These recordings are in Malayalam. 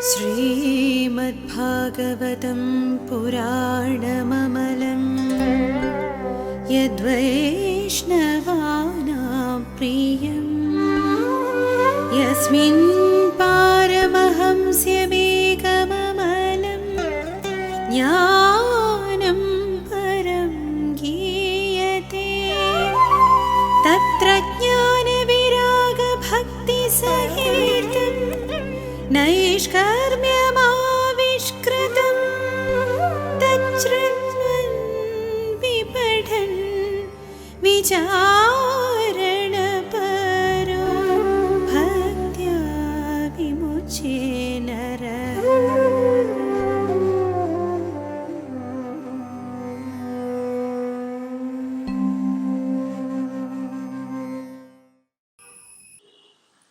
ശ്രീമദ്ഭാഗവതം പുരാണമമലം യദ്വൈഷ്ണവാനാം പ്രിയം യസ്മിൻ പാരമഹംസ്യമേകമമലം ജ്ഞാനം പരം ഗീയതേ തത്ര ജ്ഞാനവിരാഗഭക്തിസഹിതം നൈഷ്കർമ്മ്യമാവിഷ്കൃതം തച്ഛൃണ്വൻ വിപഠൻ വിചാരണപരോ ഭക്ത്യാ വിമുച്യേ നരഃ.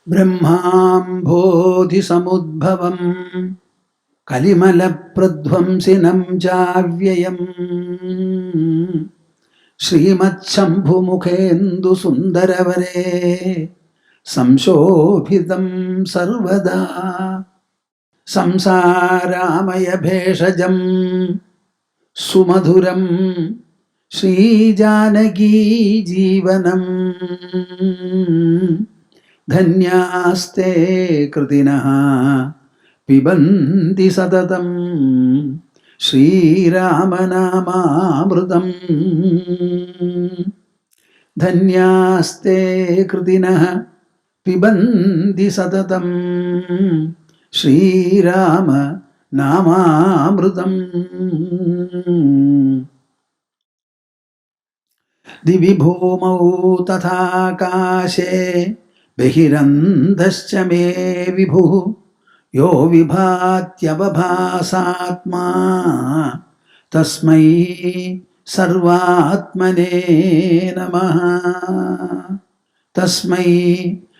ബ്രഹ്മാംഭോധിസമുദ്ഭവം കലിമലപ്രധ്വംസിനം ചാവ്യയം ശ്രീമത്ശംഭുമുഖേന്ദുസുന്ദരവരേ സംശോഭിതം സർവദാ സംസാരാമയഭേഷജം സുമധുരം ശ്രീജാനകീജീവനം ധന്യാസ്തേ കൃതിനഃ പിബന്തി സതതം ശ്രീരാമനാമാമൃതം. ധന്യാസ്തേ കൃതിനഃ പിബന്തി സതതം ശ്രീരാമനാമാമൃതം. ദിവി ഭൂമൗ തഥാകാശേ ബഹിരന്തശ്ച മേ വിഭുഃ യോ വിഭാത്യവഭാസാത്മാ തസ്മൈ സർവാത്മനേ നമഃ. തസ്മൈ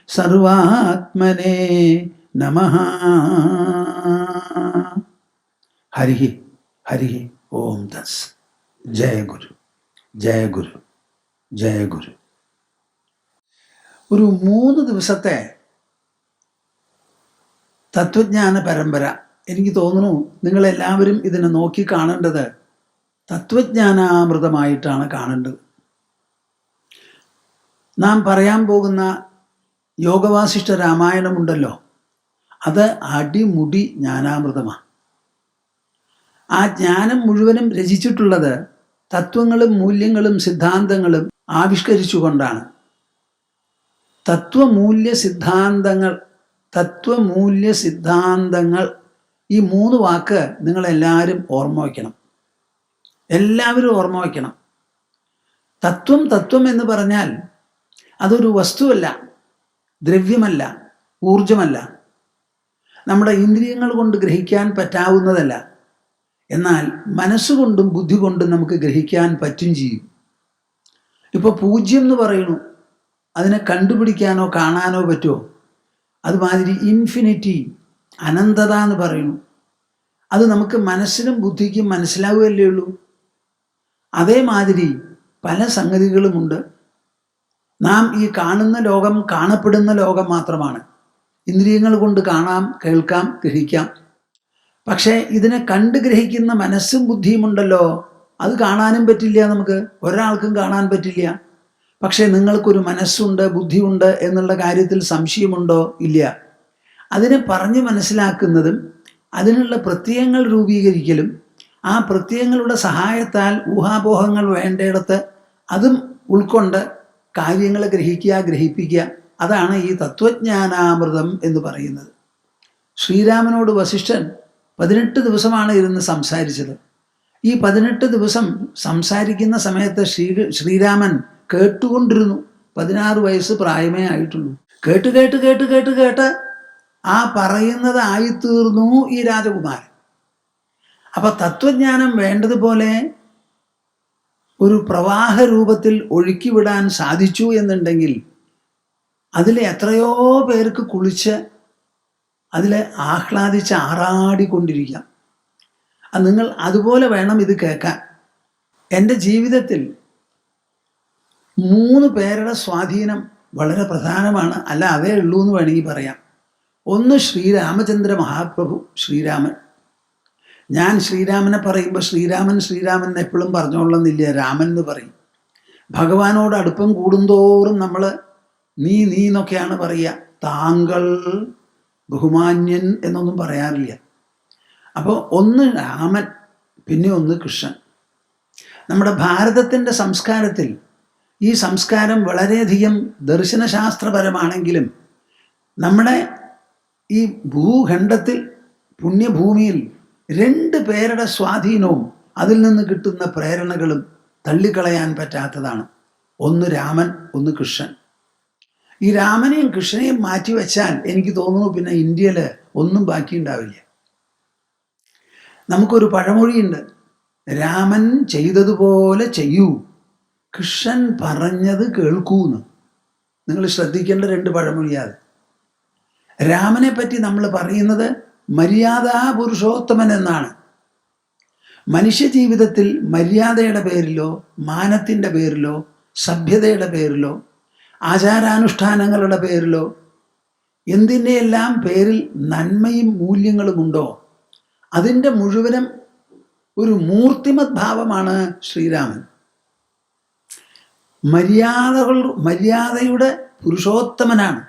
സർവാത്മനേ നമഃ. ഹരി ഹരി ഓം തസ്. ജയ ഗുരു, ജയ ഗുരു, ജയ ഗുരു. ഒരു 3 ദിവസത്തെ തത്വജ്ഞാന പരമ്പര. എനിക്ക് തോന്നുന്നു നിങ്ങളെല്ലാവരും ഇതിനെ നോക്കി കാണേണ്ടത് തത്വജ്ഞാനാമൃതമായിട്ടാണ് കാണേണ്ടത്. നാം പറയാൻ പോകുന്ന യോഗവാസിഷ്ഠ രാമായണമുണ്ടല്ലോ, അത് അടിമുടി ജ്ഞാനാമൃതമാണ്. ആ ജ്ഞാനം മുഴുവനും രചിച്ചിട്ടുള്ളത് തത്വങ്ങളും മൂല്യങ്ങളും സിദ്ധാന്തങ്ങളും ആവിഷ്കരിച്ചുകൊണ്ടാണ്. തത്വമൂല്യ സിദ്ധാന്തങ്ങൾ ഈ 3 വാക്ക് നിങ്ങളെല്ലാവരും ഓർമ്മ വയ്ക്കണം. എല്ലാവരും ഓർമ്മ വയ്ക്കണം. തത്വം എന്ന് പറഞ്ഞാൽ അതൊരു വസ്തുവല്ല, ദ്രവ്യമല്ല, ഊർജമല്ല, നമ്മുടെ ഇന്ദ്രിയങ്ങൾ കൊണ്ട് ഗ്രഹിക്കാൻ പറ്റാവുന്നതല്ല. എന്നാൽ മനസ്സുകൊണ്ടും ബുദ്ധി കൊണ്ടും നമുക്ക് ഗ്രഹിക്കാൻ പറ്റും ചെയ്യും. ഇപ്പോൾ പൂജ്യം എന്ന് പറയുന്നു, അതിനെ കണ്ടുപിടിക്കാനോ കാണാനോ പറ്റുമോ? അതുമാതിരി ഇൻഫിനിറ്റി, അനന്തത എന്ന് പറയുന്നു, അത് നമുക്ക് മനസ്സിനും ബുദ്ധിക്കും മനസ്സിലാവുകയല്ലേ ഉള്ളൂ. അതേമാതിരി പല സംഗതികളുമുണ്ട്. നാം ഈ കാണുന്ന ലോകം കാണപ്പെടുന്ന ലോകം മാത്രമാണ്. ഇന്ദ്രിയങ്ങൾ കൊണ്ട് കാണാം, കേൾക്കാം, ഗ്രഹിക്കാം. പക്ഷേ ഇതിനെ കണ്ട് ഗ്രഹിക്കുന്ന മനസ്സും ബുദ്ധിയും ഉണ്ടല്ലോ, അത് കാണാനും പറ്റില്ല, നമുക്ക് ഒരാൾക്കും കാണാൻ പറ്റില്ല. പക്ഷേ നിങ്ങൾക്കൊരു മനസ്സുണ്ട്, ബുദ്ധിയുണ്ട് എന്നുള്ള കാര്യത്തിൽ സംശയമുണ്ടോ? ഇല്ല. അതിനെ പറഞ്ഞ് മനസ്സിലാക്കുന്നതും അതിനുള്ള പ്രത്യയങ്ങൾ രൂപീകരിക്കലും ആ പ്രത്യയങ്ങളുടെ സഹായത്താൽ ഊഹാപോഹങ്ങൾ വേണ്ടയിടത്ത് അതും ഉൾക്കൊണ്ട് കാര്യങ്ങളെ ഗ്രഹിപ്പിക്കുക, അതാണ് ഈ തത്വജ്ഞാനാമൃതം എന്ന് പറയുന്നത്. ശ്രീരാമനോട് വസിഷ്ഠൻ 18 ദിവസമാണ് ഇരുന്ന് സംസാരിച്ചത്. ഈ 18 ദിവസം സംസാരിക്കുന്ന സമയത്ത് ശ്രീരാമൻ കേട്ടുകൊണ്ടിരുന്നു. 16 വയസ്സ് പ്രായമേ ആയിട്ടുള്ളൂ. കേട്ട് ആ പറയുന്നത് ആയിത്തീർന്നു ഈ രാജകുമാരൻ. അപ്പൊ തത്വജ്ഞാനം വേണ്ടതുപോലെ ഒരു പ്രവാഹ രൂപത്തിൽ ഒഴുക്കിവിടാൻ സാധിച്ചു എന്നുണ്ടെങ്കിൽ അതിൽ എത്രയോ പേർക്ക് കുളിച്ച് അതിൽ ആഹ്ലാദിച്ച് ആറാടിക്കൊണ്ടിരിക്കാം. നിങ്ങൾ അതുപോലെ വേണം ഇത് കേൾക്കാൻ. എൻ്റെ ജീവിതത്തിൽ 3 പേരുടെ സ്വാധീനം വളരെ പ്രധാനമാണ്. അല്ല അതേ ഉള്ളൂ എന്ന് വേണമെങ്കിൽ പറയാം. ഒന്ന് ശ്രീരാമചന്ദ്ര മഹാപ്രഭു, ശ്രീരാമൻ. ഞാൻ ശ്രീരാമനെ പറയുമ്പോൾ ശ്രീരാമൻ ശ്രീരാമൻ എപ്പോഴും പറഞ്ഞോളന്നില്ല, രാമൻ എന്ന് പറയും. ഭഗവാനോട് അടുപ്പം കൂടുന്തോറും നമ്മൾ നീ എന്നൊക്കെയാണ് പറയുക, താങ്കൾ, ബഹുമാന്യൻ എന്നൊന്നും പറയാറില്ല. അപ്പോൾ ഒന്ന് രാമൻ, പിന്നെ ഒന്ന് കൃഷ്ണൻ. നമ്മുടെ ഭാരതത്തിൻ്റെ സംസ്കാരത്തിൽ ഈ സംസ്കാരം വളരെയധികം ദർശനശാസ്ത്രപരമാണെങ്കിലും നമ്മുടെ ഈ ഭൂഖണ്ഡത്തിൽ, പുണ്യഭൂമിയിൽ രണ്ട് പേരുടെ സ്വാധീനവും അതിൽ നിന്ന് കിട്ടുന്ന പ്രേരണകളും തള്ളിക്കളയാൻ പറ്റാത്തതാണ്. ഒന്ന് രാമൻ, ഒന്ന് കൃഷ്ണൻ. ഈ രാമനെയും കൃഷ്ണനെയും മാറ്റിവെച്ചാൽ എനിക്ക് തോന്നുന്നു പിന്നെ ഇന്ത്യയിൽ ഒന്നും ബാക്കിയുണ്ടാവില്ല. നമുക്കൊരു പഴമൊഴിയുണ്ട്, രാമൻ ചെയ്തതുപോലെ ചെയ്യൂ, കൃഷ്ണൻ പറഞ്ഞത് കേൾക്കൂന്ന്. നിങ്ങൾ ശ്രദ്ധിക്കേണ്ട രണ്ട് പഴമൊഴിയാണ്. രാമനെ പറ്റി നമ്മൾ പറയുന്നത് മര്യാദാ പുരുഷോത്തമൻ എന്നാണ്. മനുഷ്യജീവിതത്തിൽ മര്യാദയുടെ പേരിലോ മാനത്തിൻ്റെ പേരിലോ സഭ്യതയുടെ പേരിലോ ആചാരാനുഷ്ഠാനങ്ങളുടെ പേരിലോ എന്തിൻ്റെയെല്ലാം പേരിൽ നന്മയും മൂല്യങ്ങളുമുണ്ടോ അതിൻ്റെ മുഴുവനും ഒരു മൂർത്തിമത് ഭാവമാണ് ശ്രീരാമൻ. മര്യാദയുടെ പുരുഷോത്തമനാണ്.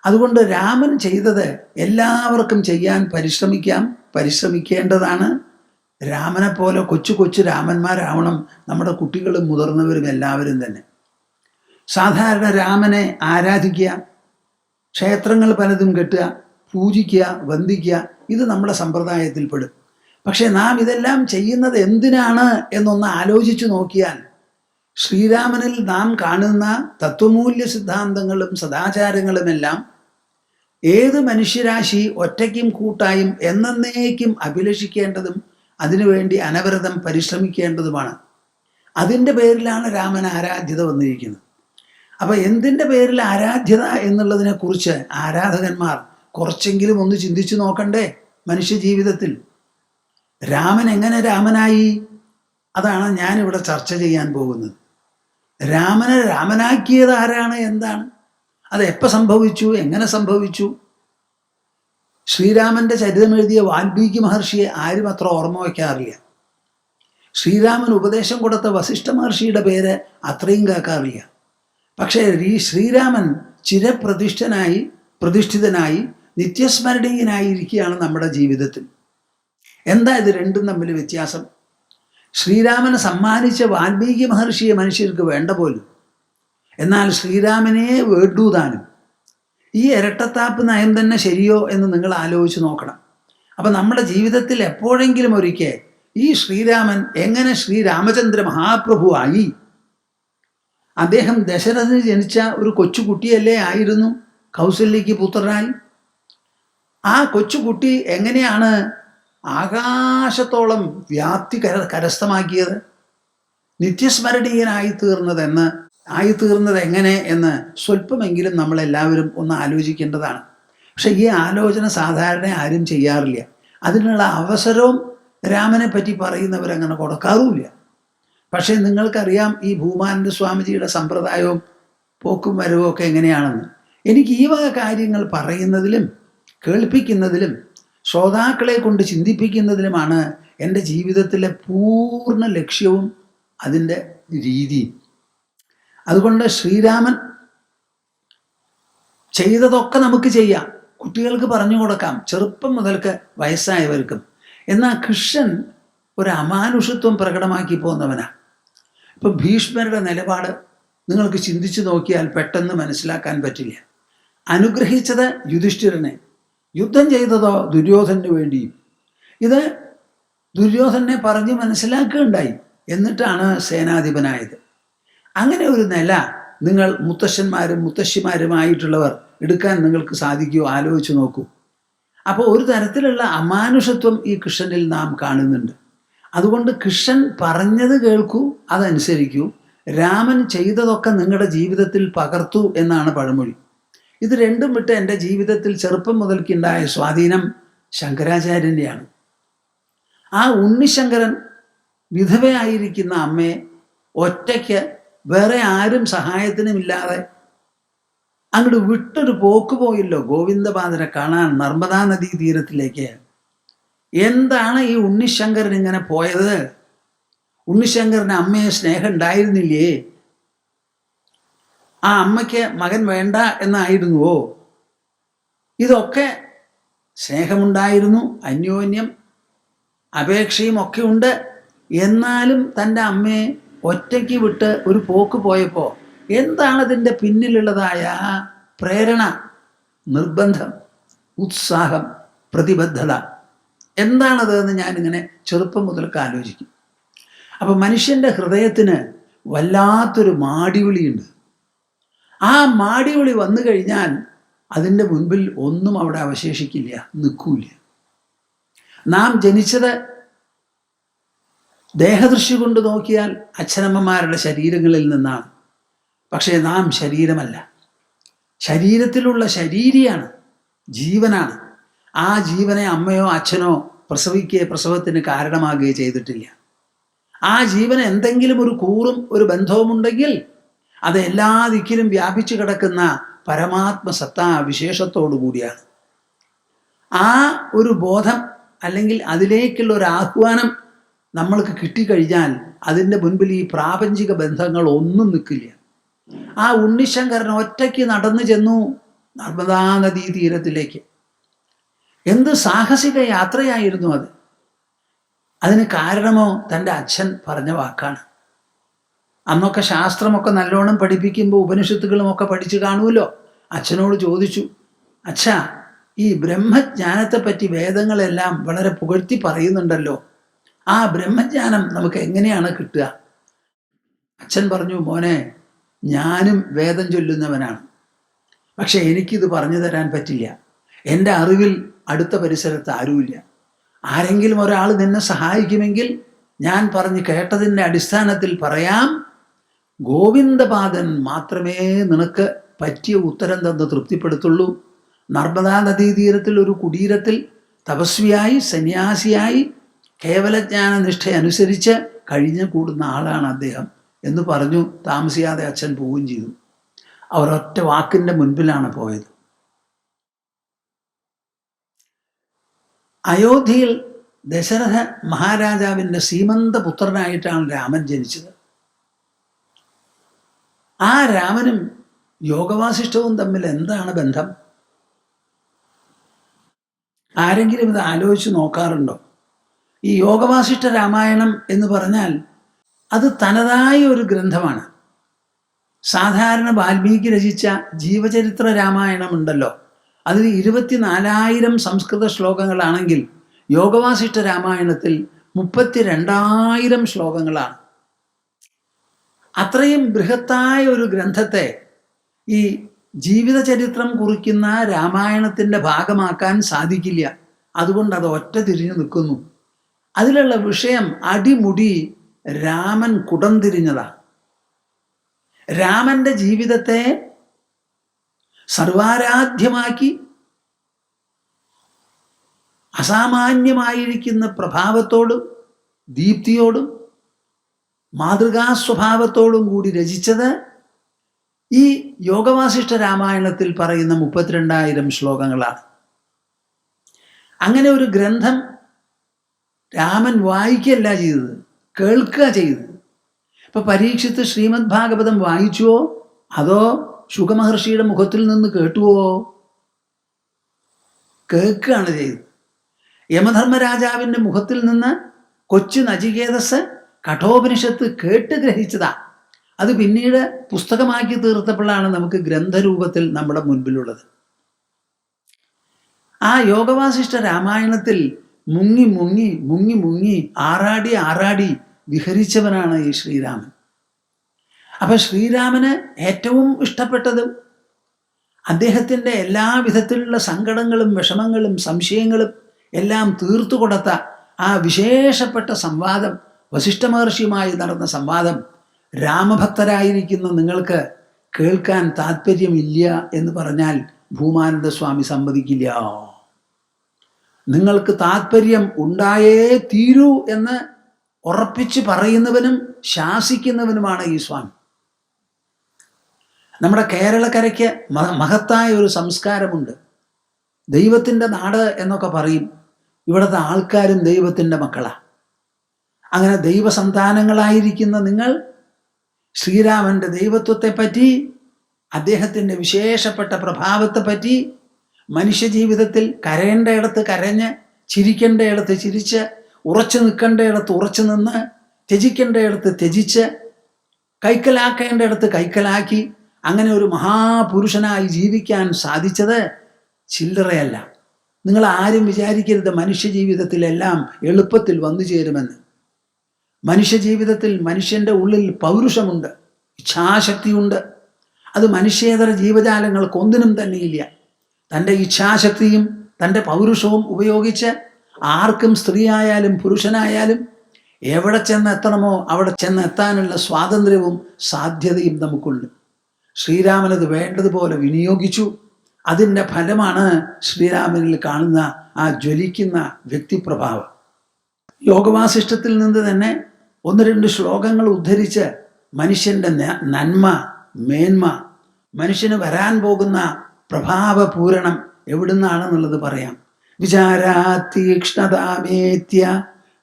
അതുകൊണ്ട് രാമൻ ചെയ്തത് എല്ലാവർക്കും ചെയ്യാൻ പരിശ്രമിക്കേണ്ടതാണ്. രാമനെ പോലെ കൊച്ചു രാമന്മാരാവണം നമ്മുടെ കുട്ടികളും മുതിർന്നവരും എല്ലാവരും തന്നെ. സാധാരണ രാമനെ ആരാധിക്കുക, ക്ഷേത്രങ്ങൾ പലതും കെട്ടുക, പൂജിക്കുക, വന്ദിക്കുക, ഇത് നമ്മുടെ സമ്പ്രദായത്തിൽപ്പെടും. പക്ഷെ നാം ഇതെല്ലാം ചെയ്യുന്നത് എന്തിനാണ് എന്നൊന്ന് ആലോചിച്ചു നോക്കിയാൽ ശ്രീരാമനിൽ നാം കാണുന്ന തത്വമൂല്യ സിദ്ധാന്തങ്ങളും സദാചാരങ്ങളുമെല്ലാം ഏത് മനുഷ്യരാശി ഒറ്റയ്ക്കും കൂട്ടായും എന്നേക്കും അഭിലഷിക്കേണ്ടതും അതിനുവേണ്ടി അനവരതം പരിശ്രമിക്കേണ്ടതുമാണ്. അതിൻ്റെ പേരിലാണ് രാമൻ ആരാധ്യത വന്നിരിക്കുന്നത്. അപ്പോൾ എന്തിൻ്റെ പേരിൽ ആരാധ്യത എന്നുള്ളതിനെക്കുറിച്ച് ആരാധകന്മാർ കുറച്ചെങ്കിലും ഒന്ന് ചിന്തിച്ചു നോക്കണ്ടേ? മനുഷ്യ ജീവിതത്തിൽ രാമൻ എങ്ങനെ രാമനായി? അതാണ് ഞാനിവിടെ ചർച്ച ചെയ്യാൻ പോകുന്നത്. രാമനെ രാമനാക്കിയത് ആരാണ്, എന്താണ്, അത് എപ്പോൾ സംഭവിച്ചു, എങ്ങനെ സംഭവിച്ചു? ശ്രീരാമൻ്റെ ചരിതമെഴുതിയ വാൽമീകി മഹർഷിയെ ആരും അത്ര ഓർമ്മ വയ്ക്കാറില്ല. ശ്രീരാമൻ ഉപദേശം കൊടുത്ത വസിഷ്ഠ മഹർഷിയുടെ പേര് അത്രയും കേൾക്കാറില്ല. പക്ഷേ ശ്രീരാമൻ പ്രതിഷ്ഠിതനായി നിത്യസ്മരണീയനായിരിക്കുകയാണ് നമ്മുടെ ജീവിതത്തിൽ. എന്താ ഇത് രണ്ടും തമ്മിൽ വ്യത്യാസം? ശ്രീരാമനെ സമ്മാനിച്ച വാൽമീകി മഹർഷിയെ മനുഷ്യർക്ക് വേണ്ട പോലും, എന്നാൽ ശ്രീരാമനെ വേണ്ടൂതാനും. ഈ ഇരട്ടത്താപ്പ് നയം തന്നെ ശരിയോ എന്ന് നിങ്ങൾ ആലോചിച്ച് നോക്കണം. അപ്പം നമ്മുടെ ജീവിതത്തിൽ എപ്പോഴെങ്കിലും ഒരിക്കൽ ഈ ശ്രീരാമൻ എങ്ങനെ ശ്രീരാമചന്ദ്ര മഹാപ്രഭുവായി? അദ്ദേഹം ദശരഥന് ജനിച്ച ഒരു കൊച്ചുകുട്ടിയല്ലേ ആയിരുന്നു, കൗസല്യയ്ക്ക് പുത്രനായി. ആ കൊച്ചുകുട്ടി എങ്ങനെയാണ് ആകാശത്തോളം വ്യാപ്തി കരസ്ഥമാക്കിയത്? നിത്യസ്മരണീയനായി തീർന്നത് എങ്ങനെ എന്ന് സ്വല്പമെങ്കിലും നമ്മളെല്ലാവരും ഒന്ന് ആലോചിക്കേണ്ടതാണ്. പക്ഷെ ഈ ആലോചന സാധാരണ ആരും ചെയ്യാറില്ല. അതിനുള്ള അവസരവും രാമനെ പറ്റി പറയുന്നവരങ്ങനെ കൊടുക്കാറുമില്ല. പക്ഷേ നിങ്ങൾക്കറിയാം ഈ ഭൂമാനന്ദ സ്വാമിജിയുടെ സമ്പ്രദായവും പോക്കും വരവും ഒക്കെ എങ്ങനെയാണെന്ന്. എനിക്ക് ഈ വക കാര്യങ്ങൾ പറയുന്നതിലും കേൾപ്പിക്കുന്നതിലും ശ്രോതാക്കളെ കൊണ്ട് ചിന്തിപ്പിക്കുന്നതിലുമാണ് എൻ്റെ ജീവിതത്തിലെ പൂർണ്ണ ലക്ഷ്യവും അതിൻ്റെ രീതിയും. അതുകൊണ്ട് ശ്രീരാമൻ ചെയ്തതൊക്കെ നമുക്ക് ചെയ്യാം, കുട്ടികൾക്ക് പറഞ്ഞു കൊടുക്കാം, ചെറുപ്പം മുതൽക്ക് വയസ്സായവർക്കും. എന്നാൽ കൃഷ്ണൻ ഒരു അമാനുഷത്വം പ്രകടമാക്കി പോകുന്നവനാണ്. ഇപ്പം ഭീഷ്മരുടെ നിലപാട് നിങ്ങൾക്ക് ചിന്തിച്ചു നോക്കിയാൽ പെട്ടെന്ന് മനസ്സിലാക്കാൻ പറ്റില്ല. അനുഗ്രഹിച്ചത് യുധിഷ്ഠിരനെ, യുദ്ധം ചെയ്തതോ ദുര്യോധനു വേണ്ടിയും. ഇത് ദുര്യോധനെ പറഞ്ഞ് മനസ്സിലാക്കുകയുണ്ടായി, എന്നിട്ടാണ് സേനാധിപനായത്. അങ്ങനെ ഒരു നില നിങ്ങൾ മുത്തശ്ശന്മാരും മുത്തശ്ശിമാരുമായിട്ടുള്ളവർ എടുക്കാൻ നിങ്ങൾക്ക് സാധിക്കുമോ? ആലോചിച്ച് നോക്കൂ. അപ്പോൾ ഒരു തരത്തിലുള്ള അമാനുഷത്വം ഈ കൃഷ്ണനിൽ നാം കാണുന്നുണ്ട്. അതുകൊണ്ട് കൃഷ്ണൻ പറഞ്ഞത് കേൾക്കൂ, അതനുസരിക്കൂ. രാമൻ ചെയ്തതൊക്കെ നിങ്ങളുടെ ജീവിതത്തിൽ പകർത്തൂ എന്നാണ് പഴമൊഴി. ഇത് രണ്ടും വിട്ട് എൻ്റെ ജീവിതത്തിൽ ചെറുപ്പം മുതൽക്കുണ്ടായ സ്വാധീനം ശങ്കരാചാര്യൻ്റെയാണ്. ആ ഉണ്ണിശങ്കരൻ വിധവയായിരിക്കുന്ന അമ്മയെ ഒറ്റയ്ക്ക് വേറെ ആരും സഹായത്തിനുമില്ലാതെ അങ്ങോട്ട് വിട്ടൊരു പോക്ക് പോയല്ലോ ഗോവിന്ദപാദരെ കാണാൻ നർമ്മദാ നദീ തീരത്തിലേക്ക്. എന്താണ് ഈ ഉണ്ണിശങ്കരൻ ഇങ്ങനെ പോയത്? ഉണ്ണിശങ്കരന് അമ്മയെ സ്നേഹം ഉണ്ടായിരുന്നില്ലേ? ആ അമ്മയ്ക്ക് മകൻ വേണ്ട എന്നായിരുന്നുവോ? ഇതൊക്കെ സ്നേഹമുണ്ടായിരുന്നു, അന്യോന്യം അപേക്ഷയും ഒക്കെ ഉണ്ട്. എന്നാലും തൻ്റെ അമ്മയെ ഒറ്റയ്ക്ക് വിട്ട് ഒരു പോക്ക് പോയപ്പോൾ എന്താണ് അതിൻ്റെ പിന്നിലുള്ളതായ പ്രേരണ, നിർബന്ധം, ഉത്സാഹം, പ്രതിബദ്ധത? എന്താണത് എന്ന് ഞാനിങ്ങനെ ചെറുപ്പം മുതൽക്ക് ആലോചിക്കും. അപ്പം മനുഷ്യൻ്റെ ഹൃദയത്തിന് വല്ലാത്തൊരു മാടിവിളിയുണ്ട്. ആ മാടിവിളി വന്നു കഴിഞ്ഞാൽ അതിൻ്റെ മുൻപിൽ ഒന്നും അവിടെ അവശേഷിക്കില്ല, നിൽക്കൂല. നാം ജനിച്ചത് ദേഹദൃഷ്ടി കൊണ്ട് നോക്കിയാൽ അച്ഛനമ്മമാരുടെ ശരീരങ്ങളിൽ നിന്നാണ്. പക്ഷേ നാം ശരീരമല്ല, ശരീരത്തിലുള്ള ശരീരിയാണ്, ജീവനാണ്. ആ ജീവനെ അമ്മയോ അച്ഛനോ പ്രസവത്തിന് കാരണമാകുകയോ ചെയ്തിട്ടില്ല. ആ ജീവന് എന്തെങ്കിലും ഒരു കൂറും ഒരു ബന്ധവുമുണ്ടെങ്കിൽ അത് എല്ലാ ദിക്കിലും വ്യാപിച്ചു കിടക്കുന്ന പരമാത്മസത്താ വിശേഷത്തോടു കൂടിയാണ്. ആ ഒരു ബോധം അല്ലെങ്കിൽ അതിലേക്കുള്ള ഒരു ആഹ്വാനം നമ്മൾക്ക് കിട്ടിക്കഴിഞ്ഞാൽ അതിൻ്റെ മുൻപിൽ ഈ പ്രാപഞ്ചിക ബന്ധങ്ങൾ ഒന്നും നിൽക്കില്ല. ആ ഉണ്ണിശങ്കരൻ ഒറ്റയ്ക്ക് നടന്നു ചെന്നു നർമ്മദാ നദീ തീരത്തിലേക്ക്. എന്ത് സാഹസിക യാത്രയായിരുന്നു അത്! അതിന് കാരണമോ തൻ്റെ അച്ഛൻ പറഞ്ഞ വാക്കാണ്. അന്നൊക്കെ ശാസ്ത്രമൊക്കെ നല്ലോണം പഠിപ്പിക്കുമ്പോൾ ഉപനിഷത്തുകളുമൊക്കെ പഠിച്ചു കാണുമല്ലോ. അച്ഛനോട് ചോദിച്ചു, അച്ഛാ, ഈ ബ്രഹ്മജ്ഞാനത്തെപ്പറ്റി വേദങ്ങളെല്ലാം വളരെ പുകഴ്ത്തി പറയുന്നുണ്ടല്ലോ, ആ ബ്രഹ്മജ്ഞാനം നമുക്ക് എങ്ങനെയാണ് കിട്ടുക? അച്ഛൻ പറഞ്ഞു, മോനെ, ഞാനും വേദം ചൊല്ലുന്നവനാണ്, പക്ഷെ എനിക്കിത് പറഞ്ഞു തരാൻ പറ്റില്ല. എൻ്റെ അറിവിൽ അടുത്ത പരിസരത്ത് ആരുമില്ല. ആരെങ്കിലും ഒരാൾ നിന്നെ സഹായിക്കുമെങ്കിൽ ഞാൻ പറഞ്ഞു കേട്ടതിൻ്റെ അടിസ്ഥാനത്തിൽ പറയാം, ഗോവിന്ദപാദൻ മാത്രമേ നിനക്ക് പറ്റിയ ഉത്തരം തന്ന് തൃപ്തിപ്പെടുത്തുള്ളൂ. നർമ്മദാ നദീതീരത്തിൽ ഒരു കുടീരത്തിൽ തപസ്വിയായി സന്യാസിയായി കേവലജ്ഞാന നിഷ്ഠയനുസരിച്ച് കഴിഞ്ഞു കൂടുന്ന ആളാണ് അദ്ദേഹം എന്ന് പറഞ്ഞു. താമസിയാതെ അച്ഛൻ പോവുകയും ചെയ്തു. അവരൊറ്റ വാക്കിൻ്റെ മുൻപിലാണ് പോയത്. അയോധ്യയിൽ ദശരഥ മഹാരാജാവിൻ്റെ സീമന്ത പുത്രനായിട്ടാണ് രാമൻ ജനിച്ചത്. ആ രാമനും യോഗവാസിഷ്ഠവും തമ്മിൽ എന്താണ് ബന്ധം? ആരെങ്കിലും ഇത് ആലോചിച്ച് നോക്കാറുണ്ടോ? ഈ യോഗവാസിഷ്ഠ രാമായണം എന്ന് പറഞ്ഞാൽ അത് തനതായ ഒരു ഗ്രന്ഥമാണ്. സാധാരണ വാൽമീകി രചിച്ച ജീവചരിത്ര രാമായണം ഉണ്ടല്ലോ, അതിൽ 24,000 സംസ്കൃത ശ്ലോകങ്ങളാണെങ്കിൽ യോഗവാസിഷ്ഠ രാമായണത്തിൽ 32,000 ശ്ലോകങ്ങളാണ്. അത്രയും ബൃഹത്തായ ഒരു ഗ്രന്ഥത്തെ ഈ ജീവിതചരിത്രം കുറിക്കുന്ന രാമായണത്തിൻ്റെ ഭാഗമാക്കാൻ സാധിക്കില്ല. അതുകൊണ്ട് അത് ഒറ്റ തിരിഞ്ഞു നിൽക്കുന്നു. അതിലുള്ള വിഷയം അടിമുടി രാമൻ കുടം തിരിഞ്ഞതാണ്. രാമൻ്റെ ജീവിതത്തെ സർവാരാധ്യമാക്കി അസാമാന്യമായിരിക്കുന്ന പ്രഭാവത്തോടും ദീപ്തിയോടും മാതൃകാ സ്വഭാവത്തോടും കൂടി രചിച്ചത് ഈ യോഗവാസിഷ്ഠ രാമായണത്തിൽ പറയുന്ന 32,000 ശ്ലോകങ്ങളാണ്. അങ്ങനെ ഒരു ഗ്രന്ഥം രാമൻ വായിക്കുകയല്ല ചെയ്തത്, കേൾക്കുക ചെയ്തത്. ഇപ്പൊ പരീക്ഷിത്ത് ശ്രീമദ് ഭാഗവതം വായിച്ചുവോ അതോ ശുകമഹർഷിയുടെ മുഖത്തിൽ നിന്ന് കേട്ടുവോ? കേൾക്കുകയാണ് ചെയ്തത്. യമധർമ്മരാജാവിൻ്റെ മുഖത്തിൽ നിന്ന് കൊച്ചു നചികേതസ് കഠോപനിഷത്ത് കേട്ട് ഗ്രഹിച്ചതാ. അത് പിന്നീട് പുസ്തകമാക്കി തീർത്തപ്പോഴാണ് നമുക്ക് ഗ്രന്ഥരൂപത്തിൽ നമ്മുടെ മുൻപിലുള്ളത്. ആ യോഗവാസിഷ്ഠ രാമായണത്തിൽ മുങ്ങി മുങ്ങി മുങ്ങി മുങ്ങി ആറാടി ആറാടി വിഹരിച്ചവനാണ് ഈ ശ്രീരാമൻ. അപ്പൊ ശ്രീരാമന് ഏറ്റവും ഇഷ്ടപ്പെട്ടതും അദ്ദേഹത്തിൻ്റെ എല്ലാ വിധത്തിലുള്ള സങ്കടങ്ങളും വിഷമങ്ങളും സംശയങ്ങളും എല്ലാം തീർത്തു കൊടുത്ത ആ വിശേഷപ്പെട്ട സംവാദം, വസിഷ്ഠ മഹർഷിയുമായി നടന്ന സംവാദം രാമഭക്തരായിരിക്കുന്ന നിങ്ങൾക്ക് കേൾക്കാൻ താല്പര്യമില്ല എന്ന് പറഞ്ഞാൽ ഭൂമാനന്ദ സ്വാമി സമ്മതിക്കില്ല. നിങ്ങൾക്ക് താല്പര്യം ഉണ്ടായേ തീരൂ എന്ന് ഉറപ്പിച്ച് പറയുന്നവനും ശാസിക്കുന്നവനുമാണ് ഈ സ്വാമി. നമ്മുടെ കേരളക്കരയ്ക്ക് മഹത്തായ ഒരു സംസ്കാരമുണ്ട്. ദൈവത്തിൻ്റെ നാട് എന്നൊക്കെ പറയും. ഇവിടുത്തെ ആൾക്കാരും ദൈവത്തിൻ്റെ മക്കളാണ്. അങ്ങനെ ദൈവസന്താനങ്ങളായിരിക്കുന്ന നിങ്ങൾ ശ്രീരാമൻ്റെ ദൈവത്വത്തെപ്പറ്റി, അദ്ദേഹത്തിൻ്റെ വിശേഷപ്പെട്ട പ്രഭാവത്തെപ്പറ്റി, മനുഷ്യജീവിതത്തിൽ കരയേണ്ടയിടത്ത് കരഞ്ഞ്, ചിരിക്കേണ്ടയിടത്ത് ചിരിച്ച്, ഉറച്ചു നിൽക്കേണ്ടയിടത്ത് ഉറച്ചു നിന്ന്, ത്യജിക്കേണ്ടയിടത്ത് ത്യജിച്ച്, കൈക്കലാക്കേണ്ടയിടത്ത് കൈക്കലാക്കി, അങ്ങനെ ഒരു മഹാപുരുഷനായി ജീവിക്കാൻ സാധിച്ചത് ചില്ലറയല്ല. നിങ്ങൾ ആരും വിചാരിക്കരുത് മനുഷ്യജീവിതത്തിലെല്ലാം എളുപ്പത്തിൽ വന്നു ചേരുമെന്ന്. മനുഷ്യജീവിതത്തിൽ മനുഷ്യൻ്റെ ഉള്ളിൽ പൗരുഷമുണ്ട്, ഇച്ഛാശക്തിയുണ്ട്. അത് മനുഷ്യേതര ജീവജാലങ്ങൾക്കൊന്നിനും തന്നെയില്ല. തൻ്റെ ഇച്ഛാശക്തിയും തൻ്റെ പൗരുഷവും ഉപയോഗിച്ച് ആർക്കും, സ്ത്രീയായാലും പുരുഷനായാലും, എവിടെ ചെന്നെത്തണമോ അവിടെ ചെന്നെത്താനുള്ള സ്വാതന്ത്ര്യവും സാധ്യതയും നമുക്കുണ്ട്. ശ്രീരാമനത് വേണ്ടതുപോലെ വിനിയോഗിച്ചു. അതിൻ്റെ ഫലമാണ് ശ്രീരാമനിൽ കാണുന്ന ആ ജ്വലിക്കുന്ന വ്യക്തിപ്രഭാവം. യോഗവാസിഷ്ഠത്തിൽ നിന്ന് തന്നെ 1-2 ശ്ലോകങ്ങൾ ഉദ്ധരിച്ച് മനുഷ്യൻ്റെ നന്മ, മേന്മ, മനുഷ്യന് വരാൻ പോകുന്ന പ്രഭാവപൂരണം എവിടുന്നാണെന്നുള്ളത് പറയാം. വിചാരാതീക്ഷ്ണതാമേത്യ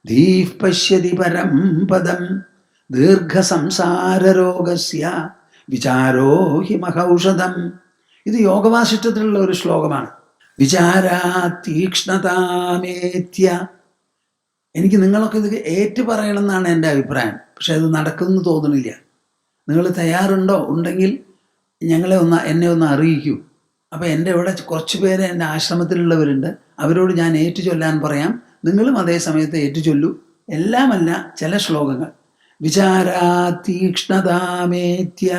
ധീഃ പശ്യതി പരം പദം ദീർഘസംസാരരോഗസ്യ വിചാരോ ഹി മഹൌഷധം. ഇത് യോഗവാസിഷ്ഠത്തിലുള്ള ഒരു ശ്ലോകമാണ്. വിചാരാതീക്ഷ്ണതാമേത്യ. എനിക്ക് നിങ്ങളൊക്കെ ഇത് ഏറ്റു പറയണമെന്നാണ് എൻ്റെ അഭിപ്രായം. പക്ഷെ അത് നടക്കുമെന്ന് തോന്നുന്നില്ല. നിങ്ങൾ തയ്യാറുണ്ടോ? ഉണ്ടെങ്കിൽ എന്നെ ഒന്ന് അറിയിക്കൂ. അപ്പോൾ എൻ്റെ ഇവിടെ കുറച്ച് പേര് എൻ്റെ ആശ്രമത്തിലുള്ളവരുണ്ട്. അവരോട് ഞാൻ ഏറ്റു ചൊല്ലാൻ പറയാം. നിങ്ങളും അതേ സമയത്ത് ഏറ്റു ചൊല്ലൂ. എല്ലാമല്ല, ചില ശ്ലോകങ്ങൾ. വിചാരാതീക്ഷ്ണതാമേത്യ.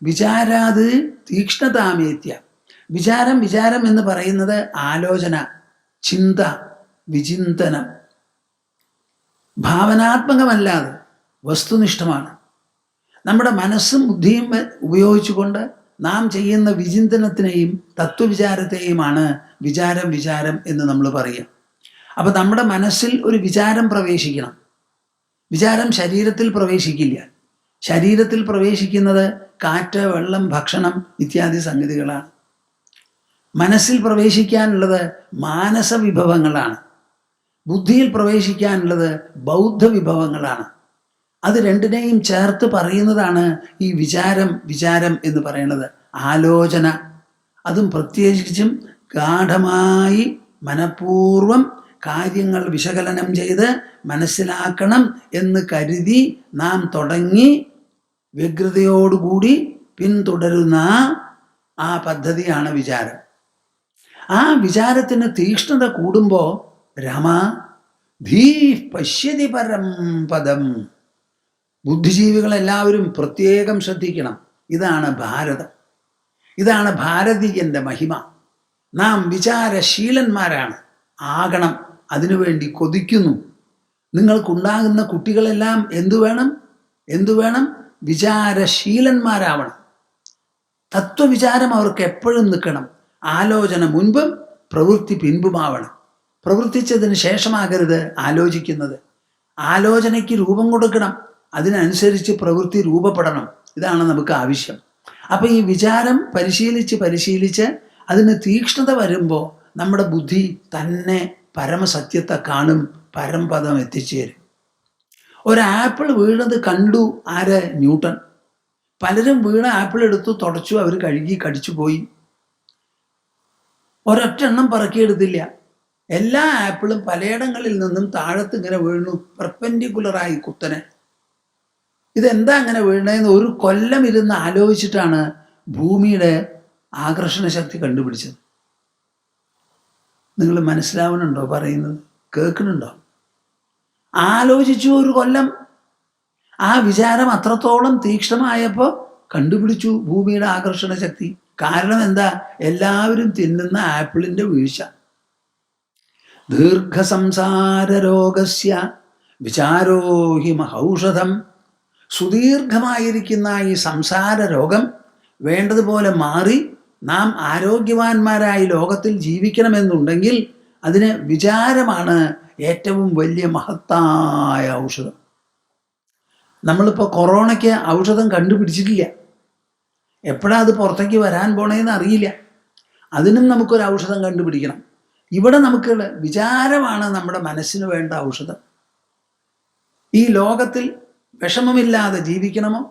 വിചാരാത് തീക്ഷ്ണതാമേത്യ. വിചാരം എന്ന് പറയുന്നത് ആലോചന, ചിന്ത, വിചിന്തനം. ഭാവനാത്മകമല്ലാതെ വസ്തുനിഷ്ഠമാണ്. നമ്മുടെ മനസ്സും ബുദ്ധിയും ഉപയോഗിച്ചുകൊണ്ട് നാം ചെയ്യുന്ന വിചിന്തനത്തിനെയും തത്വവിചാരത്തെയുമാണ് വിചാരം എന്ന് നമ്മൾ പറയുക. അപ്പം നമ്മുടെ മനസ്സിൽ ഒരു വിചാരം പ്രവേശിക്കണം. വിചാരം ശരീരത്തിൽ പ്രവേശിക്കില്ല. ശരീരത്തിൽ പ്രവേശിക്കുന്നത് കാറ്റ്, വെള്ളം, ഭക്ഷണം ഇത്യാദി സംഗതികളാണ്. മനസ്സിൽ പ്രവേശിക്കാനുള്ളത് മാനസ വിഭവങ്ങളാണ്. ബുദ്ധിയിൽ പ്രവേശിക്കാനുള്ളത് ബൗദ്ധ വിഭവങ്ങളാണ്. അത് രണ്ടിനെയും ചേർത്ത് പറയുന്നതാണ് ഈ വിചാരം എന്ന് പറയുന്നത്. ആലോചന, അതും പ്രത്യേകിച്ചും ഗാഠമായി മനഃപൂർവം കാര്യങ്ങൾ വിശകലനം ചെയ്ത് മനസ്സിലാക്കണം എന്ന് കരുതി നാം തുടങ്ങി വ്യഗ്രതയോടുകൂടി പിന്തുടരുന്ന ആ പദ്ധതിയാണ് വിചാരം. ആ വിചാരത്തിന് തീക്ഷ്ണത കൂടുമ്പോൾ രാമ ധീഃ പശ്യതി പരം പദം. ബുദ്ധിജീവികളെല്ലാവരും പ്രത്യേകം ശ്രദ്ധിക്കണം. ഇതാണ് ഭാരതം. ഇതാണ് ഭാരതീയൻ്റെ മഹിമ. നാം വിചാരശീലന്മാരാണ്, ആകണം. അതിനുവേണ്ടി കൊതിക്കുന്നു. നിങ്ങൾക്കുണ്ടാകുന്ന കുട്ടികളെല്ലാം എന്തു വേണം? വിചാരശീലന്മാരാവണം. തത്വവിചാരം അവർക്ക് എപ്പോഴും നിൽക്കണം. ആലോചന മുൻപും പ്രവൃത്തി പിൻപുമാവണം. പ്രവർത്തിച്ചതിന് ശേഷമാകരുത് ആലോചിക്കുന്നത്. ആലോചനയ്ക്ക് രൂപം കൊടുക്കണം. അതിനനുസരിച്ച് പ്രവൃത്തി രൂപപ്പെടണം. ഇതാണ് നമുക്ക് ആവശ്യം. അപ്പം ഈ വിചാരം പരിശീലിച്ച് അതിന് തീക്ഷ്ണത വരുമ്പോൾ നമ്മുടെ ബുദ്ധി തന്നെ പരമസത്യത്തെ കാണും, പരംപദം എത്തിച്ചേരും. ഒരാപ്പിൾ വീണത് കണ്ടു ആര്? ന്യൂട്ടൺ. പലരും വീണ ആപ്പിൾ എടുത്തു തുടച്ചു, അവർ കഴുകി കടിച്ചു പോയി. ഒരൊറ്റെണ്ണം പറക്കിയെടുത്തില്ല. എല്ലാ ആപ്പിളും പലയിടങ്ങളിൽ നിന്നും താഴത്ത് ഇങ്ങനെ വീണു, പെർപെൻഡിക്കുലറായി കുത്തനെ. ഇതെന്താ അങ്ങനെ വീണതെന്ന് ഒരു കൊല്ലം ഇരുന്ന് ആലോചിച്ചിട്ടാണ് ഭൂമിയുടെ ആകർഷണ ശക്തി കണ്ടുപിടിച്ചത്. നിങ്ങൾ മനസ്സിലാവുന്നുണ്ടോ പറയുന്നത്? കേൾക്കുന്നുണ്ടോ? ആലോചിച്ചു ഒരു കൊല്ലം. ആ വിചാരം അത്രത്തോളം തീക്ഷ്ണമായപ്പോൾ കണ്ടുപിടിച്ചു ഭൂമിയുടെ ആകർഷണ ശക്തി. കാരണം എന്താ? എല്ലാവരും തിന്നുന്ന ആപ്പിളിൻ്റെ വീഴ്ച. ദീർഘസംസാരരോഗസ്യ വിചാരോ ഹി മഹൌഷധം. സുദീർഘമായിരിക്കുന്ന ഈ സംസാര രോഗം വേണ്ടതുപോലെ മാറി നാം ആരോഗ്യവാന്മാരായി ലോകത്തിൽ ജീവിക്കണമെന്നുണ്ടെങ്കിൽ അതിന് വിചാരമാണ് ഏറ്റവും വലിയ മഹത്തായ ഔഷധം. നമ്മളിപ്പോൾ കൊറോണയ്ക്ക് ഔഷധം കണ്ടുപിടിച്ചിട്ടില്ല. എപ്പോഴാ അത് പുറത്തേക്ക് വരാൻ പോണേന്ന് അറിയില്ല. അതിനും നമുക്കൊരു ഔഷധം കണ്ടുപിടിക്കണം. ഇവിടെ നമുക്ക് വിചാരമാണ് നമ്മുടെ മനസ്സിന് വേണ്ട ഔഷധം. ഈ ലോകത്തിൽ വിഷമമില്ലാതെ ജീവിക്കണമോ,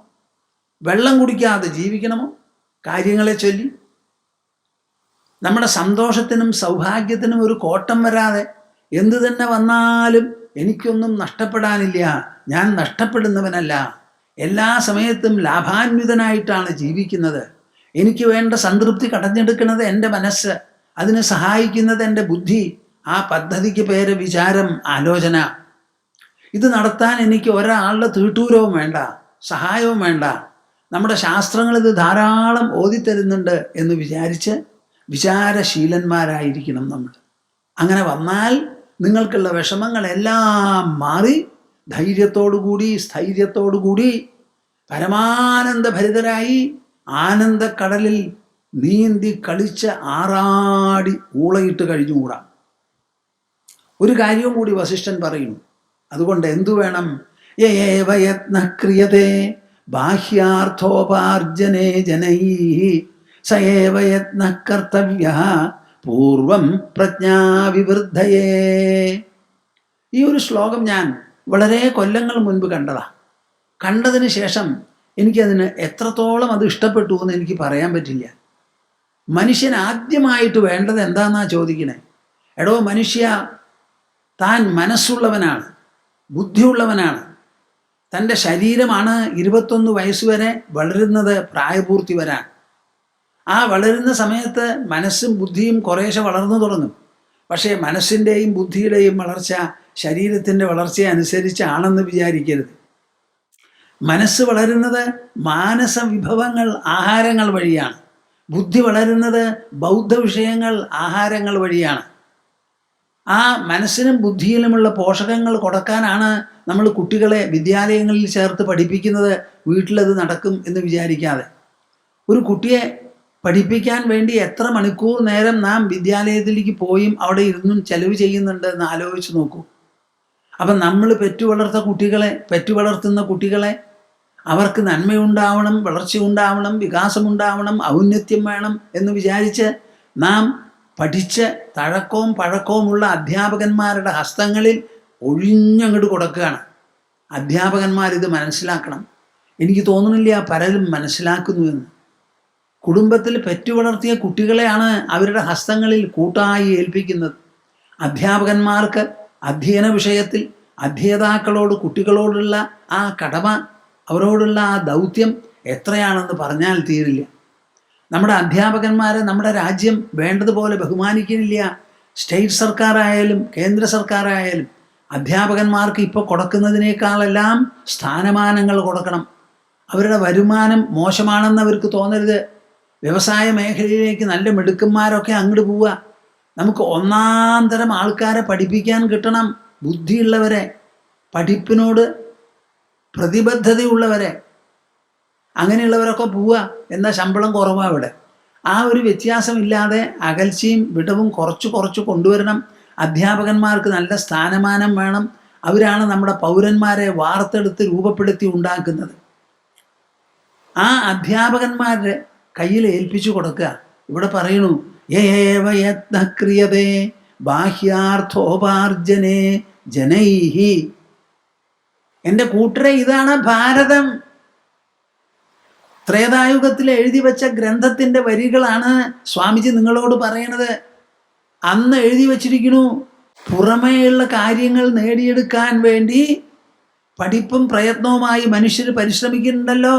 വെള്ളം കുടിക്കാതെ ജീവിക്കണമോ, കാര്യങ്ങളെ ചൊല്ലി നമ്മുടെ സന്തോഷത്തിനും സൗഭാഗ്യത്തിനും ഒരു കോട്ടം വരാതെ എന്തു തന്നെ വന്നാലും എനിക്കൊന്നും നഷ്ടപ്പെടാനില്ല, ഞാൻ നഷ്ടപ്പെടുന്നവനല്ല, എല്ലാ സമയത്തും ലാഭാന്വിതനായിട്ടാണ് ജീവിക്കുന്നത്, എനിക്ക് വേണ്ട സംതൃപ്തി കടഞ്ഞെടുക്കുന്നത് എൻ്റെ മനസ്സ്, അതിനെ സഹായിക്കുന്നത് എൻ്റെ ബുദ്ധി, ആ പദ്ധതിക്ക് പേര് വിചാരം, ആലോചന. ഇത് നടത്താൻ എനിക്ക് ഒരാളുടെ തീട്ടൂരവും വേണ്ട, സഹായവും വേണ്ട, നമ്മുടെ ശാസ്ത്രങ്ങൾ ഇത് ധാരാളം ഓതിത്തരുന്നുണ്ട് എന്ന് വിചാരിച്ച് വിചാരശീലന്മാരായിരിക്കണം നമ്മൾ. അങ്ങനെ വന്നാൽ നിങ്ങൾക്കുള്ള വിഷമങ്ങളെല്ലാം മാറി ധൈര്യത്തോടുകൂടി സ്ഥൈര്യത്തോടുകൂടി പരമാനന്ദഭരിതരായി ആനന്ദക്കടലിൽ നീന്തി കളിച്ച് ആറാടി ഊളയിട്ട് കഴിഞ്ഞുകൂടാം. ഒരു കാര്യവും കൂടി വസിഷ്ഠൻ പറയുന്നു. അതുകൊണ്ട് എന്തു വേണം? യേവ യത്ന ക്രിയതേ ബാഹ്യാർത്ഥോപാർജനേ ജനൈഃ സയേവ യത്ന കർത്തവ്യഃ പൂർവം പ്രജ്ഞാവിവൃദ്ധയേ. ഈ ഒരു ശ്ലോകം ഞാൻ വളരെ കൊല്ലങ്ങൾ മുൻപ് കണ്ടതാ. കണ്ടതിന് ശേഷം എനിക്കതിന് എത്രത്തോളം അത് ഇഷ്ടപ്പെട്ടു എന്ന് എനിക്ക് പറയാൻ പറ്റില്ല. മനുഷ്യൻ ആദ്യമായിട്ട് വേണ്ടത് എന്താണെന്നാ ചോദിക്കണേ. എടോ മനുഷ്യ, താൻ മനസ്സുള്ളവനാണ്, ബുദ്ധിയുള്ളവനാണ്. തൻ്റെ ശരീരമാണ് 21 വയസ്സുവരെ വളരുന്നത്, പ്രായപൂർത്തി വരാൻ. ആ വളരുന്ന സമയത്ത് മനസ്സും ബുദ്ധിയും കുറേശ്ശെ വളർന്നു തുടങ്ങും. പക്ഷേ മനസ്സിൻ്റെയും ബുദ്ധിയുടെയും വളർച്ച ശരീരത്തിൻ്റെ വളർച്ചയെ അനുസരിച്ചാണെന്ന് വിചാരിക്കരുത്. മനസ്സ് വളരുന്നത് മാനസ വിഭവങ്ങൾ, ആഹാരങ്ങൾ വഴിയാണ്. ബുദ്ധി വളരുന്നത് ബൗദ്ധ വിഷയങ്ങൾ, ആഹാരങ്ങൾ വഴിയാണ്. ആ മനസ്സിനും ബുദ്ധിയിലുമുള്ള പോഷകങ്ങൾ കൊടുക്കാനാണ് നമ്മൾ കുട്ടികളെ വിദ്യാലയങ്ങളിൽ ചേർത്ത് പഠിപ്പിക്കുന്നത്. വീട്ടിലത് നടക്കും എന്ന് വിചാരിക്കാതെ. ഒരു കുട്ടിയെ പഠിപ്പിക്കാൻ വേണ്ടി എത്ര മണിക്കൂർ നേരം നാം വിദ്യാലയത്തിലേക്ക് പോയും അവിടെ ഇരുന്നും ചെലവ് ചെയ്യുന്നുണ്ട് എന്ന് ആലോചിച്ച് നോക്കൂ. അപ്പം നമ്മൾ പെറ്റുവളർത്തുന്ന കുട്ടികളെ അവർക്ക് നന്മയുണ്ടാവണം, വളർച്ചയുണ്ടാവണം, വികാസമുണ്ടാവണം, ഔന്നത്യം വേണം എന്ന് വിചാരിച്ച് നാം പഠിച്ച് തഴക്കവും പഴക്കവുമുള്ള അധ്യാപകന്മാരുടെ ഹസ്തങ്ങളിൽ ഒഴിഞ്ഞങ്ങോട്ട് കൊടുക്കുകയാണ്. അധ്യാപകന്മാരിത് മനസ്സിലാക്കണം. എനിക്ക് തോന്നുന്നില്ല പലരും മനസ്സിലാക്കുന്നുവെന്ന്. കുടുംബത്തിൽ പെറ്റുവളർത്തിയ കുട്ടികളെയാണ് അവരുടെ ഹസ്തങ്ങളിൽ കൂട്ടായി ഏൽപ്പിക്കുന്നത്. അധ്യാപകന്മാർക്ക് അധ്യയന വിഷയത്തിൽ അധ്യേതാക്കളോട്, കുട്ടികളോടുള്ള ആ കടമ, അവരോടുള്ള ആ ദൗത്യം എത്രയാണെന്ന് പറഞ്ഞാൽ തീരില്ല. നമ്മുടെ അധ്യാപകന്മാരെ നമ്മുടെ രാജ്യം വേണ്ടതുപോലെ ബഹുമാനിക്കുന്നില്ല. സ്റ്റേറ്റ് സർക്കാരായാലും കേന്ദ്ര സർക്കാരായാലും അധ്യാപകന്മാർക്ക് ഇപ്പോൾ കൊടുക്കുന്നതിനേക്കാളെല്ലാം സ്ഥാനമാനങ്ങൾ കൊടുക്കണം. അവരുടെ വരുമാനം മോശമാണെന്ന് അവർക്ക് തോന്നരുത്. വ്യവസായ മേഖലയിലേക്ക് നല്ല മിടുക്കന്മാരൊക്കെ അങ്ങോട്ട് പോവുക. നമുക്ക് ഒന്നാം തരം ആൾക്കാരെ പഠിപ്പിക്കാൻ കിട്ടണം. ബുദ്ധിയുള്ളവരെ, പഠിപ്പിനോട് പ്രതിബദ്ധതയുള്ളവരെ, അങ്ങനെയുള്ളവരൊക്കെ പോവുക. എന്നാൽ ശമ്പളം കുറവാണ് ഇവിടെ. ആ ഒരു വ്യത്യാസമില്ലാതെ അകൽച്ചയും വിടവും കുറച്ച് കൊണ്ടുവരണം. അധ്യാപകന്മാർക്ക് നല്ല സ്ഥാനമാനം വേണം. അവരാണ് നമ്മുടെ പൗരന്മാരെ വാർത്തെടുത്ത് രൂപപ്പെടുത്തി ഉണ്ടാക്കുന്നത്. ആ അധ്യാപകന്മാരുടെ കയ്യിൽ ഏൽപ്പിച്ചു കൊടുക്കുക. ഇവിടെ പറയുന്നു, ഏവ യത്ന ക്രിയതേ ബാഹ്യാർത്ഥോപാർജനേ ജനൈഹി. എൻ്റെ കൂട്ടരെ, ഇതാണ് ഭാരതം. ത്രേതായുഗത്തിൽ എഴുതി വെച്ച ഗ്രന്ഥത്തിൻ്റെ വരികളാണ് സ്വാമിജി നിങ്ങളോട് പറയണത്. അന്ന് എഴുതി വച്ചിരിക്കുന്നു. പുറമേയുള്ള കാര്യങ്ങൾ നേടിയെടുക്കാൻ വേണ്ടി പഠിപ്പും പ്രയത്നവുമായി മനുഷ്യർ പരിശ്രമിക്കുന്നുണ്ടല്ലോ.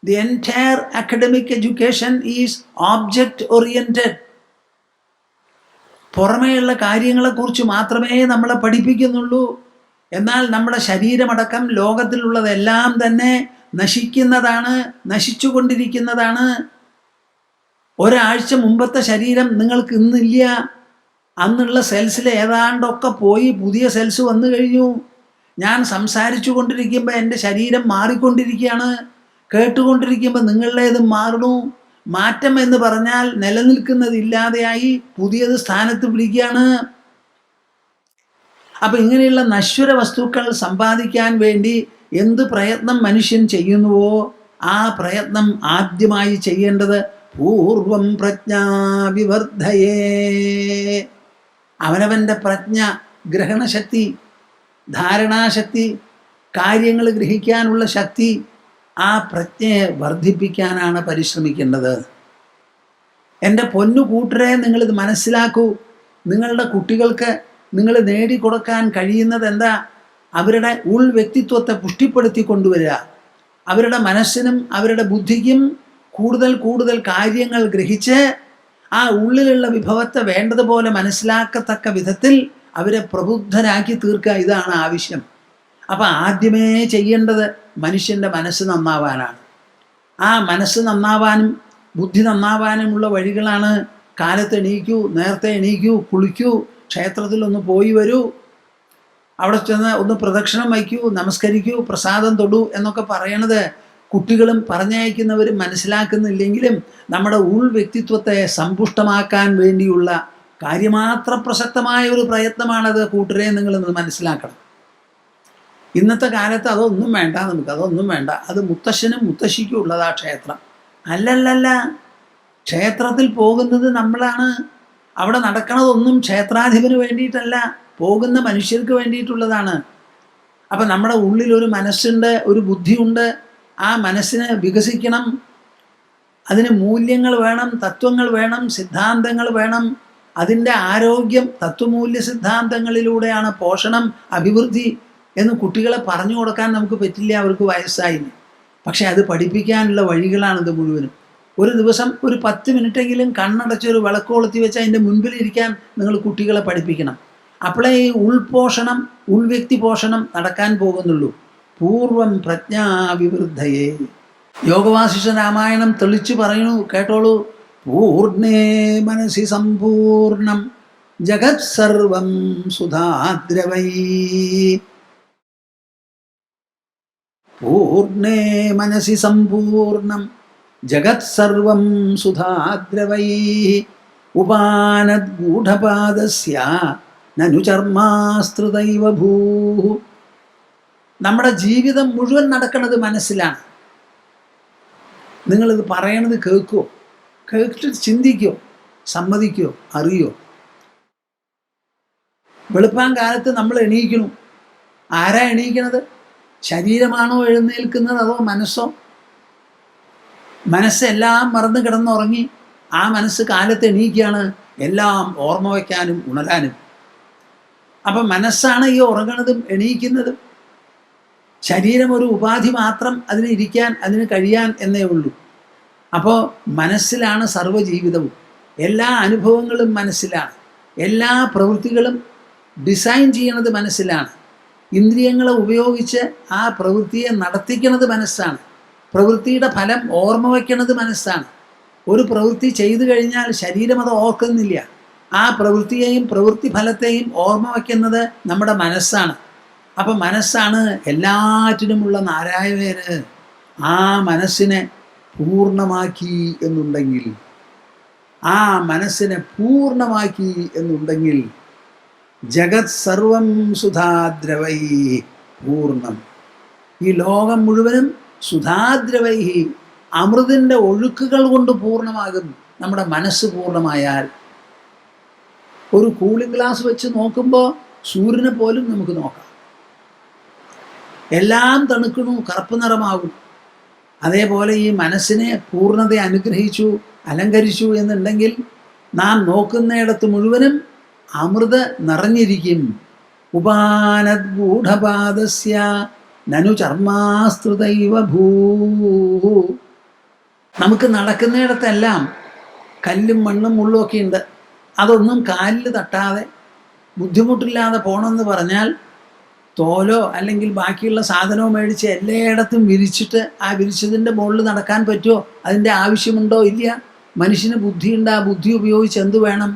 The entire academic education is object oriented. പുറമേയുള്ള കാര്യങ്ങളെക്കുറിച്ച് മാത്രമേ നമ്മളെ പഠിപ്പിക്കുന്നുള്ളൂ. എന്നാൽ നമ്മുടെ ശരീരമടക്കം ലോകത്തിലുള്ളതെല്ലാം തന്നെ നശിക്കുന്നതാണ്, നശിച്ചുകൊണ്ടിരിക്കുന്നതാണ്. ഒരാഴ്ച മുമ്പത്തെ ശരീരം നിങ്ങൾക്ക് ഇന്നില്ല. അന്നുള്ള സെൽസിൽ ഏതാണ്ടൊക്കെ പോയി പുതിയ സെൽസ് വന്നു കഴിഞ്ഞു. ഞാൻ സംസാരിച്ചു കൊണ്ടിരിക്കുമ്പോൾ എൻ്റെ ശരീരം മാറിക്കൊണ്ടിരിക്കുകയാണ്. കേട്ടുകൊണ്ടിരിക്കുമ്പോൾ നിങ്ങളുടേത് മാറണു. മാറ്റം എന്ന് പറഞ്ഞാൽ നിലനിൽക്കുന്നതില്ലാതെയായി പുതിയത് സ്ഥാനത്ത് പിടിക്കുകയാണ്. അപ്പം ഇങ്ങനെയുള്ള നശ്വര വസ്തുക്കൾ സമ്പാദിക്കാൻ വേണ്ടി എന്ത് പ്രയത്നം മനുഷ്യൻ ചെയ്യുന്നുവോ ആ പ്രയത്നം ആദ്യമായി ചെയ്യേണ്ടത് പൂർവം പ്രജ്ഞാവിവർദ്ധയേ. അവനവൻ്റെ പ്രജ്ഞ, ഗ്രഹണശക്തി, ധാരണാശക്തി, കാര്യങ്ങൾ ഗ്രഹിക്കാനുള്ള ശക്തി, ആ പ്രജ്ഞയെ വർദ്ധിപ്പിക്കാനാണ് പരിശ്രമിക്കേണ്ടത്. എൻ്റെ പൊന്നു കൂട്ടരെ, നിങ്ങളിത് മനസ്സിലാക്കൂ. നിങ്ങളുടെ കുട്ടികൾക്ക് നിങ്ങൾ നേടിക്കൊടുക്കാൻ കഴിയുന്നത് എന്താ? അവരുടെ ഉൾവ്യക്തിത്വത്തെ പുഷ്ടിപ്പെടുത്തി കൊണ്ടുവരിക. അവരുടെ മനസ്സിനും അവരുടെ ബുദ്ധിക്കും കൂടുതൽ കൂടുതൽ കാര്യങ്ങൾ ഗ്രഹിച്ച് ആ ഉള്ളിലുള്ള വിഭവത്തെ വേണ്ടതുപോലെ മനസ്സിലാക്കത്തക്ക വിധത്തിൽ അവരെ പ്രബുദ്ധരാക്കി തീർക്കുക. ഇതാണ് ആവശ്യം. അപ്പം ആദ്യമേ ചെയ്യേണ്ടത് മനുഷ്യൻ്റെ മനസ്സ് നന്നാവാനാണ്. ആ മനസ്സ് നന്നാവാനും ബുദ്ധി നന്നാവാനുമുള്ള വഴികളാണ് കാലത്ത് എണീക്കൂ, നേരത്തെ എണീക്കൂ, കുളിക്കൂ, ക്ഷേത്രത്തിൽ ഒന്ന് പോയി വരൂ, അവിടെ ചെന്ന് ഒന്ന് പ്രദക്ഷിണം വയ്ക്കൂ, നമസ്കരിക്കൂ, പ്രസാദം തൊടൂ എന്നൊക്കെ പറയണത് കുട്ടികളും പറഞ്ഞയക്കുന്നവരും മനസ്സിലാക്കുന്നില്ലെങ്കിലും നമ്മുടെ ഉൾവ്യക്തിത്വത്തെ സമ്പുഷ്ടമാക്കാൻ വേണ്ടിയുള്ള കാര്യമാത്ര പ്രസക്തമായ ഒരു പ്രയത്നമാണത്. കൂട്ടരെ, നിങ്ങളിത് മനസ്സിലാക്കണം. ഇന്നത്തെ കാലത്ത് അതൊന്നും വേണ്ട, അതൊന്നും വേണ്ട, അത് മുത്തശ്ശനും മുത്തശ്ശിക്കും ഉള്ളതാ ക്ഷേത്രം. അല്ലല്ലല്ല, ക്ഷേത്രത്തിൽ പോകുന്നത് നമ്മളാണ്. അവിടെ നടക്കണതൊന്നും ക്ഷേത്രാധിപന് വേണ്ടിയിട്ടല്ല, പോകുന്ന മനുഷ്യർക്ക് വേണ്ടിയിട്ടുള്ളതാണ്. അപ്പം നമ്മുടെ ഉള്ളിലൊരു മനസ്സുണ്ട്, ഒരു ബുദ്ധിയുണ്ട്. ആ മനസ്സിനെ വികസിക്കണം. അതിന് മൂല്യങ്ങൾ വേണം, തത്വങ്ങൾ വേണം, സിദ്ധാന്തങ്ങൾ വേണം. അതിൻ്റെ ആരോഗ്യം തത്വമൂല്യ സിദ്ധാന്തങ്ങളിലൂടെയാണ് പോഷണം, അഭിവൃദ്ധി എന്ന് കുട്ടികളെ പറഞ്ഞു കൊടുക്കാൻ നമുക്ക് പറ്റില്ല, അവർക്ക് വയസ്സായില്ല. പക്ഷെ അത് പഠിപ്പിക്കാനുള്ള വഴികളാണിത് മുഴുവനും. ഒരു ദിവസം ഒരു 10 മിനിറ്റെങ്കിലും കണ്ണടച്ചൊരു വിളക്ക് കൊളുത്തി വെച്ച് അതിൻ്റെ മുൻപിലിരിക്കാൻ നിങ്ങൾ കുട്ടികളെ പഠിപ്പിക്കണം. അപ്പോഴേ ഈ ഉൾപോഷണം, ഉൾവ്യക്തി പോഷണം നടക്കാൻ പോകുന്നുള്ളൂ. പൂർവം പ്രജ്ഞാവിവൃദ്ധയേ. യോഗവാസിഷ്ഠ രാമായണം തെളിച്ചു പറയുന്നു, കേട്ടോളൂ. പൂർണ്ണേ മനസി സമ്പൂർണം ജഗത് സർവം സുധാദ്രവൈ. പൂർണ്ണേ മനസി സമ്പൂർണം ജഗത് സർവം സുധാദ്രവൈ. ഉപാനദ്ഗൂഢപാദസ്യ നനു ചർമാസ്തൃതൈവ ഭൂ. നമ്മുടെ ജീവിതം മുഴുവൻ നടക്കുന്നത് മനസ്സിലാണ്. നിങ്ങളിത് പറയണത് കേൾക്കുമോ? കേട്ടിട്ട് ചിന്തിക്കോ? സമ്മതിക്കോ? അറിയോ? വെളുപ്പാൻ കാലത്ത് നമ്മൾ എണീക്കണം. ആരാ എണീക്കണത്? ശരീരമാണോ എഴുന്നേൽക്കുന്നത്, അതോ മനസ്സോ? മനസ്സെല്ലാം മറന്ന് കിടന്നുറങ്ങി ആ മനസ്സ് കാലത്ത് എണീക്കുകയാണ്, എല്ലാം ഓർമ്മ വയ്ക്കാനും ഉണരാനും. അപ്പം മനസ്സാണ് ഈ ഉറങ്ങണതും എണീക്കുന്നതും. ശരീരം ഒരു ഉപാധി മാത്രം, അതിന് ഇരിക്കാൻ, അതിന് കഴിയാൻ എന്നേ ഉള്ളൂ. അപ്പോൾ മനസ്സിലാണ് സർവ്വജീവിതവും. എല്ലാ അനുഭവങ്ങളും മനസ്സിലാണ്. എല്ലാ പ്രവൃത്തികളും ഡിസൈൻ ചെയ്യണത് മനസ്സിലാണ്. ഇന്ദ്രിയങ്ങളെ ഉപയോഗിച്ച് ആ പ്രവൃത്തിയെ നടത്തിക്കണത് മനസ്സാണ്. പ്രവൃത്തിയുടെ ഫലം ഓർമ്മ വയ്ക്കണത് മനസ്സാണ്. ഒരു പ്രവൃത്തി ചെയ്തു കഴിഞ്ഞാൽ ശരീരം അത് ഓർക്കുന്നില്ല. ആ പ്രവൃത്തിയെയും പ്രവൃത്തി ഫലത്തെയും ഓർമ്മ വയ്ക്കുന്നത് നമ്മുടെ മനസ്സാണ്. അപ്പം മനസ്സാണ് എല്ലാറ്റിനുമുള്ള നാരായണന്. ആ മനസ്സിനെ പൂർണ്ണമാക്കി എന്നുണ്ടെങ്കിൽ, ആ മനസ്സിനെ പൂർണ്ണമാക്കി എന്നുണ്ടെങ്കിൽ ജഗത് സർവം സുധാദ്രവൈ. പൂർണ്ണം. ഈ ലോകം മുഴുവനും സുധാദ്രവൈ, അമൃതിൻ്റെ ഒഴുക്കുകൾ കൊണ്ട് പൂർണ്ണമാകും നമ്മുടെ മനസ്സ് പൂർണ്ണമായാൽ. ഒരു കൂളിംഗ് ഗ്ലാസ് വെച്ച് നോക്കുമ്പോൾ സൂര്യനെ പോലും നമുക്ക് നോക്കാം. എല്ലാം തണുക്കണു, കറുപ്പ് നിറമാകും. അതേപോലെ ഈ മനസ്സിനെ പൂർണ്ണത അനുഗ്രഹിച്ചു, അലങ്കരിച്ചു എന്നുണ്ടെങ്കിൽ നാം നോക്കുന്നിടത്ത് മുഴുവനും അമൃത നിറഞ്ഞിരിക്കും. ഉപാനദ്ഗൂഢപാദസ്യ നനു ചർമാസ്തൃതൈവ ഭൂ. നമുക്ക് നടക്കുന്നിടത്തെല്ലാം കല്ലും മണ്ണും മുള്ളും ഒക്കെ ഉണ്ട്. അതൊന്നും കാലിൽ തട്ടാതെ ബുദ്ധിമുട്ടില്ലാതെ പോകണമെന്ന് പറഞ്ഞാൽ തോലോ അല്ലെങ്കിൽ ബാക്കിയുള്ള സാധനമോ മേടിച്ച് എല്ലായിടത്തും വിരിച്ചിട്ട് ആ വിരിച്ചതിൻ്റെ മുകളിൽ നടക്കാൻ പറ്റുമോ? അതിൻ്റെ ആവശ്യമുണ്ടോ? ഇല്ല. മനുഷ്യന് ബുദ്ധിയുണ്ട്. ആ ബുദ്ധി ഉപയോഗിച്ച് എന്ത് വേണം?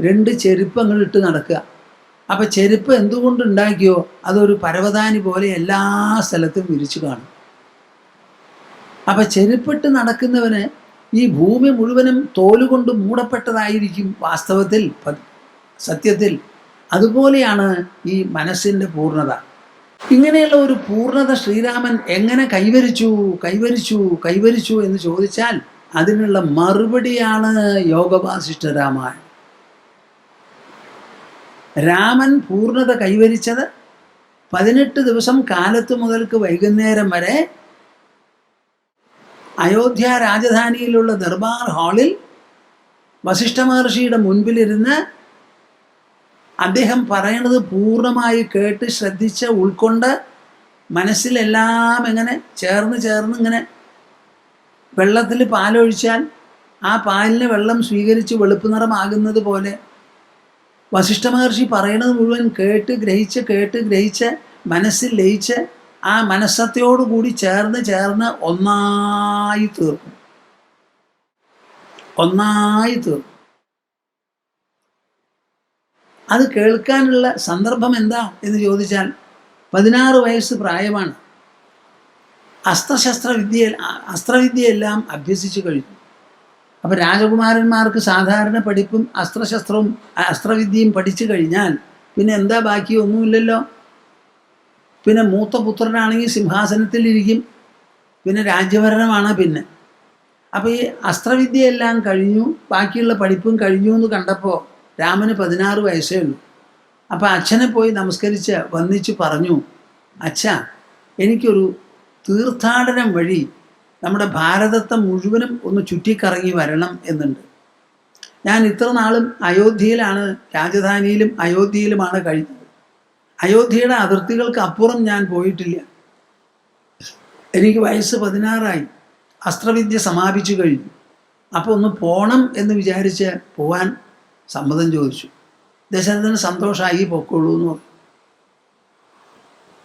2 ചെരുപ്പ് അങ്ങ് ഇട്ട് നടക്കുക. അപ്പം ചെരുപ്പ് എന്തുകൊണ്ട് ഉണ്ടാക്കിയോ? അതൊരു പരവതാനി പോലെ എല്ലാ സ്ഥലത്തും വിരിച്ചു കാണും. അപ്പം ചെരുപ്പിട്ട് നടക്കുന്നവന് ഈ ഭൂമി മുഴുവനും തോലുകൊണ്ട് മൂടപ്പെട്ടതായിരിക്കും വാസ്തവത്തിൽ, സത്യത്തിൽ. അതുപോലെയാണ് ഈ മനസ്സിൻ്റെ പൂർണ്ണത. ഇങ്ങനെയുള്ള ഒരു പൂർണ്ണത ശ്രീരാമൻ എങ്ങനെ കൈവരിച്ചു എന്ന് ചോദിച്ചാൽ അതിനുള്ള മറുപടിയാണ് യോഗവാസിഷ്ഠ രാമായണം. രാമൻ പൂർണ്ണത കൈവരിച്ചത് 18 ദിവസം കാലത്ത് മുതൽക്ക് വൈകുന്നേരം വരെ അയോധ്യ രാജധാനിയിലുള്ള ദർബാർ ഹാളിൽ വസിഷ്ഠ മഹർഷിയുടെ മുൻപിലിരുന്ന് അദ്ദേഹം പറയണത് പൂർണ്ണമായി കേട്ട് ശ്രദ്ധിച്ച് ഉൾക്കൊണ്ട് മനസ്സിലെല്ലാം ഇങ്ങനെ ചേർന്ന് ഇങ്ങനെ വെള്ളത്തിൽ പാലൊഴിച്ചാൽ ആ പാലിന് വെള്ളം സ്വീകരിച്ച് വെളുപ്പ് നിറമാകുന്നത് പോലെ വസിഷ്ഠ മഹർഷി പറയണത് മുഴുവൻ കേട്ട് ഗ്രഹിച്ച് മനസ്സിൽ ലയിച്ച് ആ മനസ്സത്തോടുകൂടി ചേർന്ന് ഒന്നായി തീർക്കും. അത് കേൾക്കാനുള്ള സന്ദർഭം എന്താ എന്ന് ചോദിച്ചാൽ 16 വയസ്സ് പ്രായമാണ്. അസ്ത്രവിദ്യയെല്ലാം അഭ്യസിച്ചു കഴിഞ്ഞു. അപ്പം രാജകുമാരന്മാർക്ക് സാധാരണ പഠിപ്പും അസ്ത്രവിദ്യയും പഠിച്ചു കഴിഞ്ഞാൽ പിന്നെ എന്താ ബാക്കി? ഒന്നുമില്ലല്ലോ. പിന്നെ മൂത്ത പുത്രനാണെങ്കിൽ സിംഹാസനത്തിലിരിക്കും, പിന്നെ രാജ്യഭരണമാണ് പിന്നെ. അപ്പോൾ ഈ അസ്ത്രവിദ്യയെല്ലാം കഴിഞ്ഞു, ബാക്കിയുള്ള പഠിപ്പും കഴിഞ്ഞു എന്ന് കണ്ടപ്പോൾ രാമന് 16 വയസ്സേ ഉള്ളൂ. അപ്പോൾ അച്ഛനെ പോയി നമസ്കരിച്ച് വന്ദിച്ച് പറഞ്ഞു, അച്ഛാ, എനിക്കൊരു തീർത്ഥാടനം വഴി നമ്മുടെ ഭാരതത്തെ മുഴുവനും ഒന്ന് ചുറ്റിക്കറങ്ങി വരണം എന്നുണ്ട്. ഞാൻ ഇത്ര നാളും അയോധ്യയിലാണ്, രാജധാനിയിലും അയോധ്യയിലുമാണ് കഴിഞ്ഞത്. അയോധ്യയുടെ അതിർത്തികൾക്ക് അപ്പുറം ഞാൻ പോയിട്ടില്ല. എനിക്ക് വയസ്സ് 16ആയി, അസ്ത്രവിദ്യ സമാപിച്ചു കഴിഞ്ഞു. അപ്പോൾ ഒന്ന് പോകണം എന്ന് വിചാരിച്ച് പോവാൻ സമ്മതം ചോദിച്ചു. ദശരഥന് സന്തോഷമായി, പൊക്കോളൂ എന്ന് പറഞ്ഞു.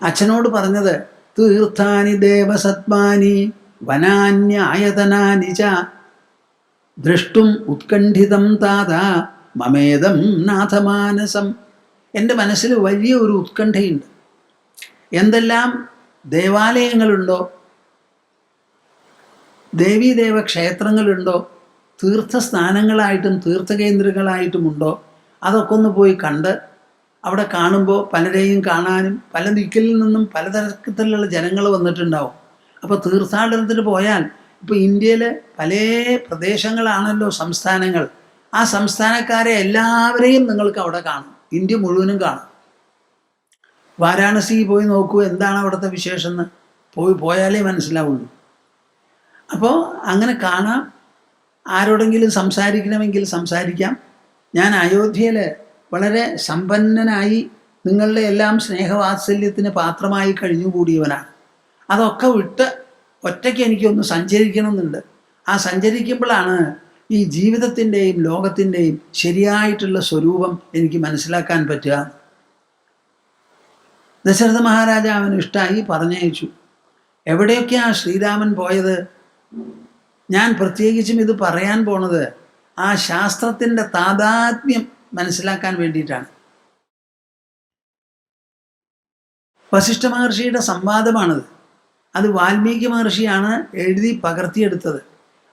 അച്ഛനോട് പറഞ്ഞത്, തീർത്ഥാനി ദേവസത്മാനി വനാന്യായതനാനി ച ദ്രഷ്ടും ഉത്കണ്ഠിതം താതാ മമേദം നാഥമാനസം. എൻ്റെ മനസ്സിൽ വലിയ ഒരു ഉത്കണ്ഠയുണ്ട്. എന്തെല്ലാം ദേവാലയങ്ങളുണ്ടോ, ദേവീദേവ ക്ഷേത്രങ്ങളുണ്ടോ, തീർത്ഥസ്ഥാനങ്ങളായിട്ടും തീർത്ഥകേന്ദ്രങ്ങളായിട്ടുമുണ്ടോ, അതൊക്കെ ഒന്ന് പോയി കണ്ട് അവിടെ കാണുമ്പോൾ പലരെയും കാണാനും പല ദിക്കിൽ നിന്നും പലതരത്തിലുള്ള ജനങ്ങൾ വന്നിട്ടുണ്ടാവും. അപ്പോൾ തീർത്ഥാടനത്തിന് പോയാൽ ഇപ്പോൾ ഇന്ത്യയിൽ പല പ്രദേശങ്ങളാണല്ലോ സംസ്ഥാനങ്ങൾ. ആ സംസ്ഥാനക്കാരെ എല്ലാവരെയും നിങ്ങൾക്ക് അവിടെ കാണും, ഇന്ത്യ മുഴുവനും കാണും. വാരാണസി പോയി നോക്കൂ, എന്താണ് അവിടുത്തെ വിശേഷം എന്ന് പോയാലേ മനസ്സിലാവുള്ളൂ. അപ്പോൾ അങ്ങനെ കാണാം. ആരോടെങ്കിലും സംസാരിക്കണമെങ്കിൽ സംസാരിക്കാം. ഞാൻ അയോധ്യയിൽ വളരെ സമ്പന്നനായി നിങ്ങളുടെ എല്ലാം സ്നേഹവാത്സല്യത്തിന് പാത്രമായി കഴിഞ്ഞുകൂടിയവനാണ്. അതൊക്കെ വിട്ട് ഒറ്റയ്ക്ക് എനിക്കൊന്ന് സഞ്ചരിക്കണമെന്നുണ്ട്. ആ സഞ്ചരിക്കുമ്പോഴാണ് ഈ ജീവിതത്തിൻ്റെയും ലോകത്തിൻ്റെയും ശരിയായിട്ടുള്ള സ്വരൂപം എനിക്ക് മനസ്സിലാക്കാൻ പറ്റുക. ദശരഥ മഹാരാജാവിന് ഇഷ്ടമായി, പറഞ്ഞയച്ചു. എവിടെയൊക്കെയാണ് ശ്രീരാമൻ പോയത്? ഞാൻ പ്രത്യേകിച്ചും ഇത് പറയാൻ പോണത് ആ ശാസ്ത്രത്തിൻ്റെ താദാത്മ്യം മനസ്സിലാക്കാൻ വേണ്ടിയിട്ടാണ്. വസിഷ്ഠ മഹർഷിയുടെ സംവാദമാണത്. അത് വാൽമീകി മഹർഷിയാണ് എഴുതി പകർത്തിയെടുത്തത്.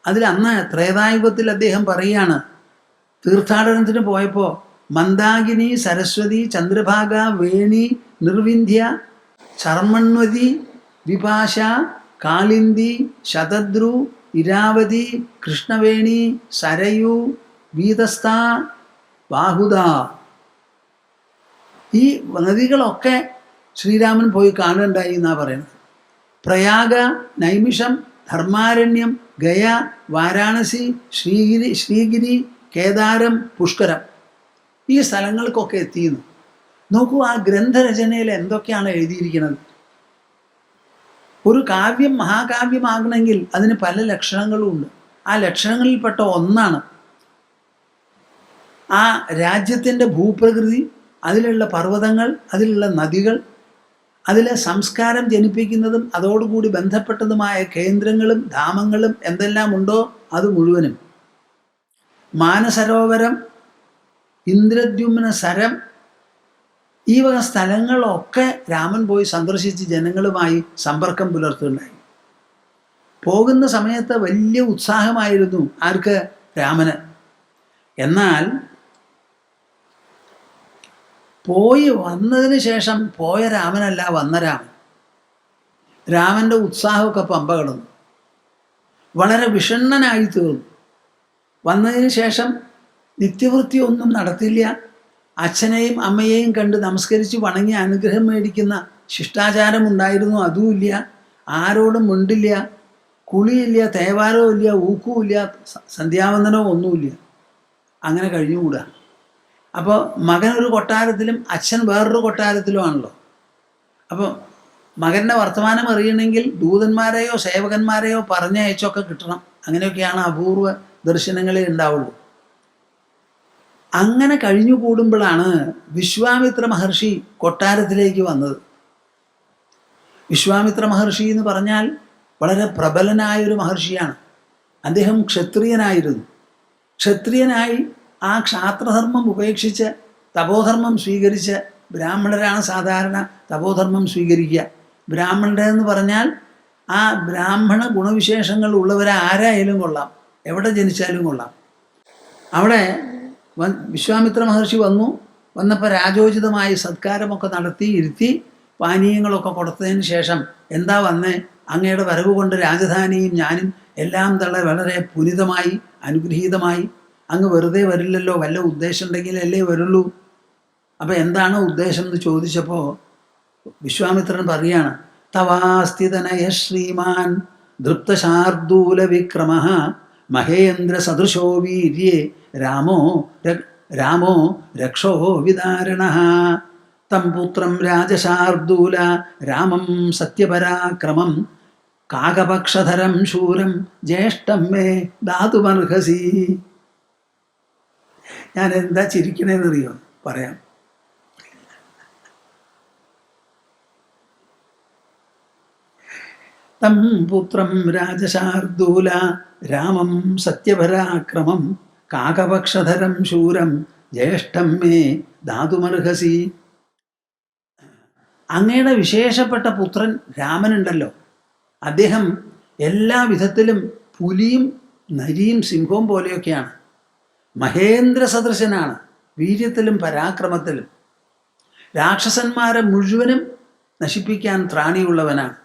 അതിൽ അന്ന് ത്രേതായുഗത്തിൽ അദ്ദേഹം പറയുകയാണ്, തീർത്ഥാടനത്തിന് പോയപ്പോൾ മന്ദാകിനി, സരസ്വതി, ചന്ദ്രഭാഗ, വേണി, നിർവിന്ധ്യ, ചർമ്മണ്വതി, വിപാശ, കാളിന്തി, ശതദ്രു, ഇരാവതി, കൃഷ്ണവേണി, സരയു, വീതസ്ഥ, ബാഹുദ, ഈ നദികളൊക്കെ ശ്രീരാമൻ പോയി കാണുകയുണ്ടായി എന്നാണ് പറയുന്നത്. പ്രയാഗ, നൈമിഷം, ധർമാരണ്യം, ഗയ, വാരാണസി, ശ്രീഗിരി, കേദാരം, പുഷ്കരം, ഈ സ്ഥലങ്ങൾക്കൊക്കെ എത്തിയിരുന്നു. നോക്കൂ, ആ ഗ്രന്ഥരചനയിൽ എന്തൊക്കെയാണ് എഴുതിയിരിക്കുന്നത്. ഒരു കാവ്യം മഹാകാവ്യമാകണമെങ്കിൽ അതിന് പല ലക്ഷണങ്ങളും ഉണ്ട്. ആ ലക്ഷണങ്ങളിൽപ്പെട്ട ഒന്നാണ് ആ രാജ്യത്തിൻ്റെ ഭൂപ്രകൃതി, അതിലുള്ള പർവ്വതങ്ങൾ, അതിലുള്ള നദികൾ, അതിലെ സംസ്കാരം ജനിപ്പിക്കുന്നതും അതോടുകൂടി ബന്ധപ്പെട്ടതുമായ കേന്ദ്രങ്ങളും ധാമങ്ങളും എന്തെല്ലാം ഉണ്ടോ അത് മുഴുവനും. മാനസരോവരം, ഇന്ദ്രദ്യുമ്ന സരം, ഈ വക സ്ഥലങ്ങളൊക്കെ രാമൻ പോയി സന്ദർശിച്ച് ജനങ്ങളുമായി സമ്പർക്കം പുലർത്തുന്നുണ്ടായി. പോകുന്ന സമയത്ത് വലിയ ഉത്സാഹമായിരുന്നു ആർക്ക്? രാമന്. എന്നാൽ പോയി വന്നതിന് ശേഷം പോയ രാമനല്ല വന്ന രാമൻ. രാമൻ്റെ ഉത്സാഹമൊക്കെ പമ്പ കിടന്നു, വളരെ വിഷണ്ണനായി തീർന്നു. വന്നതിന് ശേഷം നിത്യവൃത്തി ഒന്നും നടത്തില്ല. അച്ഛനെയും അമ്മയെയും കണ്ട് നമസ്കരിച്ച് വണങ്ങി അനുഗ്രഹം മേടിക്കുന്ന ശിഷ്ടാചാരം ഉണ്ടായിരുന്നു, അതുമില്ല. ആരോടും മിണ്ടില്ല, കുളിയില്ല, തേവാരവും ഇല്ല, ഊക്കുമില്ല, സന്ധ്യാവന്ദനവും ഒന്നുമില്ല. അങ്ങനെ കഴിഞ്ഞുകൂടാ. അപ്പോൾ മകൻ ഒരു കൊട്ടാരത്തിലും അച്ഛൻ വേറൊരു കൊട്ടാരത്തിലുമാണല്ലോ. അപ്പോൾ മകൻ്റെ വർത്തമാനം അറിയണമെങ്കിൽ ദൂതന്മാരെയോ സേവകന്മാരെയോ പറഞ്ഞയച്ചൊക്കെ കിട്ടണം. അങ്ങനെയൊക്കെയാണ് അപൂർവ ദർശനങ്ങളെ ഉണ്ടാവുള്ളൂ. അങ്ങനെ കഴിഞ്ഞു കൂടുമ്പോഴാണ് വിശ്വാമിത്ര മഹർഷി കൊട്ടാരത്തിലേക്ക് വന്നത്. വിശ്വാമിത്ര മഹർഷി എന്ന് പറഞ്ഞാൽ വളരെ പ്രബലനായൊരു മഹർഷിയാണ്. അദ്ദേഹം ക്ഷത്രിയനായിരുന്നു. ക്ഷത്രിയനായി ആ ക്ഷാത്രധർമ്മം ഉപേക്ഷിച്ച് തപോധർമ്മം സ്വീകരിച്ച്, ബ്രാഹ്മണരാണ് സാധാരണ തപോധർമ്മം സ്വീകരിക്കുക. ബ്രാഹ്മണരെന്ന് പറഞ്ഞാൽ ആ ബ്രാഹ്മണ ഗുണവിശേഷങ്ങൾ ഉള്ളവരാരായാലും കൊള്ളാം, എവിടെ ജനിച്ചാലും കൊള്ളാം. അവിടെ വിശ്വാമിത്ര മഹർഷി വന്നപ്പോൾ രാജോചിതമായി സത്കാരമൊക്കെ നടത്തി ഇരുത്തി പാനീയങ്ങളൊക്കെ കൊടുത്തതിന് ശേഷം, എന്താ വന്നേ? അങ്ങയുടെ വരവ് കൊണ്ട് രാജധാനിയും ഞാനും എല്ലാം വളരെ പുനിതമായി അനുഗ്രഹീതമായി. അങ്ങ് വെറുതെ വരില്ലല്ലോ, വല്ല ഉദ്ദേശം ഉണ്ടെങ്കിലല്ലേ വരുള്ളൂ. അപ്പം എന്താണ് ഉദ്ദേശം എന്ന് ചോദിച്ചപ്പോൾ വിശ്വാമിത്രൻ പറയാണ്, തവാസ്ഥിതനയ ശ്രീമാൻ ധൃപ്തശാർദൂല വിക്രമ മഹേന്ദ്ര സദൃശോ വീര്യെ രാമോ രക്ഷോ വിദാരണ തം പുത്രം രാജശാർദൂല രാമം സത്യപരാക്രമം കാകപക്ഷധരം ശൂരം ജ്യേഷ്ഠം മേ ധാതുമർഹസി. ഞാൻ എന്താ ചിരിക്കണേന്നറിയോ? പറയാം. തം പുത്രം രാജശാർദൂല രാമം സത്യപരാക്രമം കാകപക്ഷധരം ശൂരം ജ്യേഷ്ഠം മേ ധാതുമർഹസി. അങ്ങയുടെ വിശേഷപ്പെട്ട പുത്രൻ രാമനുണ്ടല്ലോ, അദ്ദേഹം എല്ലാ വിധത്തിലും പുലിയും നരിയും സിംഹവും പോലെയൊക്കെയാണ്. മഹേന്ദ്ര സദൃശനാണ്, വീര്യത്തിലും പരാക്രമത്തിലും. രാക്ഷസന്മാരെ മുഴുവനും നശിപ്പിക്കാൻ ത്രാണിയുള്ളവനാണ്.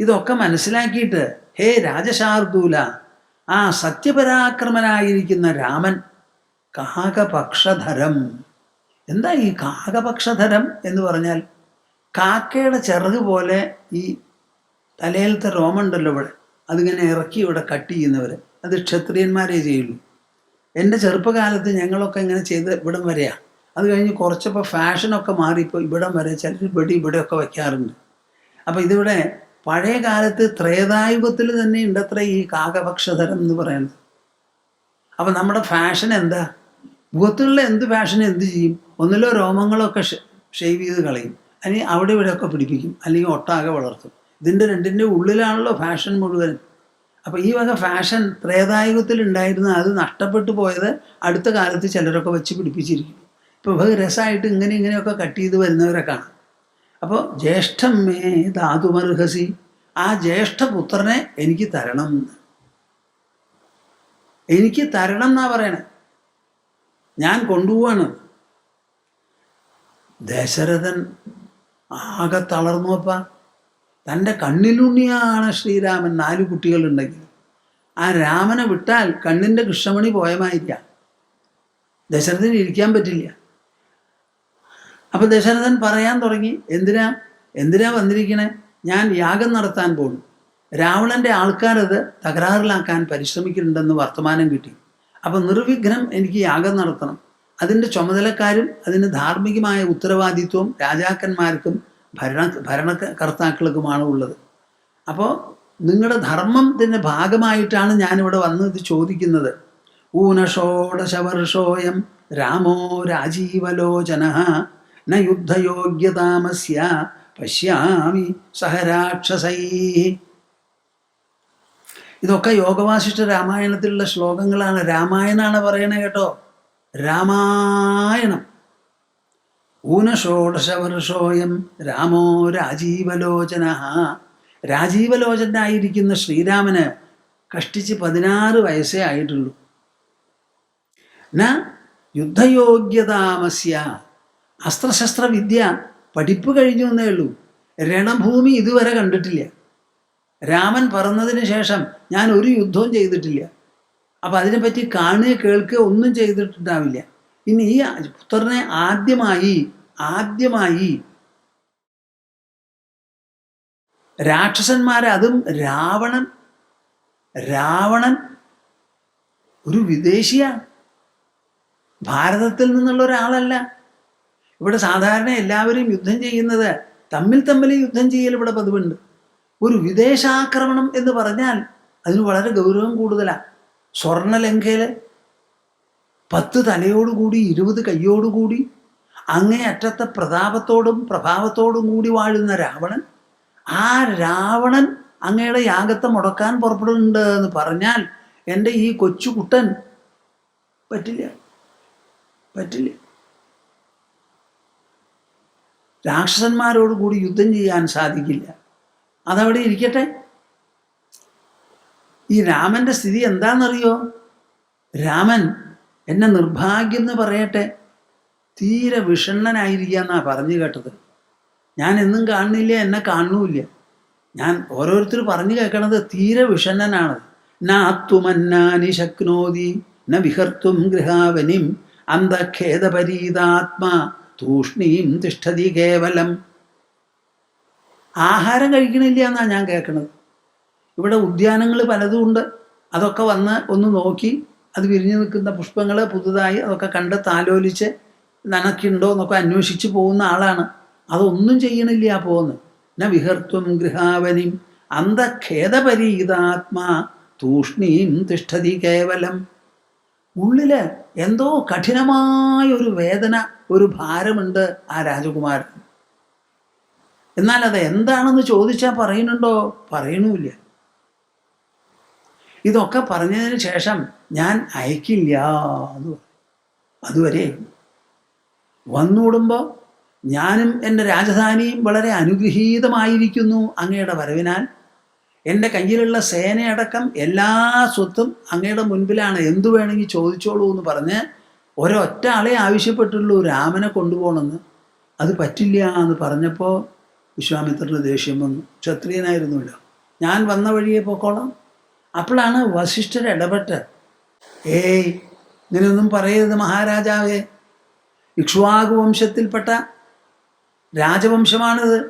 ഇതൊക്കെ മനസ്സിലാക്കിയിട്ട്, ഹേ രാജശാർദൂല, ആ സത്യപരാക്രമനായിരിക്കുന്ന രാമൻ കാകപക്ഷധരം. എന്താ ഈ കാകപക്ഷധരം എന്ന് പറഞ്ഞാൽ? കാക്കയുടെ ചിറക് പോലെ ഈ തലയിലത്തെ രോമമുണ്ടല്ലോ ഇവിടെ, അതിങ്ങനെ ഇറക്കി ഇവിടെ കട്ട് ചെയ്യുന്നവർ, അത് ക്ഷത്രിയന്മാരേ ചെയ്യുള്ളൂ. എൻ്റെ ചെറുപ്പകാലത്ത് ഞങ്ങളൊക്കെ ഇങ്ങനെ ചെയ്ത് ഇവിടം വരെയാണ്. അത് കഴിഞ്ഞ് കുറച്ചപ്പോൾ ഫാഷനൊക്കെ മാറിപ്പോൾ ഇവിടം വരെ ചിലർ ഇവിടെയൊക്കെ വയ്ക്കാറുണ്ട്. അപ്പോൾ ഇതിവിടെ പഴയ കാലത്ത് ത്രേതായുഗത്തിൽ തന്നെ ഉണ്ടത്ര ഈ കാകപക്ഷധരം എന്ന് പറയുന്നത്. അപ്പം നമ്മുടെ ഫാഷൻ എന്താ? മുഖത്തുള്ള എന്ത് ഫാഷൻ എന്ത് ചെയ്യും? ഒന്നിലോ രോമങ്ങളൊക്കെ ഷേവ് ചെയ്ത് കളയും, അല്ലെങ്കിൽ അവിടെ ഇവിടെയൊക്കെ പിടിപ്പിക്കും, അല്ലെങ്കിൽ ഒട്ടാകെ വളർത്തും. രണ്ടിൻ്റെ ഉള്ളിലാണല്ലോ ഫാഷൻ മുഴുവനും. അപ്പോൾ ഈ വക ഫാഷൻ ത്രേതായുഗത്തിൽ ഉണ്ടായിരുന്ന അത് നഷ്ടപ്പെട്ടു പോയത് അടുത്ത കാലത്ത് ചിലരൊക്കെ വെച്ച് പിടിപ്പിച്ചിരിക്കും. ഇപ്പോൾ രസമായിട്ട് ഇങ്ങനെയൊക്കെ കട്ട് ചെയ്ത് വരുന്നവരെ കാണാം. അപ്പോൾ ജ്യേഷ്ഠം മേ ധാതുമർഹസി, ആ ജ്യേഷ്ഠപുത്രനെ എനിക്ക് തരണം, എനിക്ക് തരണം എന്നാ പറയണേ. ഞാൻ കൊണ്ടുപോവാണ്. ദശരഥൻ ആകെ തളർന്നുവപ്പ. തൻ്റെ കണ്ണിലുണ്ണിയാണ് ശ്രീരാമൻ. 4 കുട്ടികളുണ്ടെങ്കിൽ ആ രാമനെ വിട്ടാൽ കണ്ണിൻ്റെ കൃഷ്ണമണി പോയമായില്ല. ദശരഥന് ഇരിക്കാൻ പറ്റില്ല. അപ്പം ദശരഥൻ പറയാൻ തുടങ്ങി, എന്തിനാ വന്നിരിക്കണേ? ഞാൻ യാഗം നടത്താൻ പോകുന്നു. രാവണൻ്റെ ആൾക്കാരത് തകരാറിലാക്കാൻ പരിശ്രമിക്കുന്നുണ്ടെന്ന് വർത്തമാനം കിട്ടി. അപ്പം നിർവിഘ്നം എനിക്ക് യാഗം നടത്തണം. അതിൻ്റെ ചുമതലക്കാരും അതിന് ധാർമ്മികമായ ഉത്തരവാദിത്വം രാജാക്കന്മാർക്കും ഭരണകർത്താക്കൾക്കുമാണ് ഉള്ളത്. അപ്പോൾ നിങ്ങളുടെ ധർമ്മത്തിൻ്റെ ഭാഗമായിട്ടാണ് ഞാനിവിടെ വന്ന് ഇത് ചോദിക്കുന്നത്. ഊനഷോഡശവർഷോയം രാമോ രാജീവലോചന ന യുദ്ധയോഗ്യതാമസ്യ പശ്യാമി സഹരാക്ഷസൈ. ഇതൊക്കെ യോഗവാസിഷ്ഠ രാമായണത്തിലുള്ള ശ്ലോകങ്ങളാണ്. രാമായണാണ് പറയണേ കേട്ടോ, രാമായണം. ഊനഷോഡശവർഷോയം രാമോ രാജീവലോചന. രാജീവലോചനായിരിക്കുന്ന ശ്രീരാമന് കഷ്ടിച്ച് 16 വയസ്സേ ആയിട്ടുള്ളൂ. ന യുദ്ധയോഗ്യതാമസ്യ, അസ്ത്രശസ്ത്ര വിദ്യ പഠിപ്പ് കഴിഞ്ഞു എന്നേ ഉള്ളൂ. രണഭൂമി ഇതുവരെ കണ്ടിട്ടില്ല. രാമൻ പറന്നതിന് ശേഷം ഞാൻ ഒരു യുദ്ധവും ചെയ്തിട്ടില്ല. അപ്പം അതിനെപ്പറ്റി കാണുക കേൾക്കുക ഒന്നും ചെയ്തിട്ടുണ്ടാവില്ല. ഇനി ഈ പുത്രനെ ആദ്യമായി രാക്ഷസന്മാരെ, അതും രാവണൻ ഒരു വിദേശിയാണ്, ഭാരതത്തിൽ നിന്നുള്ള ഒരാളല്ല. ഇവിടെ സാധാരണ എല്ലാവരും യുദ്ധം ചെയ്യുന്നത് തമ്മിൽ യുദ്ധം ചെയ്യൽ ഇവിടെ പതിവുണ്ട്. ഒരു വിദേശാക്രമണം എന്ന് പറഞ്ഞാൽ അതിന് വളരെ ഗൗരവം കൂടുതലാണ്. സ്വർണലങ്കയിൽ 10 തലയോടുകൂടി 20 കൈയോടുകൂടി അങ്ങേയറ്റത്തെ പ്രതാപത്തോടും പ്രഭാവത്തോടും കൂടി വാഴുന്ന രാവണൻ, ആ രാവണൻ അങ്ങയുടെ യാഗത്തെ മുടക്കാൻ പുറപ്പെടുന്നുണ്ട് എന്ന് പറഞ്ഞാൽ എൻ്റെ ഈ കൊച്ചുകുട്ടൻ പറ്റില്ല. രാക്ഷസന്മാരോട് കൂടി യുദ്ധം ചെയ്യാൻ സാധിക്കില്ല. അതവിടെ ഇരിക്കട്ടെ. ഈ രാമൻ്റെ സ്ഥിതി എന്താണെന്നറിയോ? രാമൻ എന്നെ നിർഭാഗ്യം എന്ന് പറയട്ടെ, തീരെ വിഷണ്ണനായിരിക്കുക എന്നാണ് പറഞ്ഞു കേട്ടത്. ഞാൻ എന്നും കാണുന്നില്ല, എന്നെ കാണുന്നുമില്ല. ഞാൻ ഓരോരുത്തർ പറഞ്ഞു കേൾക്കണത് തീരെ വിഷണ്ണനാണ്. നാത്തുമന്നാനി ശക്നോതി ന വിഹർത്തും ഗൃഹാവനിം അന്ധഖേദപരീതാത്മാ തൂഷ്ണീം തിഷ്ഠതി കേവലം. ആഹാരം കഴിക്കണില്ല എന്നാണ് ഞാൻ കേൾക്കണത്. ഇവിടെ ഉദ്യാനങ്ങൾ പലതും ഉണ്ട്. അതൊക്കെ വന്ന് ഒന്ന് നോക്കി, അത് വിരിഞ്ഞു നിൽക്കുന്ന പുഷ്പങ്ങൾ പുതുതായി അതൊക്കെ കണ്ട് താലോലിച്ച് നനക്കുണ്ടോ എന്നൊക്കെ അന്വേഷിച്ച് പോകുന്ന ആളാണ്. അതൊന്നും ചെയ്യണില്ല പോകുന്നത്. ന വിഹർത്തും ഗൃഹാവനിം അന്ധഖേദപരീതാത്മാ തൂഷ്ണീം തിഷ്ഠതി കേവലം. ഉള്ളില് എന്തോ കഠിനമായ ഒരു വേദന, ഒരു ഭാരമുണ്ട് ആ രാജകുമാരൻ. എന്നാൽ അത് എന്താണെന്ന് ചോദിച്ചാൽ പറയുന്നുണ്ടോ? പറയണമില്ല. ഇതൊക്കെ പറഞ്ഞതിന് ശേഷം ഞാൻ അയക്കില്ല എന്ന് പറയും. അതുവരെ വന്നുകൂടുമ്പോൾ ഞാനും എൻ്റെ രാജധാനിയും വളരെ അനുഗ്രഹീതമായിരിക്കുന്നു അങ്ങയുടെ വരവിനാൽ. എൻ്റെ കയ്യിലുള്ള സേനയടക്കം എല്ലാ സ്വത്തും അങ്ങയുടെ മുൻപിലാണ്, എന്തു വേണമെങ്കിൽ ചോദിച്ചോളൂ എന്ന് പറഞ്ഞ് ഒരൊറ്റ ആളെ ആവശ്യപ്പെട്ടുള്ളൂ, രാമനെ കൊണ്ടുപോകണമെന്ന്. അത് പറ്റില്ല എന്ന് പറഞ്ഞപ്പോൾ വിശ്വാമിത്രന് ദേഷ്യം വന്നു. ക്ഷത്രിയനായിരുന്നല്ലോ, ഞാൻ വന്ന വഴിയെ പോക്കോളാം. അപ്പോഴാണ് വസിഷ്ഠർ ഇടപെട്ട്, ഏയ് ഇങ്ങനെയൊന്നും പറയരുത് മഹാരാജാവേ, ഇക്ഷ്വാകു വംശത്തിൽപ്പെട്ട രാജവംശമാണിത്.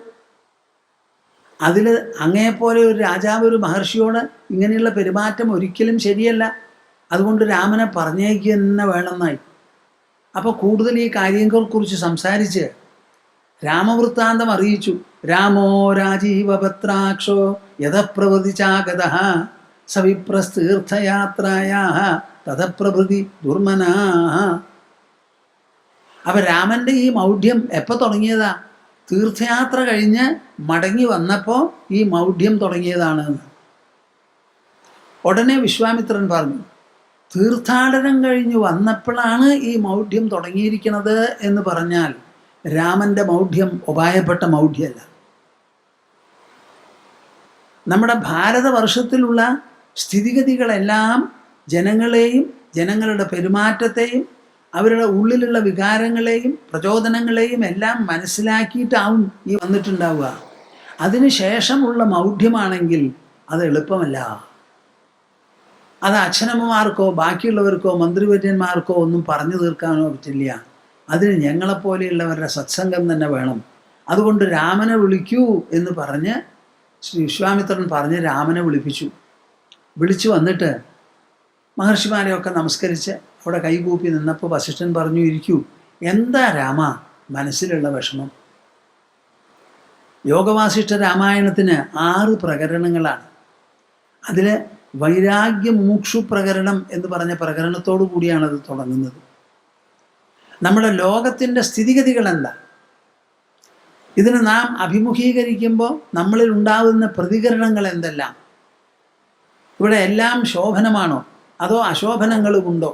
അതിൽ അങ്ങയെപ്പോലെ ഒരു രാജാവ് ഒരു മഹർഷിയോട് ഇങ്ങനെയുള്ള പെരുമാറ്റം ഒരിക്കലും ശരിയല്ല. അതുകൊണ്ട് രാമനെ പറഞ്ഞേക്കുക തന്നെ വേണമെന്നായി. അപ്പോൾ കൂടുതൽ ഈ കാര്യങ്ങളെക്കുറിച്ച് സംസാരിച്ച് രാമവൃത്താന്തം അറിയിച്ചു. രാമോ രാജീവപത്രാക്ഷോ യഥപ്രവൃതിചാഗതഃ സവിപ്രസ്തീർത്ഥയാത്രായാഃ തഥപ്രഭൃതി ദുർമനാഃ. അപ്പം രാമൻ്റെ ഈ മൗഢ്യം എപ്പോൾ തുടങ്ങിയതാ? തീർത്ഥയാത്ര കഴിഞ്ഞ് മടങ്ങി വന്നപ്പോൾ ഈ മൗഢ്യം തുടങ്ങിയതാണ്. ഉടനെ വിശ്വാമിത്രൻ പറഞ്ഞു, തീർത്ഥാടനം കഴിഞ്ഞ് വന്നപ്പോഴാണ് ഈ മൗഢ്യം തുടങ്ങിയിരിക്കുന്നത് എന്ന് പറഞ്ഞാൽ രാമൻ്റെ മൗഢ്യം ഉപായപ്പെട്ട മൗഢ്യമല്ല. നമ്മുടെ ഭാരതവർഷത്തിലുള്ള സ്ഥിതിഗതികളെല്ലാം ജനങ്ങളെയും ജനങ്ങളുടെ പെരുമാറ്റത്തെയും അവരുടെ ഉള്ളിലുള്ള വികാരങ്ങളെയും പ്രചോദനങ്ങളെയും എല്ലാം മനസ്സിലാക്കിയിട്ടാവും ഈ വന്നിട്ടുണ്ടാവുക. അതിനുശേഷമുള്ള മൗഢ്യമാണെങ്കിൽ അത് എളുപ്പമല്ല. അത് അച്ഛനമ്മമാർക്കോ ബാക്കിയുള്ളവർക്കോ മന്ത്രിവര്യന്മാർക്കോ ഒന്നും പറഞ്ഞു തീർക്കാനോ പറ്റില്ല. അതിന് ഞങ്ങളെപ്പോലെയുള്ളവരുടെ സത്സംഗം തന്നെ വേണം. അതുകൊണ്ട് രാമനെ വിളിക്കൂ എന്ന് പറഞ്ഞ് വിശ്വാമിത്രൻ പറഞ്ഞ് രാമനെ വിളിച്ചു വന്നിട്ട് മഹർഷിമാരെയൊക്കെ നമസ്കരിച്ച് അവിടെ കൈകൂപ്പി നിന്നപ്പോൾ വസിഷ്ഠൻ പറഞ്ഞു, ഇരിക്കൂ. എന്താ രാമ മനസ്സിലുള്ള വിഷമം? യോഗവാസിഷ്ഠ രാമായണത്തിന് 6 പ്രകരണങ്ങളാണ്. അതിൽ വൈരാഗ്യമൂക്ഷു പ്രകരണം എന്ന് പറഞ്ഞ പ്രകരണത്തോടു കൂടിയാണ് അത് തുടങ്ങുന്നത്. നമ്മുടെ ലോകത്തിൻ്റെ സ്ഥിതിഗതികൾ എന്താ, ഇതിന് നാം അഭിമുഖീകരിക്കുമ്പോൾ നമ്മളിൽ ഉണ്ടാകുന്ന പ്രതികരണങ്ങൾ എന്തെല്ലാം, ഇവിടെ എല്ലാം ശോഭനമാണോ അതോ അശോഭനങ്ങളുമുണ്ടോ,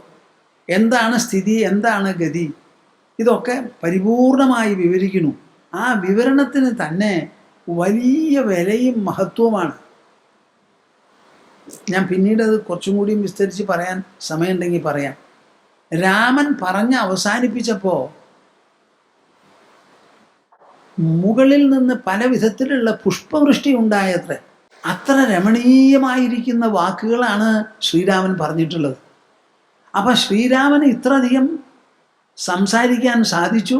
എന്താണ് സ്ഥിതി, എന്താണ് ഗതി, ഇതൊക്കെ പരിപൂർണമായി വിവരിക്കുന്നു. ആ വിവരണത്തിന് തന്നെ വലിയ വിലയും മഹത്വമാണ്. ഞാൻ പിന്നീട് അത് കുറച്ചും കൂടിയും വിസ്തരിച്ച് പറയാൻ സമയമുണ്ടെങ്കിൽ പറയാം. രാമൻ പറഞ്ഞ് അവസാനിപ്പിച്ചപ്പോൾ മുകളിൽ നിന്ന് പല വിധത്തിലുള്ള പുഷ്പവൃഷ്ടി ഉണ്ടായത്രേ. അത്ര രമണീയമായിരിക്കുന്ന വാക്കുകളാണ് ശ്രീരാമൻ പറഞ്ഞിട്ടുള്ളത്. അപ്പം ശ്രീരാമന് ഇത്രയധികം സംസാരിക്കാൻ സാധിച്ചു.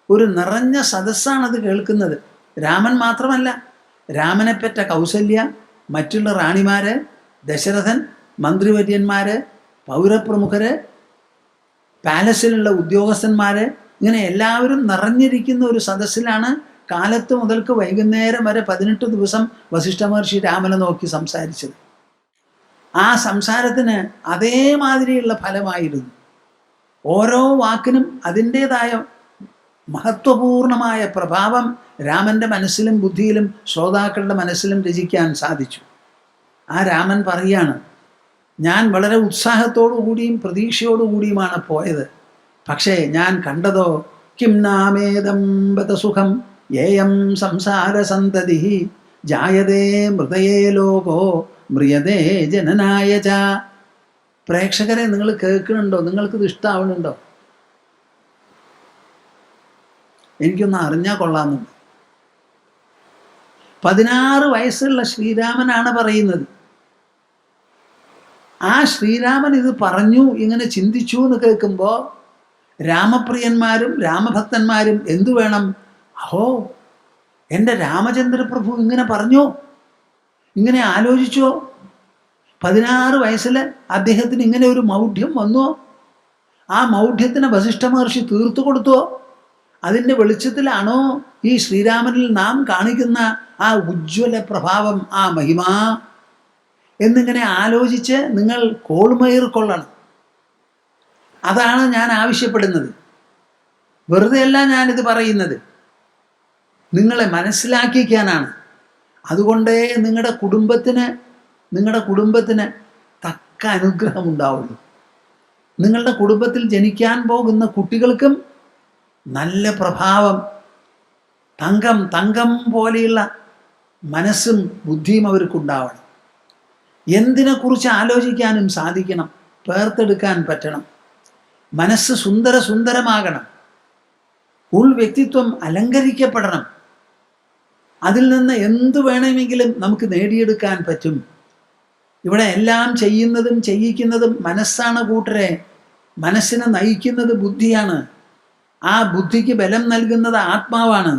ഒരു നിറഞ്ഞ സദസ്സാണത് കേൾക്കുന്നത്. രാമൻ മാത്രമല്ല, രാമനെപ്പറ്റ കൗസല്യ, മറ്റുള്ള റാണിമാര്, ദശരഥൻ, മന്ത്രിവര്യന്മാര്, പൗരപ്രമുഖര്, പാലസിലുള്ള ഉദ്യോഗസ്ഥന്മാര്, ഇങ്ങനെ എല്ലാവരും നിറഞ്ഞിരിക്കുന്ന ഒരു സദസ്സിലാണ് കാലത്ത് മുതൽക്ക് വൈകുന്നേരം വരെ 18 ദിവസം വസിഷ്ഠ മഹർഷി രാമനെ നോക്കി സംസാരിച്ചത്. ആ സംസാരത്തിന് അതേമാതിരിയുള്ള ഫലമായിരുന്നു. ഓരോ വാക്കിനും അതിൻ്റേതായ മഹത്വപൂർണമായ പ്രഭാവം രാമൻ്റെ മനസ്സിലും ബുദ്ധിയിലും ശ്രോതാക്കളുടെ മനസ്സിലും രചിക്കാൻ സാധിച്ചു. ആ രാമൻ പറയാണ്, ഞാൻ വളരെ ഉത്സാഹത്തോടു കൂടിയും പ്രതീക്ഷയോടുകൂടിയുമാണ് പോയത്. പക്ഷേ ഞാൻ കണ്ടതോ കിം നാമേദം ബത സുഖം യേയം സംസാരസന്തതി ജായതേ മൃതയേ ലോകോ മ്രിയതേ ജനനായ ച. പ്രേക്ഷകരെ, നിങ്ങൾ കേൾക്കുന്നുണ്ടോ? നിങ്ങൾക്കിത് ഇഷ്ടമാവുന്നുണ്ടോ? എനിക്കൊന്ന് അറിഞ്ഞാൽ കൊള്ളാമെന്നുണ്ട്. 16 വയസ്സുള്ള ശ്രീരാമനാണ് പറയുന്നത്. ആ ശ്രീരാമൻ ഇത് പറഞ്ഞു, ഇങ്ങനെ ചിന്തിച്ചു എന്ന് കേൾക്കുമ്പോൾ രാമപ്രിയന്മാരും രാമഭക്തന്മാരും എന്തു വേണം? അഹോ, എൻ്റെ രാമചന്ദ്രപ്രഭു ഇങ്ങനെ പറഞ്ഞോ, ഇങ്ങനെ ആലോചിച്ചോ, 16 വയസ്സിൽ അദ്ദേഹത്തിന് ഇങ്ങനെ ഒരു മൗഢ്യം വന്നോ, ആ മൗഢ്യത്തിന് വസിഷ്ഠ മഹർഷി തീർത്തു കൊടുത്തോ, അതിൻ്റെ വെളിച്ചത്തിലാണോ ഈ ശ്രീരാമനിൽ നാം കാണിക്കുന്ന ആ ഉജ്ജ്വല പ്രഭാവം, ആ മഹിമ എന്നിങ്ങനെ ആലോചിച്ച് നിങ്ങൾ കോൾമയിർ കൊള്ളണം. അതാണ് ഞാൻ ആവശ്യപ്പെടുന്നത്. വെറുതെയല്ല ഞാനിത് പറയുന്നത്, നിങ്ങളെ മനസ്സിലാക്കിക്കാനാണ്. അതുകൊണ്ടേ നിങ്ങളുടെ കുടുംബത്തിന് തക്ക അനുഗ്രഹം ഉണ്ടാവുള്ളൂ. നിങ്ങളുടെ കുടുംബത്തിൽ ജനിക്കാൻ പോകുന്ന കുട്ടികൾക്കും നല്ല പ്രഭാവം, തങ്കം പോലെയുള്ള മനസ്സും ബുദ്ധിയും അവർക്കുണ്ടാവണം. എന്തിനെക്കുറിച്ച് ആലോചിക്കാനും സാധിക്കണം, പേർത്തെടുക്കാൻ പറ്റണം. മനസ്സ് സുന്ദരമാകണം. വ്യക്തിത്വം അലങ്കരിക്കപ്പെടണം. അതിൽ നിന്ന് എന്തു വേണമെങ്കിലും നമുക്ക് നേടിയെടുക്കാൻ പറ്റും. ഇവിടെ എല്ലാം ചെയ്യുന്നതും ചെയ്യിക്കുന്നതും മനസ്സാണ് കൂട്ടരെ. മനസ്സിനെ നയിക്കുന്നത് ബുദ്ധിയാണ്. ആ ബുദ്ധിക്ക് ബലം നൽകുന്നത് ആത്മാവാണ്.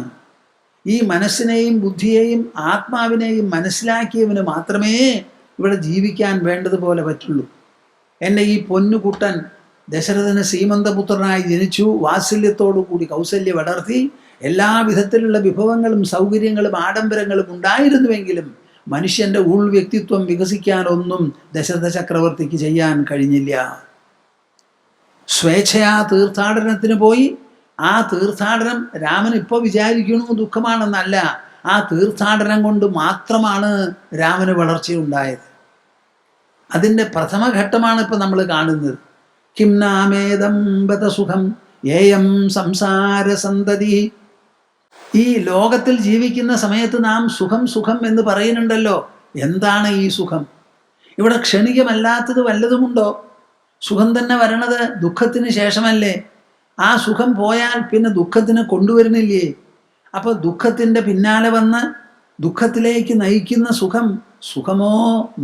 ഈ മനസ്സിനെയും ബുദ്ധിയെയും ആത്മാവിനെയും മനസ്സിലാക്കിയവന് മാത്രമേ ഇവിടെ ജീവിക്കാൻ വേണ്ടതുപോലെ പറ്റുള്ളൂ. എൻ്റെ ഈ പൊന്നുകുട്ടൻ ദശരഥന് സീമന്തപുത്രനായി ജനിച്ചു. വാത്സല്യത്തോടു കൂടി കൗസല്യ വളർത്തി. എല്ലാവിധത്തിലുള്ള വിഭവങ്ങളും സൗകര്യങ്ങളും ആഡംബരങ്ങളും ഉണ്ടായിരുന്നുവെങ്കിലും മനുഷ്യൻ്റെ വ്യക്തിത്വം വികസിക്കാനൊന്നും ദശരഥ ചക്രവർത്തിക്ക് ചെയ്യാൻ കഴിഞ്ഞില്ല. സ്വേച്ഛയാ തീർത്ഥാടനത്തിന് പോയി. ആ തീർത്ഥാടനം രാമൻ ഇപ്പോൾ വിചാരിക്കണു ദുഃഖമാണെന്നല്ല, ആ തീർത്ഥാടനം കൊണ്ട് മാത്രമാണ് രാമന് വളർച്ചയുണ്ടായത്. അതിൻ്റെ പ്രഥമഘട്ടമാണ് ഇപ്പം നമ്മൾ കാണുന്നത്. കിം നാമേദം ബത സുഖം യേയം സംസാരസന്തതി. ഈ ലോകത്തിൽ ജീവിക്കുന്ന സമയത്ത് നാം സുഖം എന്ന് പറയുന്നുണ്ടല്ലോ. എന്താണ് ഈ സുഖം? ഇവിടെ ക്ഷണികമല്ലാത്തത് വല്ലതുമുണ്ടോ? സുഖം തന്നെ വരണത് ദുഃഖത്തിന് ശേഷമല്ലേ? ആ സുഖം പോയാൽ പിന്നെ ദുഃഖത്തിന് കൊണ്ടുവരുന്നില്ലേ? അപ്പോൾ ദുഃഖത്തിൻ്റെ പിന്നാലെ വന്ന് ദുഃഖത്തിലേക്ക് നയിക്കുന്ന സുഖമോ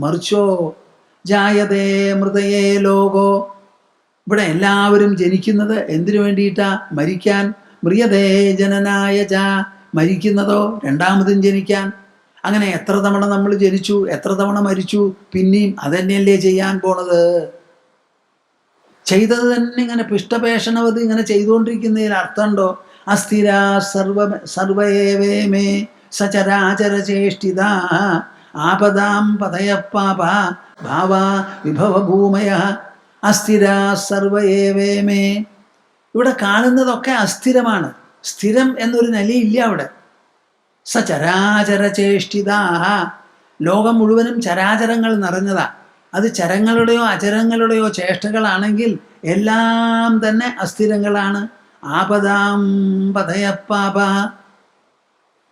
മറിച്ചോ? ജായതേ മൃതയേ ലോകോ. ഇവിടെ എല്ലാവരും ജനിക്കുന്നത് എന്തിനു വേണ്ടിയിട്ടാ? മരിക്കാൻ. മ്രിയതേ ജനനായ ച. മരിക്കുന്നതോ രണ്ടാമതും ജനിക്കാൻ. അങ്ങനെ എത്ര തവണ നമ്മൾ ജനിച്ചു, എത്ര തവണ മരിച്ചു, പിന്നെയും അതന്നെയല്ലേ ചെയ്യാൻ പോണത്. ചെയ്തത് തന്നെ ഇങ്ങനെ പിഷ്ടപേഷണവത് ഇങ്ങനെ ചെയ്തുകൊണ്ടിരിക്കുന്നതിൽ അർത്ഥമുണ്ടോ? അസ്ഥിര സർവേ സചരാചര ചേഷ്ടിത ആപദാം പതയപ്പാപ ഭാവ വിഭവ ഭൂമയ അസ്ഥിര സർവേ. ഇവിടെ കാണുന്നതൊക്കെ അസ്ഥിരമാണ്. സ്ഥിരം എന്നൊരു നിലയില്ല അവിടെ. സചരാചര ചേഷ്ടിത. ലോകം മുഴുവനും ചരാചരങ്ങൾ നിറഞ്ഞതാ. അത് ചരങ്ങളുടെയോ അചരങ്ങളുടെയോ ചേഷ്ടകളാണെങ്കിൽ എല്ലാം തന്നെ അസ്ഥിരങ്ങളാണ്. ആപദാം പതയപ്പാപ.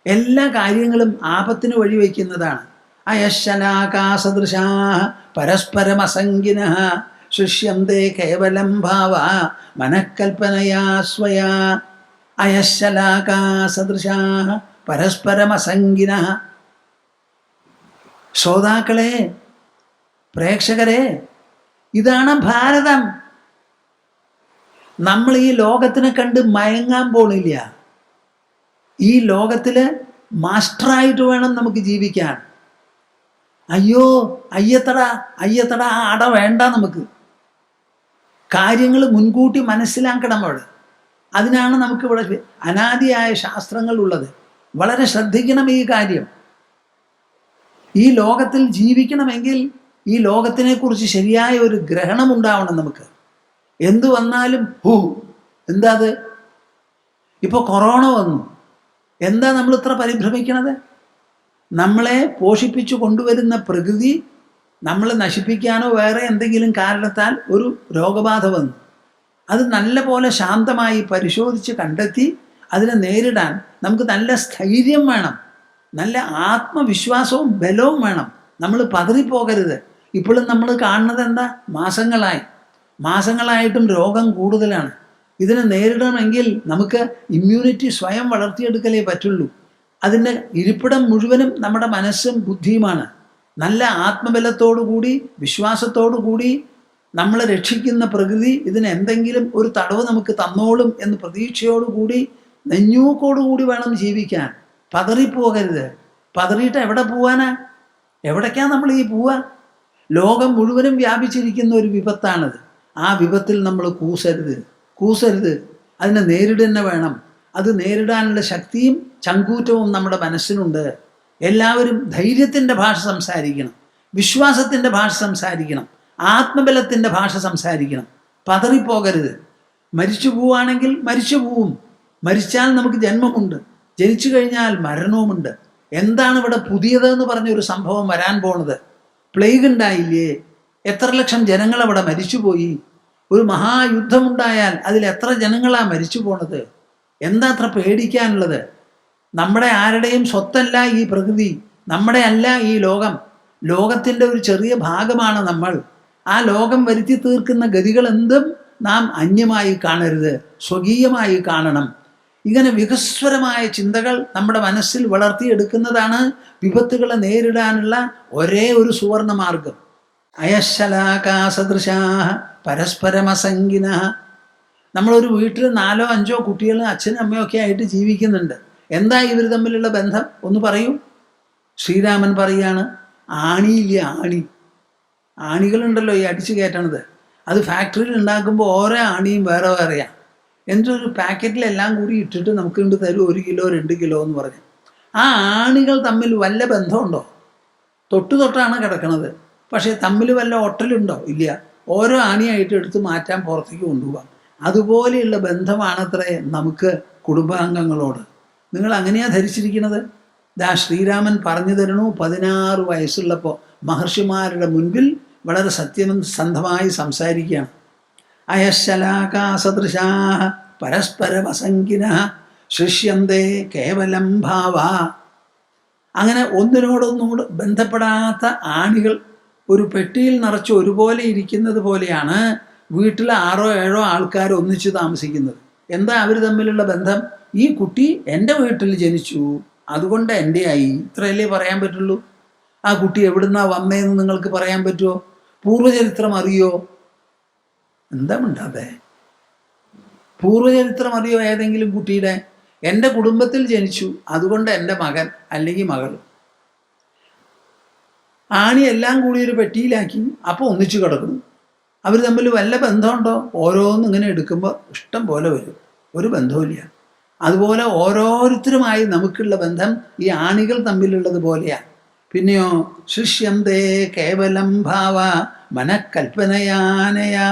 എല്ലാ കാര്യങ്ങളും ആപത്തിന് വഴിവെക്കുന്നതാണ്. അയശലാകാസദൃശാ പരസ്പരമസംഗിന ശുഷ്യന്തേ കേവലം ഭാവ മനഃകൽപ്പനയാ സ്വയാ. അയശലാകാസദൃശാ പരസ്പരമസംഗിനഃ. ശ്രോതാക്കളെ, പ്രേക്ഷകരെ, ഇതാണ് ഭാരതം. നമ്മൾ ഈ ലോകത്തിനെ കണ്ട് മയങ്ങാൻ പോണില്ല. ഈ ലോകത്തില് മാസ്റ്ററായിട്ട് വേണം നമുക്ക് ജീവിക്കാൻ. അയ്യോ അയ്യത്തട ആ അട വേണ്ട. നമുക്ക് കാര്യങ്ങൾ മുൻകൂട്ടി മനസ്സിലാക്കണം. അവിടെ അതിനാണ് നമുക്കിവിടെ അനാദിയായ ശാസ്ത്രങ്ങൾ ഉള്ളത്. വളരെ ശ്രദ്ധിക്കണം ഈ കാര്യം. ഈ ലോകത്തിൽ ജീവിക്കണമെങ്കിൽ ഈ ലോകത്തിനെക്കുറിച്ച് ശരിയായ ഒരു ഗ്രഹണം ഉണ്ടാവണം നമുക്ക്. എന്തു വന്നാലും എന്താ അത്? ഇപ്പോൾ കൊറോണ വന്നു, എന്താ നമ്മൾ ഇത്ര പരിഭ്രമിക്കണത്? നമ്മളെ പോഷിപ്പിച്ചു കൊണ്ടുവരുന്ന പ്രകൃതി നമ്മളെ നശിപ്പിക്കാനോ വേറെ എന്തെങ്കിലും കാരണത്താൽ ഒരു രോഗബാധ വന്നു. അത് നല്ല പോലെ ശാന്തമായി പരിശോധിച്ച് കണ്ടെത്തി അതിനെ നേരിടാൻ നമുക്ക് നല്ല സ്ഥൈര്യം വേണം, നല്ല ആത്മവിശ്വാസവും ബലവും വേണം. നമ്മൾ പതറിപ്പോകരുത്. ഇപ്പോഴും നമ്മൾ കാണുന്നത് എന്താ? മാസങ്ങളായിട്ടും രോഗം കൂടുതലാണ്. ഇതിനെ നേരിടണമെങ്കിൽ നമുക്ക് ഇമ്മ്യൂണിറ്റി സ്വയം വളർത്തിയെടുക്കലേ പറ്റുള്ളൂ. അതിൻ്റെ ഇരിപ്പിടം മുഴുവനും നമ്മുടെ മനസ്സും ബുദ്ധിയുമാണ്. നല്ല ആത്മബലത്തോടു കൂടി, വിശ്വാസത്തോടു കൂടി നമ്മളെ രക്ഷിക്കുന്ന പ്രകൃതി ഇതിന് എന്തെങ്കിലും ഒരു തടവ് നമുക്ക് തന്നോളും എന്ന് പ്രതീക്ഷയോടുകൂടി നെഞ്ഞൂക്കോടുകൂടി വേണം ജീവിക്കാൻ. പതറിപ്പോകരുത്. പതറിയിട്ട് എവിടെ പോവാനാ? എവിടേക്കാ നമ്മൾ ഈ പോവാ? ലോകം മുഴുവനും വ്യാപിച്ചിരിക്കുന്ന ഒരു വിപത്താണത്. ആ വിപത്തിൽ നമ്മൾ കൂസരുത്. അതിനെ നേരിടുന്ന വേണം. അത് നേരിടാനുള്ള ശക്തിയും ചങ്കൂറ്റവും നമ്മുടെ മനസ്സിനുണ്ട്. എല്ലാവരും ധൈര്യത്തിൻ്റെ ഭാഷ സംസാരിക്കണം, വിശ്വാസത്തിൻ്റെ ഭാഷ സംസാരിക്കണം, ആത്മബലത്തിൻ്റെ ഭാഷ സംസാരിക്കണം. പതറിപ്പോകരുത്. മരിച്ചു പോവുകയാണെങ്കിൽ മരിച്ചു പോവും. മരിച്ചാൽ നമുക്ക് ജന്മമുണ്ട്, ജനിച്ചു കഴിഞ്ഞാൽ മരണവുമുണ്ട്. എന്താണ് ഇവിടെ പുതിയതെന്ന് പറഞ്ഞൊരു സംഭവം വരാൻ പോണത്? പ്ലേഗ് ഉണ്ടായില്ലേ? എത്ര ലക്ഷം ജനങ്ങൾ അവിടെ മരിച്ചുപോയി. ഒരു മഹായുദ്ധമുണ്ടായാൽ അതിൽ എത്ര ജനങ്ങളാണ് മരിച്ചു പോണത്? എന്താ അത്ര പേടിക്കാനുള്ളത്? നമ്മുടെ ആരുടെയും സ്വത്തല്ല ഈ പ്രകൃതി, നമ്മുടെ അല്ല ഈ ലോകം. ലോകത്തിൻ്റെ ഒരു ചെറിയ ഭാഗമാണ് നമ്മൾ. ആ ലോകം വരുത്തി തീർക്കുന്ന ഗതികൾ എന്തും നാം അന്യമായി കാണരുത്, സ്വകീയമായി കാണണം. ഇങ്ങനെ വികസ്വരമായ ചിന്തകൾ നമ്മുടെ മനസ്സിൽ വളർത്തിയെടുക്കുന്നതാണ് വിപത്തുകളെ നേരിടാനുള്ള ഒരേ ഒരു സുവർണ മാർഗം. അയശലാകാസദൃശാ പരസ്പരമസംഗിനഃ. നമ്മളൊരു വീട്ടിൽ 4-5 കുട്ടികളും അച്ഛനും അമ്മയും ഒക്കെ ആയിട്ട് ജീവിക്കുന്നുണ്ട്. എന്താ ഇവർ തമ്മിലുള്ള ബന്ധം? ഒന്ന് പറയൂ. ശ്രീരാമൻ പറയാണ്, ആണിയില്ല, ആണികളുണ്ടല്ലോ ഈ അടിച്ചു കയറ്റണത്. അത് ഫാക്ടറിയിൽ ഉണ്ടാക്കുമ്പോൾ ഓരോ ആണിയും വേറെ വേറെയാണ്. എന്നിട്ടൊരു പാക്കറ്റിലെല്ലാം കൂടി ഇട്ടിട്ട് നമുക്ക് കൊണ്ട് തരും 1 കിലോ 2 കിലോ എന്ന് പറഞ്ഞ്. ആ ആണികൾ തമ്മിൽ വല്ല ബന്ധമുണ്ടോ? തൊട്ടാണ് കിടക്കണത്. പക്ഷേ തമ്മിൽ വല്ല ഒട്ടലുണ്ടോ? ഇല്ല. ഓരോ ആണിയായിട്ട് എടുത്ത് മാറ്റാൻ പുറത്തേക്ക് കൊണ്ടുപോകാം. അതുപോലെയുള്ള ബന്ധമാണത്രേ നമുക്ക് കുടുംബാംഗങ്ങളോട്. നിങ്ങൾ അങ്ങനെയാണ് ധരിച്ചിരിക്കുന്നത്. ശ്രീരാമൻ പറഞ്ഞു തരണു. 16 വയസ്സുള്ളപ്പോൾ മഹർഷിമാരുടെ മുൻപിൽ വളരെ സത്യസന്ധമായി സംസാരിക്കുകയാണ്. അയശലാകാസദൃശാ പരസ്പരമസംഗിനഃ ശിഷ്യന്തേ കേവലം ഭാവ. അങ്ങനെ ഒന്നിനോടൊന്നുകൂടെ ബന്ധപ്പെടാത്ത ആണികൾ ഒരു പെട്ടിയിൽ നിറച്ച് ഒരുപോലെ ഇരിക്കുന്നത് പോലെയാണ് വീട്ടിൽ 6-7 ആൾക്കാർ ഒന്നിച്ച് താമസിക്കുന്നത്. എന്താ അവർ തമ്മിലുള്ള ബന്ധം? ഈ കുട്ടി എൻ്റെ വീട്ടിൽ ജനിച്ചു, അതുകൊണ്ട് എൻ്റെ ആയി, ഇത്രയല്ലേ പറയാൻ പറ്റുള്ളൂ. ആ കുട്ടി എവിടുന്നാ വന്നതെന്ന് നിങ്ങൾക്ക് പറയാൻ പറ്റുമോ? പൂർവ്വചരിത്രം അറിയോ? എന്താ മിണ്ടാതെ? പൂർവ്വചരിത്രം അറിയോ ഏതെങ്കിലും കുട്ടിയുടെ? എൻ്റെ കുടുംബത്തിൽ ജനിച്ചു, അതുകൊണ്ട് എൻ്റെ മകൻ അല്ലെങ്കിൽ മകൾ. ആണി എല്ലാം കൂടി ഒരു പെട്ടിയിലാക്കി, അപ്പോൾ ഒന്നിച്ചു കിടക്കുന്നു. അവർ തമ്മിൽ വല്ല ബന്ധമുണ്ടോ? ഓരോന്നും ഇങ്ങനെ എടുക്കുമ്പോൾ ഇഷ്ടം പോലെ വരും, ഒരു ബന്ധവുമില്ല. അതുപോലെ ഓരോരുത്തരുമായി നമുക്കുള്ള ബന്ധം ഈ ആണികൾ തമ്മിലുള്ളത് പോലെയാണ്. പിന്നെയോ ശിഷ്യന്തേ കേവലം ഭാവ മനക്കൽപ്പനയാനയാ.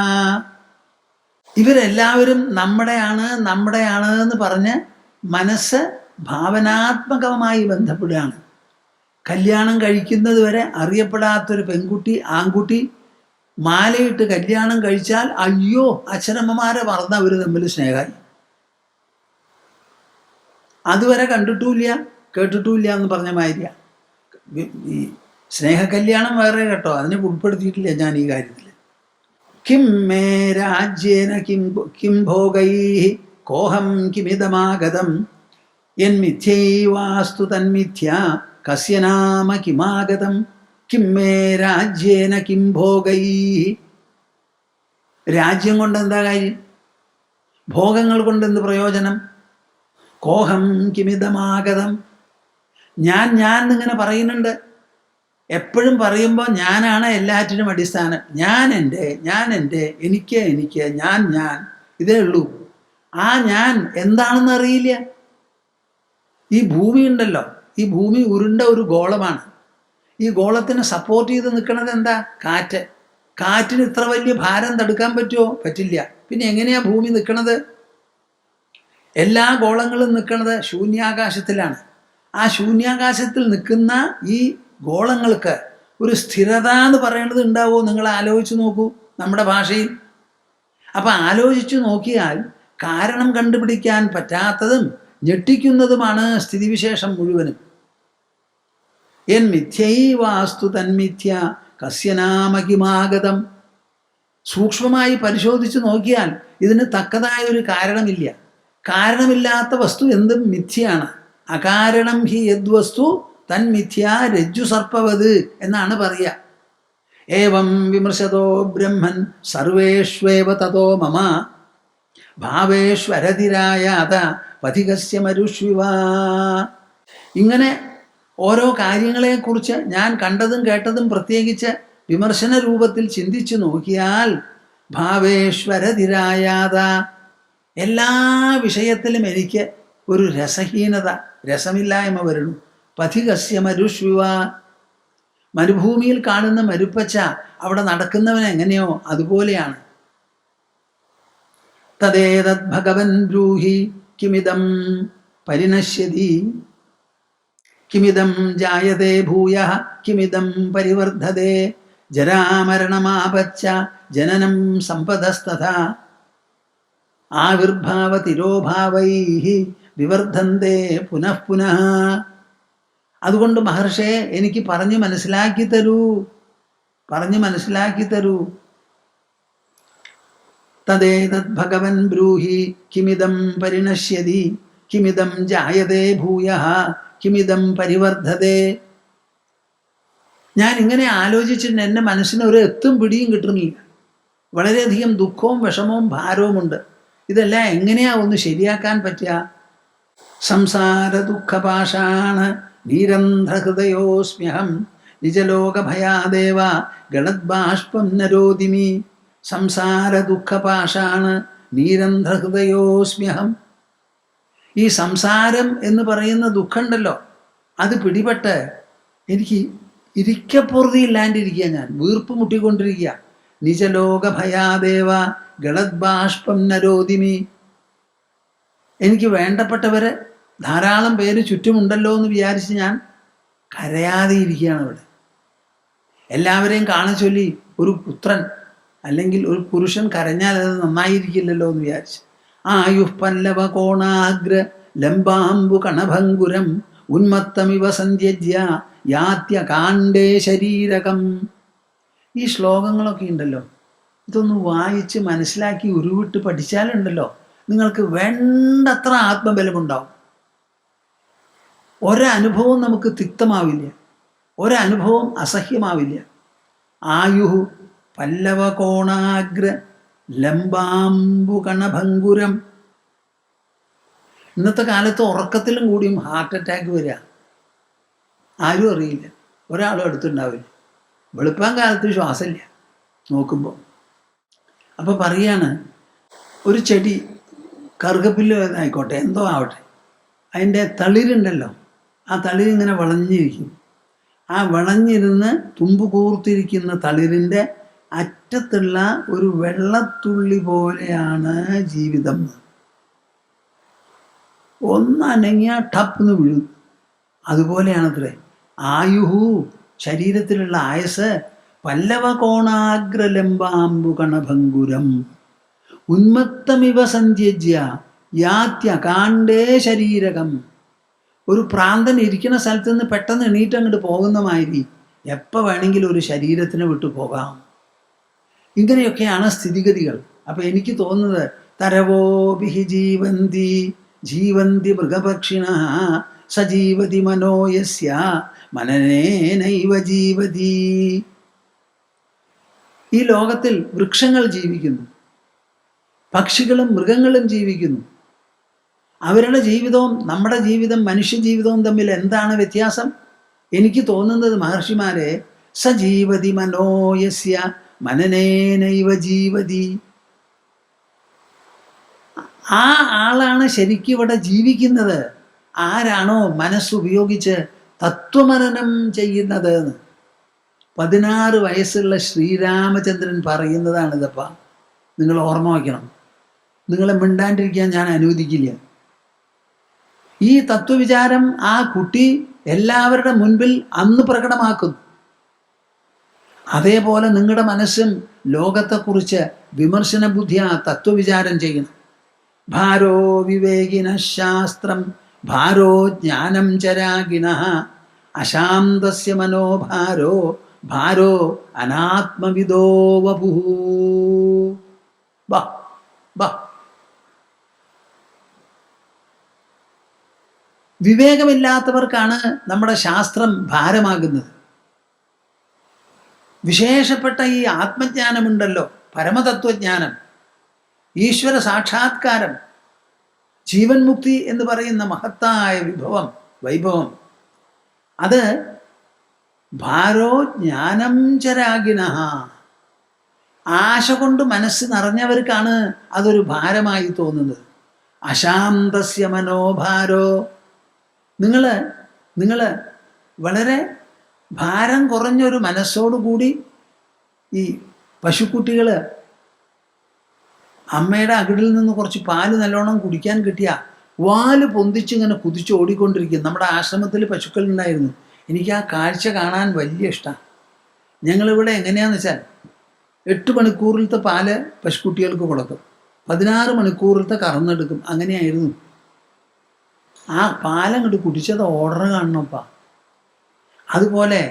ഇവരെല്ലാവരും നമ്മുടെയാണ് എന്ന് പറഞ്ഞ് മനസ്സ് ഭാവനാത്മകമായി ബന്ധപ്പെടുകയാണ്. കല്യാണം കഴിക്കുന്നത് വരെ അറിയപ്പെടാത്തൊരു പെൺകുട്ടി ആൺകുട്ടി മാലയിട്ട് കല്യാണം കഴിച്ചാൽ അയ്യോ അച്ഛനമ്മമാരെ മറന്ന് അവർ തമ്മിൽ സ്നേഹമായി. അതുവരെ കണ്ടിട്ടുമില്ല കേട്ടിട്ടുമില്ല എന്ന് പറഞ്ഞ മാതിരിയാണ്. ഈ സ്നേഹകല്യാണം വേറെ കേട്ടോ, അതിനെ ഉൾപ്പെടുത്തിയിട്ടില്ല ഞാൻ ഈ കാര്യത്തിൽ. കിം മേ രാജ്യേന കിം ഭോഗൈ കോഹം കിമിതമാഗതം യന്മിഥ്യൈവാസ്തു തന്മിഥ്യ കസ്യ നാമ കിമാഗതം കിം മേ രാജ്യേന കിം ഭോഗൈ. രാജ്യം കൊണ്ട് എന്താ കാര്യം? ഭോഗങ്ങൾ കൊണ്ട് എന്ത് പ്രയോജനം? കോഹം കിമിതമാഗതം. ഞാൻ എന്നിങ്ങനെ പറയുന്നുണ്ട്. എപ്പോഴും പറയുമ്പോൾ ഞാനാണ് എല്ലാറ്റിനും അടിസ്ഥാനം. ഞാൻ എൻ്റെ, എനിക്ക്, ഞാൻ ഇതേ ഉള്ളൂ. ആ ഞാൻ എന്താണെന്ന് അറിയില്ല. ഈ ഭൂമി ഉണ്ടല്ലോ, ഈ ഭൂമി ഉരുണ്ട ഒരു ഗോളമാണ്. ഈ ഗോളത്തിന് സപ്പോർട്ട് ചെയ്ത് നിൽക്കുന്നത് എന്താ? കാറ്റ്. കാറ്റിന് ഇത്ര വലിയ ഭാരം തടുക്കാൻ പറ്റുമോ? പറ്റില്ല. പിന്നെ എങ്ങനെയാ ഭൂമി നിൽക്കുന്നത്? എല്ലാ ഗോളങ്ങളും നിൽക്കുന്നത് ശൂന്യാകാശത്തിലാണ്. ആ ശൂന്യാകാശത്തിൽ നിൽക്കുന്ന ഈ ഗോളങ്ങൾക്ക് ഒരു സ്ഥിരത എന്ന് പറയുന്നത് ഉണ്ടാവുമോ? നിങ്ങൾ ആലോചിച്ച് നോക്കൂ നമ്മുടെ ഭാഷയിൽ. അപ്പം ആലോചിച്ചു നോക്കിയാൽ കാരണം കണ്ടുപിടിക്കാൻ പറ്റാത്തതും ഞെട്ടിക്കുന്നതുമാണ് സ്ഥിതിവിശേഷം മുഴുവനും. എൻ മിഥ്യൈവാസ്തു തന്മിഥ്യ കസ്യ നാമ കിമാഗതം. സൂക്ഷ്മമായി പരിശോധിച്ച് നോക്കിയാൽ ഇതിന് തക്കതായ ഒരു കാരണമില്ല. കാരണമില്ലാത്ത വസ്തു എന്തും മിഥ്യയാണ്. അകാരണം ഹി യദ്വസ്തു തന്മിഥ്യ രജ്ജു സർപ്പവത് എന്നാണ് പറയുക. ഏവം വിമർശതോ ബ്രഹ്മൻ സർവേഷ്വേവ തതോ മമ ഭാവേഷ്വരതിരായാത പഥികസ്യ മരുഷ്വിവാ. ഇങ്ങനെ ഓരോ കാര്യങ്ങളെക്കുറിച്ച് ഞാൻ കണ്ടതും കേട്ടതും പ്രത്യേകിച്ച് വിമർശന രൂപത്തിൽ ചിന്തിച്ചു നോക്കിയാൽ ഭാവേഷ്വരതിരായാത, എല്ലാ വിഷയത്തിലും എനിക്ക് ഒരു രസഹീനത, രസമില്ലായ്മ വരുന്നു. പഥികസ്യ മരുഷ്വിവ, മരുഭൂമിയിൽ കാണുന്ന മരുപ്പച്ച അവിടെ നടക്കുന്നവൻ എങ്ങനെയോ അതുപോലെയാണ്. തദേതദ് ഭഗവൻ ബ്രൂഹി കിമിദം പരിനശ്യതി കിമിദം ജായതേ ഭൂയഃ കിമിദം പരിവർദ്ധതേ ജരാമരണമാപച്ച ജനനം സമ്പദസ്തഥാ ആവിർഭാവതിരോഭാവൈഃ വിവർദ്ധന്തേ പുനഃ പുനഃ. അതുകൊണ്ട് മഹർഷേ, എനിക്ക് പറഞ്ഞു മനസ്സിലാക്കി തരൂ. തദേതദ് ഭഗവൻ ബ്രൂഹി കിമിദം പരിനശ്യതി കിമിദം ജായതേ ഭൂയഃ കിമിദം പരിവർദ്ധതേ. ഞാൻ ഇങ്ങനെ ആലോചിച്ചിട്ട് എൻ്റെ മനസ്സിന് ഒരു എത്തും പിടിയും കിട്ടുന്നില്ല. വളരെയധികം ദുഃഖവും വിഷമവും ഭാരവുമുണ്ട്. ഇതെല്ലാം എങ്ങനെയാ ഒന്ന് ശരിയാക്കാൻ പറ്റുക? സംസാര ദുഃഖപാഷാണ നീരന്ധ്രഹൃദയോസ്മ്യഹം നിജലോകഭയാദേവ ഗണദ്ബാഷ്പം നരോദിമി. സംസാര ദുഃഖപാഷാണ നീരന്ധ്രഹൃദയോസ്മ്യഹം. ഈ സംസാരം എന്ന് പറയുന്ന ദുഃഖമുണ്ടല്ലോ, അത് പിടിപെട്ട് എനിക്ക് ഇരിക്കപ്പുറതിയില്ലാണ്ടിരിക്കുക. ഞാൻ വീർപ്പ് മുട്ടിക്കൊണ്ടിരിക്കുക. നിജലോകഭയാദേവ ഗണദ്ബാഷ്പം നരോദിമി. എനിക്ക് വേണ്ടപ്പെട്ടവര് ധാരാളം പേര് ചുറ്റുമുണ്ടല്ലോ എന്ന് വിചാരിച്ച് ഞാൻ കരയാതെ ഇരിക്കുകയാണ് ഇവിടെ. എല്ലാവരെയും കാണച്ചൊല്ലി ഒരു പുത്രൻ അല്ലെങ്കിൽ ഒരു പുരുഷൻ കരഞ്ഞാൽ അത് നന്നായിരിക്കില്ലല്ലോ എന്ന് വിചാരിച്ച്. ആയുഃ പല്ലവ കോണാഗ്ര ലംബാംബു കണഭങ്കുരം ഉന്മത്തമിവ സന്ധ്യജ്യ യാത്യ കാണ്ഡേ ശരീരകം. ഈ ശ്ലോകങ്ങളൊക്കെ ഉണ്ടല്ലോ, ഇതൊന്ന് വായിച്ച് മനസ്സിലാക്കി ഉരുവിട്ട് പഠിച്ചാലുണ്ടല്ലോ നിങ്ങൾക്ക് വേണ്ടത്ര ആത്മബലമുണ്ടാവും. ഒരനുഭവം നമുക്ക് തിക്തമാവില്ല, ഒരനുഭവം അസഹ്യമാവില്ല. ആയുഹു പല്ലവ കോണാഗ്ര ലംബാംബുകണഭങ്കുരം. ഇന്നത്തെ കാലത്ത് ഉറക്കത്തിലും കൂടിയും ഹാർട്ട് അറ്റാക്ക് വരിക, ആരും അറിയില്ല, ഒരാളും അടുത്തുണ്ടാവില്ല. വെളുപ്പാൻ കാലത്ത് ശ്വാസമില്ല നോക്കുമ്പോൾ. അപ്പോൾ പറയാണ്, ഒരു ചെടി കറുകപ്പില്ല ആയിക്കോട്ടെ എന്തോ ആവട്ടെ, അതിൻ്റെ തളിരുണ്ടല്ലോ, ആ തളിരിങ്ങനെ വളഞ്ഞിരിക്കും. ആ വളഞ്ഞിരുന്ന് തുമ്പ് കൂർത്തിരിക്കുന്ന തളിരിൻ്റെ അറ്റത്തുള്ള ഒരു വെള്ളത്തുള്ളി പോലെയാണ് ജീവിതം. ഒന്നനങ്ങിയ ടപ്പെന്ന് വീഴും. അതുപോലെയാണത്രേ ആയുഹു, ശരീരത്തിലുള്ള ആയസ്. പല്ലവ കോണാഗ്രലംബാംബു കണഭങ്കുരം ഉന്മത്തമിവ സന്ധ്യജ്യ യാത്യ കാണ്ഡേ ശരീരകം. ഒരു പ്രാന്തൻ ഇരിക്കുന്ന സ്ഥലത്ത് നിന്ന് പെട്ടെന്ന് എണീറ്റ് അങ്ങോട്ട് പോകുന്ന മാതിരി എപ്പോൾ വേണമെങ്കിലും ഒരു ശരീരത്തിന് വിട്ടു പോകാം. ഇങ്ങനെയൊക്കെയാണ് സ്ഥിതിഗതികൾ. അപ്പം എനിക്ക് തോന്നുന്നത് തരവോഭിഹി ജീവന്തി ജീവന്തി മൃഗപക്ഷിണഃ സജീവതി മനോ യസ്യ മനനേനൈവ ജീവതി. ഈ ലോകത്തിൽ വൃക്ഷങ്ങൾ ജീവിക്കുന്നു, പക്ഷികളും മൃഗങ്ങളും ജീവിക്കുന്നു. അവരുടെ ജീവിതവും നമ്മുടെ ജീവിതം, മനുഷ്യ ജീവിതവും തമ്മിൽ എന്താണ് വ്യത്യാസം? എനിക്ക് തോന്നുന്നത് മഹർഷിമാരെ, സജീവതി മനോയസ്യ മനനേനൈവ ജീവതി. ആ ആളാണ് ശരിക്കും ഇവിടെ ജീവിക്കുന്നത്. ആരാണോ മനസ്സുപയോഗിച്ച് തത്വമനനം ചെയ്യുന്നത്. 16 വയസ്സുള്ള ശ്രീരാമചന്ദ്രൻ പറയുന്നതാണിതപ്പ. നിങ്ങൾ ഓർമ്മ വയ്ക്കണം. നിങ്ങളെ മിണ്ടാണ്ടിരിക്കാൻ ഞാൻ അനുവദിക്കില്ല. ഈ തത്വവിചാരം ആ കുട്ടി എല്ലാവരുടെ മുൻപിൽ അന്ന് പ്രകടമാക്കുന്നു. അതേപോലെ നിങ്ങളുടെ മനസ്സും ലോകത്തെക്കുറിച്ച് വിമർശന ബുദ്ധിയാ തത്വവിചാരം ചെയ്യണം. ഭാരോ വിവേകിന ശാസ്ത്രം ഭാരോ ജ്ഞാനം ചരാഗിണഃ അശാന്തസ്യ മനോഭാരോ ഭാരോ അനാത്മവിദോ വപുഃ. ബാ ബാ. വിവേകമില്ലാത്തവർക്കാണ് നമ്മുടെ ശാസ്ത്രം ഭാരമാകുന്നത്. വിശേഷപ്പെട്ട ഈ ആത്മജ്ഞാനമുണ്ടല്ലോ, പരമതത്വജ്ഞാനം, ഈശ്വര സാക്ഷാത്കാരം, ജീവൻ മുക്തി എന്ന് പറയുന്ന മഹത്തായ വൈഭവം, അത് ഭാരോ ജ്ഞാനം ചരാഗിണഃ, ആശ കൊണ്ട് മനസ്സ് നിറഞ്ഞവർക്കാണ് അതൊരു ഭാരമായി തോന്നുന്നത്. അശാന്തസ്യ മനോഭാരോ, നിങ്ങൾ വളരെ ഭാരം കുറഞ്ഞൊരു മനസ്സോടുകൂടി, ഈ പശുക്കുട്ടികൾ അമ്മയുടെ അകിടിൽ നിന്ന് കുറച്ച് പാല് നല്ലോണം കുടിക്കാൻ കിട്ടിയ വാല് പൊന്തിച്ചിങ്ങനെ കുതിച്ച് ഓടിക്കൊണ്ടിരിക്കും. നമ്മുടെ ആശ്രമത്തിൽ പശുക്കൾ ഉണ്ടായിരുന്നു. എനിക്ക് ആ കാഴ്ച കാണാൻ വലിയ ഇഷ്ടമാണ്. ഞങ്ങളിവിടെ എങ്ങനെയാണെന്ന് വെച്ചാൽ 8 മണിക്കൂറിലത്തെ പാല് പശുക്കുട്ടികൾക്ക് കൊടുക്കും, 16 മണിക്കൂറിലത്തെ കറന്നെടുക്കും. അങ്ങനെയായിരുന്നു. ആ പാലങ്ങോട്ട് കുടിച്ചത് ഓർഡർ കാണണപ്പ. അതുപോലെ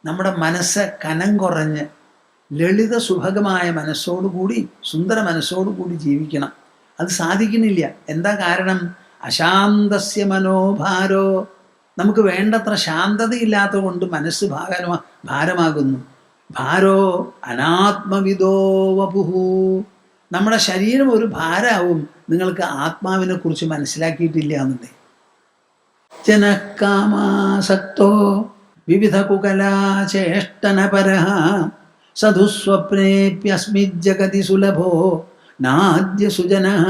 നമ്മുടെ മനസ്സ് കനം കുറഞ്ഞ് ലളിത സുഭഗമായ മനസ്സോടുകൂടി, സുന്ദര മനസ്സോടുകൂടി ജീവിക്കണം. അത് സാധിക്കുന്നില്ല. എന്താ കാരണം? അശാന്തസ്യ മനോഭാരോ, നമുക്ക് വേണ്ടത്ര ശാന്തതയില്ലാത്ത കൊണ്ട് മനസ്സ് ഭാരമാകുന്നു. ഭാരോ അനാത്മവിദോ വപുഃ, നമ്മുടെ ശരീരം ഒരു ഭാരമാവും നിങ്ങൾക്ക് ആത്മാവിനെ കുറിച്ച് മനസ്സിലാക്കിയിട്ടില്ല എന്നുണ്ട്. ജനകാമാസക്തോ വിവിധ കുകലാചേഷ്ടനപരഃ സധുസ്വപ്നേപ്യസ്മിജ്ജഗതി സുലഭോ നാദ്യ സുജനഃ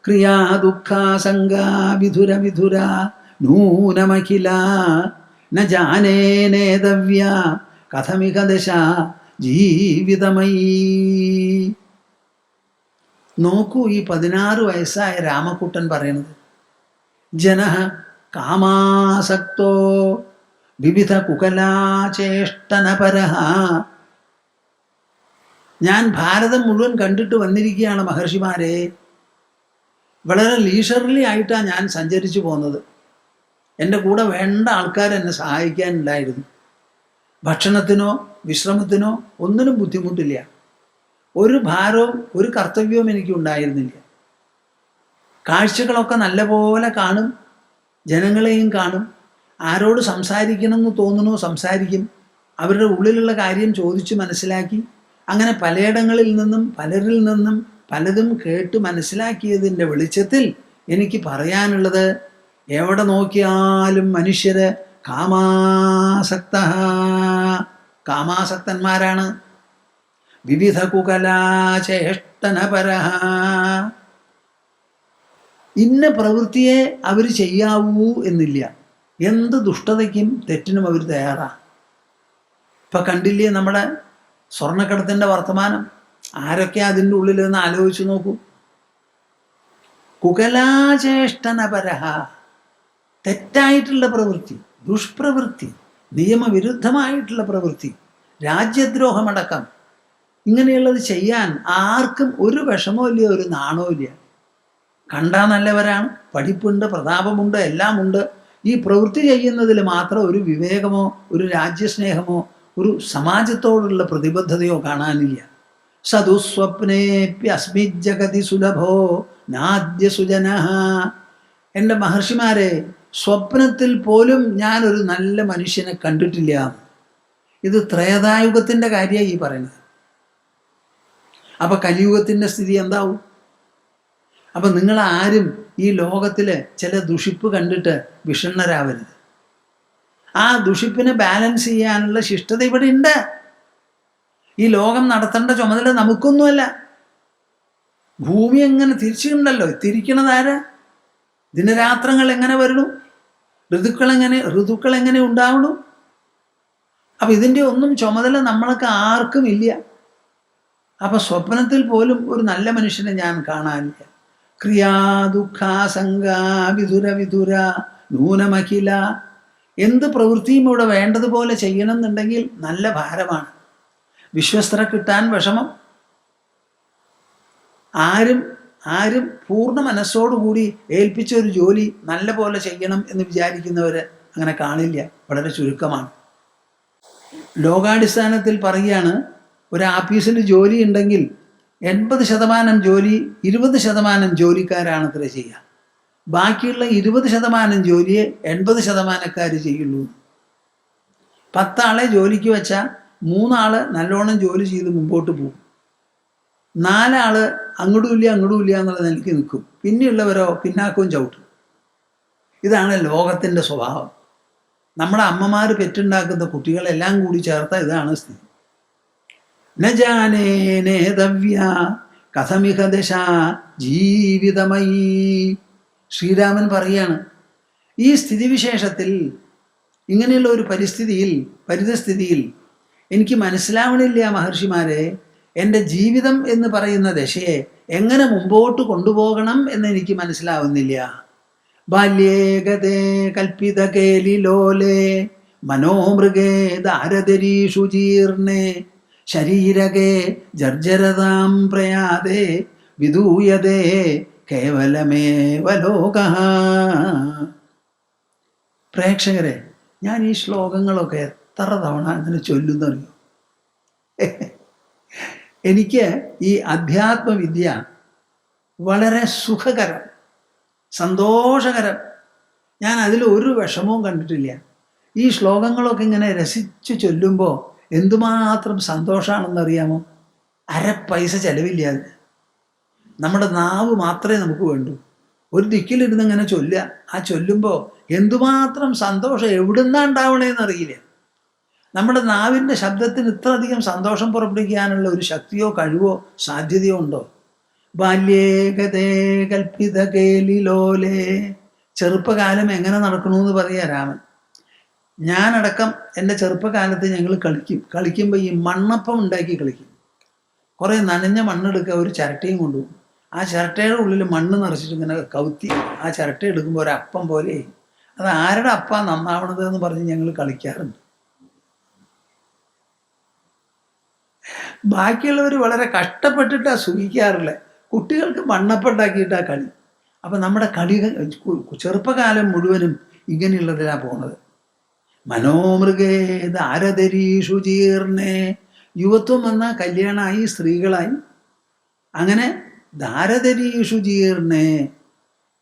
ക്രിയാ ദുഃഖാസംഗാ വിധുര വിധുര നൂനമഖില ന ജാനേനേതവ്യ കഥമിക ദശ ജീവിതമയീ. നോക്കൂ, ഈ 16 വയസ്സായ രാമക്കുട്ടൻ പറയുന്നത്, ജനഃ കാമാസക്തോ വിവിധ കുകലാചേഷ്ടനപരഃ. ഞാൻ ഭാരതം മുഴുവൻ കണ്ടിട്ട് വന്നിരിക്കുകയാണ് മഹർഷിമാരെ. വളരെ ലീഷർലി ആയിട്ടാണ് ഞാൻ സഞ്ചരിച്ചു പോകുന്നത്. എൻ്റെ കൂടെ വേണ്ട ആൾക്കാർ എന്നെ സഹായിക്കാനുണ്ടായിരുന്നു. ഭക്ഷണത്തിനോ വിശ്രമത്തിനോ ഒന്നിനും ബുദ്ധിമുട്ടില്ല. ഒരു ഭാരവും ഒരു കർത്തവ്യവും എനിക്ക് ഉണ്ടായിരുന്നില്ല. കാഴ്ചകളൊക്കെ നല്ലപോലെ കാണും, ജനങ്ങളെയും കാണും. ആരോട് സംസാരിക്കണമെന്ന് തോന്നുന്നു സംസാരിക്കും. അവരുടെ ഉള്ളിലുള്ള കാര്യം ചോദിച്ച് മനസ്സിലാക്കി. അങ്ങനെ പലയിടങ്ങളിൽ നിന്നും പലരിൽ നിന്നും പലതും കേട്ട് മനസ്സിലാക്കിയതിൻ്റെ വെളിച്ചത്തിൽ എനിക്ക് പറയാനുള്ളത്, എവിടെ നോക്കിയാലും മനുഷ്യര് കാമാസക്തന്മാരാണ്. വിവിധ കുകലാചേഷ്ടനപരഃ, ഇന്ന പ്രവൃത്തിയെ അവർ ചെയ്യാവൂ എന്നില്ല. എന്ത് ദുഷ്ടതയ്ക്കും തെറ്റിനും അവർ തയ്യാറാണ്. ഇപ്പം കണ്ടില്ലേ നമ്മുടെ സ്വർണ്ണക്കടത്തിൻ്റെ വർത്തമാനം? ആരൊക്കെ അതിൻ്റെ ഉള്ളിൽ നിന്ന് ആലോചിച്ച് നോക്കൂ. കുകലാചേഷ്ടനപരഃ, തെറ്റായിട്ടുള്ള പ്രവൃത്തി, ദുഷ്പ്രവൃത്തി, നിയമവിരുദ്ധമായിട്ടുള്ള പ്രവൃത്തി, രാജ്യദ്രോഹമടക്കം ഇങ്ങനെയുള്ളത് ചെയ്യാൻ ആർക്കും ഒരു വിഷമവും ഇല്ല, ഒരു നാണവും ഇല്ല. കണ്ടാൽ നല്ലവരാണ്, പഠിപ്പുണ്ട്, പ്രതാപമുണ്ട്, എല്ലാമുണ്ട്. ഈ പ്രവൃത്തി ചെയ്യുന്നതിൽ മാത്രം ഒരു വിവേകമോ ഒരു രാജ്യസ്നേഹമോ ഒരു സമാജത്തോടുള്ള പ്രതിബദ്ധതയോ കാണാനില്ല. സദുസ്വപ്നേപ്യസ്മിജ്ജഗതി സുലഭോ നാദ്യ സുജനഃ. എൻ്റെ മഹർഷിമാരെ, സ്വപ്നത്തിൽ പോലും ഞാനൊരു നല്ല മനുഷ്യനെ കണ്ടിട്ടില്ല. ഇത് ത്രേതായുഗത്തിൻ്റെ കാര്യമാണ് ഈ പറയുന്നത്. അപ്പം കലിയുഗത്തിൻ്റെ സ്ഥിതി എന്താവും? അപ്പം നിങ്ങൾ ആരും ഈ ലോകത്തിൽ ചില ദുഷിപ്പ് കണ്ടിട്ട് വിഷണ്ണരാവരുത്. ആ ദുഷിപ്പിനെ ബാലൻസ് ചെയ്യാനുള്ള ശിഷ്ടത ഇവിടെ ഉണ്ട്. ഈ ലോകം നടത്തേണ്ട ചുമതല നമുക്കൊന്നുമല്ല. ഭൂമി എങ്ങനെ തിരിച്ചുണ്ടല്ലോ, തിരിക്കണതാരാ? ദിനരാത്രങ്ങൾ എങ്ങനെ വരണു? ഋതുക്കൾ എങ്ങനെ ഉണ്ടാവണു? അപ്പം ഇതിൻ്റെ ഒന്നും ചുമതല നമ്മൾക്ക് ആർക്കും ഇല്ല. അപ്പം സ്വപ്നത്തിൽ പോലും ഒരു നല്ല മനുഷ്യനെ ഞാൻ കാണാനില്ല. ക്രിയാ ദുഃഖാസംഗ വിധുര വിധുര നൂനമഖില. എന്ത് പ്രവൃത്തിയും ഇവിടെ വേണ്ടതുപോലെ ചെയ്യണം എന്നുണ്ടെങ്കിൽ നല്ല ഭാരമാണ്. വിശ്വസ്തരെ കിട്ടാൻ വിഷമം. ആരും പൂർണ്ണ മനസ്സോടുകൂടി ഏൽപ്പിച്ച ഒരു ജോലി നല്ല പോലെ ചെയ്യണം എന്ന് വിചാരിക്കുന്നവർ അങ്ങനെ കാണില്ല, വളരെ ചുരുക്കമാണ്. ലോകാടിസ്ഥാനത്തിൽ പറയുകയാണ്, ഒരു ആഫീസിൽ ജോലി ഉണ്ടെങ്കിൽ 80% ജോലി 20% ജോലിക്കാരാണ് അത്ര ചെയ്യുക. ബാക്കിയുള്ള 20% ജോലിയെ 80% ചെയ്യുള്ളൂ. 10 ആളെ ജോലിക്ക് വെച്ചാൽ 3 ആള് നല്ലോണം ജോലി ചെയ്ത് മുമ്പോട്ട് പോകും. 4 ആള് അങ്ങോട്ടും ഇല്ല എന്നുള്ള നിലയ്ക്ക് നിൽക്കും. പിന്നെയുള്ളവരോ പിന്നാക്കവും ചവിട്ടും. ഇതാണ് ലോകത്തിൻ്റെ സ്വഭാവം. നമ്മുടെ അമ്മമാർ പെറ്റുണ്ടാക്കുന്ന കുട്ടികളെല്ലാം കൂടി ചേർത്ത ഇതാണ് സ്ഥിതി. ന ജാനേ നേതവ്യ കഥമിഹ ദശ ജീവിതമയീ. ശ്രീരാമൻ പറയാണ്, ഈ സ്ഥിതിവിശേഷത്തിൽ, ഇങ്ങനെയുള്ള ഒരു പരിതസ്ഥിതിയിൽ എനിക്ക് മനസ്സിലാവണില്ല മഹർഷിമാരെ, എൻ്റെ ജീവിതം എന്ന് പറയുന്ന ദശയെ എങ്ങനെ മുമ്പോട്ട് കൊണ്ടുപോകണം എന്ന് എനിക്ക് മനസ്സിലാവുന്നില്ല. ബാല്യേ ഗതേ കൽപ്പിത കേലിലോലേ മനോമൃഗേ ദാരദരീഷു ജീർണേ ശരീരകേ ജർജരതാം പ്രയാതേ വിദൂയതേ കേവലമേവ ലോകഃ. പ്രേക്ഷകരെ, ഞാൻ ഈ ശ്ലോകങ്ങളൊക്കെ എത്ര തവണ അങ്ങനെ ചൊല്ലുന്നറിയോ? എനിക്ക് ഈ അധ്യാത്മവിദ്യ വളരെ സുഖകരം, സന്തോഷകരം. ഞാൻ അതിൽ ഒരു വിഷമവും കണ്ടിട്ടില്ല. ഈ ശ്ലോകങ്ങളൊക്കെ ഇങ്ങനെ രസിച്ച് ചൊല്ലുമ്പോൾ എന്തുമാത്രം സന്തോഷമാണെന്നറിയാമോ? 1 പൈസ ചെലവില്ല അതിന്. നമ്മുടെ നാവ് മാത്രമേ നമുക്ക് വേണ്ടൂ. ഒരു ദിക്കിലിരുന്ന് ഇങ്ങനെ ചൊല്ലുക. ആ ചൊല്ലുമ്പോൾ എന്തുമാത്രം സന്തോഷം എവിടുന്നാ ഉണ്ടാവണേന്നറിയില്ല. നമ്മുടെ നാവിൻ്റെ ശബ്ദത്തിന് ഇത്രയധികം സന്തോഷം പുറപ്പെടുവിക്കാനുള്ള ഒരു ശക്തിയോ കഴിവോ സാധ്യതയോ ഉണ്ടോ? ബാല്യേ ഗതേ കൽപ്പിത കേലിലോലേ. ചെറുപ്പകാലം എങ്ങനെ നടക്കണമെന്ന് പറയാ രാമൻ. ഞാനടക്കം എൻ്റെ ചെറുപ്പകാലത്ത് ഞങ്ങൾ കളിക്കുമ്പോൾ ഈ മണ്ണപ്പം ഉണ്ടാക്കി കളിക്കും. കുറേ നനഞ്ഞ മണ്ണെടുക്കുക, ഒരു ചിരട്ടയും കൊണ്ടുപോകും. ആ ചിരട്ടയുടെ ഉള്ളിൽ മണ്ണ് നിറച്ചിട്ട് ഇങ്ങനെ കവുത്തി ആ ചിരട്ട എടുക്കുമ്പോൾ ഒരു അപ്പം പോലെ. അത് ആരുടെ അപ്പം നന്നാവണത് എന്ന് പറഞ്ഞ് ഞങ്ങൾ കളിക്കാറുണ്ട്. ബാക്കിയുള്ളവർ വളരെ കഷ്ടപ്പെട്ടിട്ടാണ് സുഖിക്കാറുള്ളത്. കുട്ടികൾക്ക് മണ്ണപ്പം ഉണ്ടാക്കിയിട്ടാണ് കളി. അപ്പം നമ്മുടെ ചെറുപ്പകാലം മുഴുവനും ഇങ്ങനെയുള്ളതിലാണ് പോണത്. മനോമൃഗേ ദാരദരീഷു ജീർണേ. യുവത്വം വന്നാൽ കല്യാണമായി, സ്ത്രീകളായി. അങ്ങനെ ദാരദരീഷു ജീർണേ,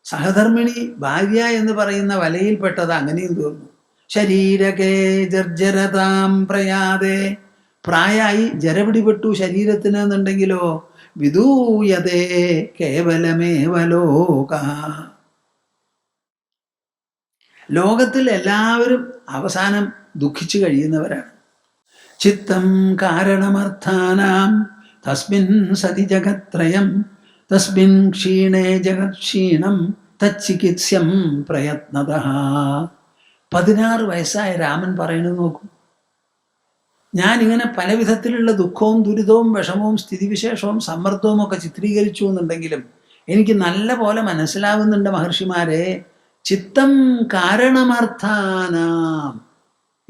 സഹധർമ്മിണി ഭാര്യ എന്ന് പറയുന്ന വലയിൽപ്പെട്ടത് അങ്ങനെയും തീർന്നു. ശരീരകേ ജർജരതാം പ്രയാതേ. പ്രായമായി ജരപിടിപെട്ടു ശരീരത്തിന് എന്നുണ്ടെങ്കിലോ വിദൂയതേ കേവലമേവ ലോകഃ. ലോകത്തിൽ എല്ലാവരും അവസാനം ദുഃഖിച്ചു കഴിയുന്നവരാണ്. ചിത്തം കാരണമർത്ഥാനാം തസ്മിൻ സതി ജഗത്രയം തസ്മിൻ ക്ഷീണേ ജഗക്ഷീണം തച്ചികിത്സ്യം പ്രയത്നതഃ. 16 വയസ്സായ രാമൻ പറയുന്നത് നോക്കൂ. ഞാനിങ്ങനെ പല വിധത്തിലുള്ള ദുഃഖവും ദുരിതവും വിഷമവും സ്ഥിതിവിശേഷവും സമ്മർദ്ദവും ഒക്കെ ചിത്രീകരിച്ചു എന്നുണ്ടെങ്കിലും എനിക്ക് നല്ല പോലെ മനസ്സിലാവുന്നുണ്ട് മഹർഷിമാരെ, ചിത്തം കാരണമർത്ഥാനാം.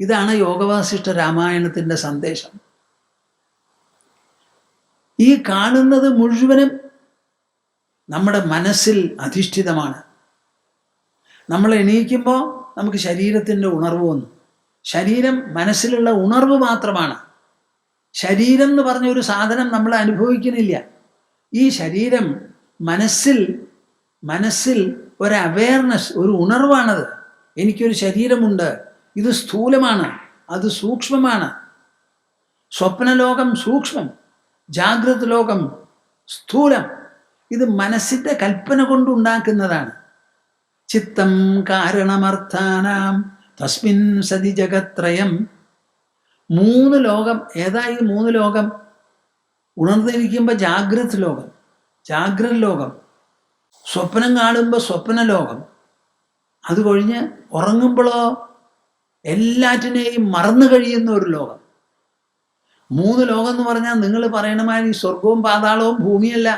ഇതാണ് യോഗവാസിഷ്ഠ രാമായണത്തിൻ്റെ സന്ദേശം. ഈ കാണുന്നത് മുഴുവനും നമ്മുടെ മനസ്സിൽ അധിഷ്ഠിതമാണ്. നമ്മൾ എണീക്കുമ്പോൾ നമുക്ക് ശരീരത്തിൻ്റെ ഉണർവ് വന്നു. ശരീരം മനസ്സിലുള്ള ഉണർവ് മാത്രമാണ്. ശരീരം എന്ന് പറഞ്ഞ ഒരു സാധനം നമ്മൾ അനുഭവിക്കുന്നില്ല. ഈ ശരീരം മനസ്സിൽ ഒരു അവയർനെസ്, ഒരു ഉണർവാണത്. എനിക്കൊരു ശരീരമുണ്ട്, ഇത് സ്ഥൂലമാണ്, അത് സൂക്ഷ്മമാണ്. സ്വപ്നലോകം സൂക്ഷ്മം, ജാഗ്രത ലോകം സ്ഥൂലം. ഇത് മനസ്സിൻ്റെ കൽപ്പന കൊണ്ടുണ്ടാക്കുന്നതാണ്. ചിത്തം കാരണമർത്ഥാനാം തസ്മിൻ സതി ജഗത്രയം. 3 ലോകം. ഏതാ ഈ 3 ലോകം? ഉണർന്നിരിക്കുമ്പോൾ ജാഗ്രത ലോകം, സ്വപ്നം കാണുമ്പോൾ സ്വപ്ന ലോകം, അത് കഴിഞ്ഞ് ഉറങ്ങുമ്പോഴോ എല്ലാറ്റിനെയും മറന്നു കഴിയുന്ന ഒരു ലോകം. 3 ലോകം എന്ന് പറഞ്ഞാൽ നിങ്ങൾ പറയണ മാതിരി സ്വർഗവും പാതാളവും ഭൂമിയല്ല.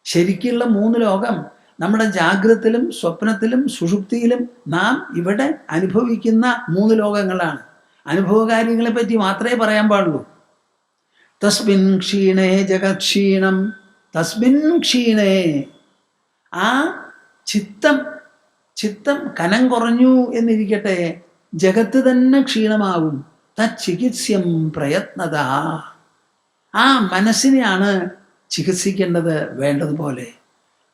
ശരിക്കുള്ള 3 ലോകം നമ്മുടെ ജാഗ്രതയിലും സ്വപ്നത്തിലും സുഷുപ്തിയിലും നാം ഇവിടെ അനുഭവിക്കുന്ന 3 ലോകങ്ങളാണ്. അനുഭവകാര്യങ്ങളെ പറ്റി മാത്രമേ പറയാൻ പാടുള്ളൂ. തസ്മിൻ ക്ഷീണേ ജഗക്ഷീണം, തസ്മിൻ ക്ഷീണേ. ആ ചിത്തം കനം കുറഞ്ഞു എന്നിരിക്കട്ടെ, ജഗത്ത് തന്നെ ക്ഷീണമാകും. തച്ചികിത്സ്യം പ്രയത്നത. ആ മനസ്സിനെയാണ് ചികിത്സിക്കേണ്ടത് വേണ്ടതുപോലെ.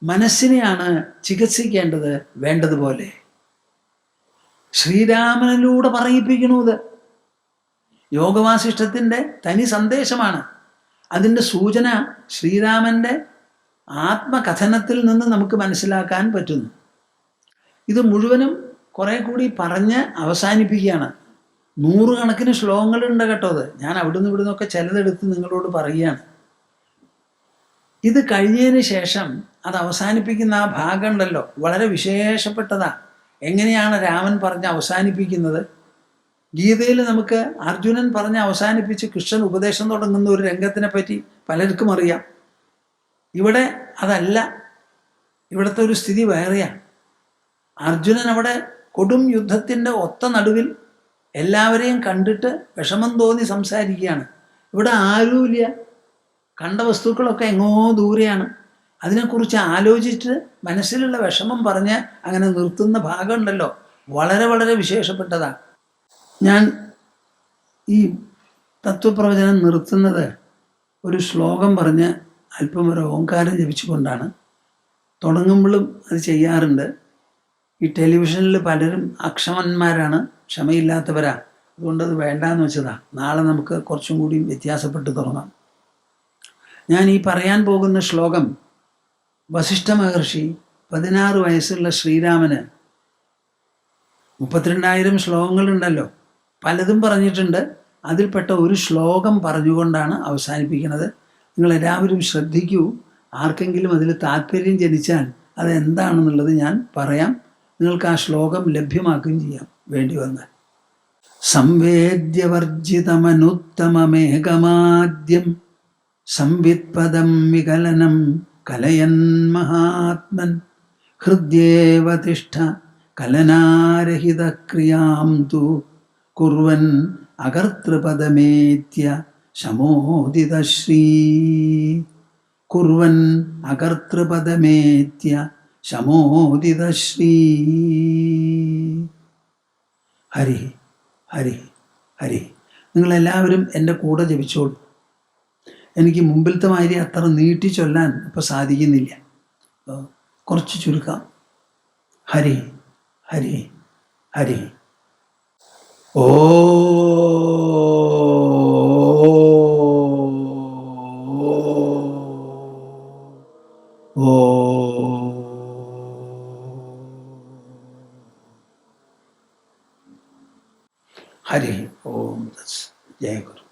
മനസ്സിനെയാണ് ചികിത്സിക്കേണ്ടത് വേണ്ടതുപോലെ. ശ്രീരാമനിലൂടെ പറയിപ്പിക്കണത് യോഗവാസിഷ്ഠത്തിൻ്റെ തനി സന്ദേശമാണ്. അതിൻ്റെ സൂചന ശ്രീരാമൻ്റെ ആത്മകഥനത്തിൽ നിന്ന് നമുക്ക് മനസ്സിലാക്കാൻ പറ്റുന്നു. ഇത് മുഴുവനും കുറെ കൂടി പറഞ്ഞ് അവസാനിപ്പിക്കുകയാണ്. 100 കണക്കിന് ശ്ലോകങ്ങളുണ്ട് കേട്ടോ. അത് ഞാൻ അവിടുന്ന് ഇവിടുന്നൊക്കെ ചിലതെടുത്ത് നിങ്ങളോട് പറയുകയാണ്. ഇത് കഴിഞ്ഞതിന് ശേഷം അത് അവസാനിപ്പിക്കുന്ന ആ ഭാഗം ഉണ്ടല്ലോ, വളരെ വിശേഷപ്പെട്ടതാ. എങ്ങനെയാണ് രാമൻ പറഞ്ഞ് അവസാനിപ്പിക്കുന്നത്? ഗീതയിൽ നമുക്ക് അർജുനൻ പറഞ്ഞ് അവസാനിപ്പിച്ച് കൃഷ്ണൻ ഉപദേശം തുടങ്ങുന്ന ഒരു രംഗത്തിനെ പറ്റി പലർക്കും അറിയാം. ഇവിടെ അതല്ല. ഇവിടുത്തെ ഒരു സ്ഥിതി വേറെയാണ്. അർജുനൻ അവിടെ കൊടും യുദ്ധത്തിൻ്റെ ഒത്ത നടുവിൽ എല്ലാവരെയും കണ്ടിട്ട് വിഷമം തോന്നി സംസാരിക്കുകയാണ്. ഇവിടെ ആരുമില്ല. കണ്ട വസ്തുക്കളൊക്കെ എങ്ങോ ദൂരെയാണ്. അതിനെക്കുറിച്ച് ആലോചിച്ച് മനസ്സിലുള്ള വിഷമം പറഞ്ഞ് അങ്ങനെ നിർത്തുന്ന ഭാഗമുണ്ടല്ലോ, വളരെ വളരെ വിശേഷപ്പെട്ടതാണ്. ഞാൻ ഈ തത്വപ്രവചനം നിർത്തുന്നത് ഒരു ശ്ലോകം പറഞ്ഞ് അല്പം ഒരു ഓങ്കാരം ജപിച്ചുകൊണ്ടാണ്. തുടങ്ങുമ്പോഴും അത് ചെയ്യാറുണ്ട്. ഈ ടെലിവിഷനിൽ പലരും അക്ഷമന്മാരാണ്, ക്ഷമയില്ലാത്തവരാ. അതുകൊണ്ടത് വേണ്ടാന്ന് വെച്ചതാണ്. നാളെ നമുക്ക് കുറച്ചും കൂടി വ്യത്യാസപ്പെട്ട് തുടങ്ങാം. ഞാൻ ഈ പറയാൻ പോകുന്ന ശ്ലോകം വസിഷ്ഠ മഹർഷി 16 വയസ്സുള്ള ശ്രീരാമന് 32,000 ശ്ലോകങ്ങളുണ്ടല്ലോ, പലതും പറഞ്ഞിട്ടുണ്ട്. അതിൽപ്പെട്ട ഒരു ശ്ലോകം പറഞ്ഞുകൊണ്ടാണ് അവസാനിപ്പിക്കുന്നത്. നിങ്ങളെല്ലാവരും ശ്രദ്ധിക്കൂ. ആർക്കെങ്കിലും അതിൽ താല്പര്യം ജനിച്ചാൽ അതെന്താണെന്നുള്ളത് ഞാൻ പറയാം. നിങ്ങൾക്ക് ആ ശ്ലോകം ലഭ്യമാക്കുകയും ചെയ്യാം വേണ്ടി വന്നാൽ. സംവേദ്യവർജിതമനുത്തമമേഘമാദ്യം സംവിത്പദം വികലനം കലയൻ മഹാത്മൻ ഹൃദ്യേവ തിഷ്ഠ കലനാരഹിതക്രിയാം തു കുർവൻ അകർത്തൃപദമേത്യ ശമോദിതശ്രീ. കുർവൻ അകർത്തൃപദമേത്യ ശമോദിതശ്രീ. ഹരി ഹരി ഹരി. നിങ്ങളെല്ലാവരും എൻ്റെ കൂടെ ജപിച്ചോളൂ. എനിക്ക് മുമ്പിലത്തെ മാതിരി അത്ര നീട്ടി ചൊല്ലാൻ ഇപ്പോൾ സാധിക്കുന്നില്ല. കുറച്ച് ചുരുക്കാം. ഹരി ഹരി ഹരി. ഓ ഓ ഹരി ഓം. ജയ ഗുരു.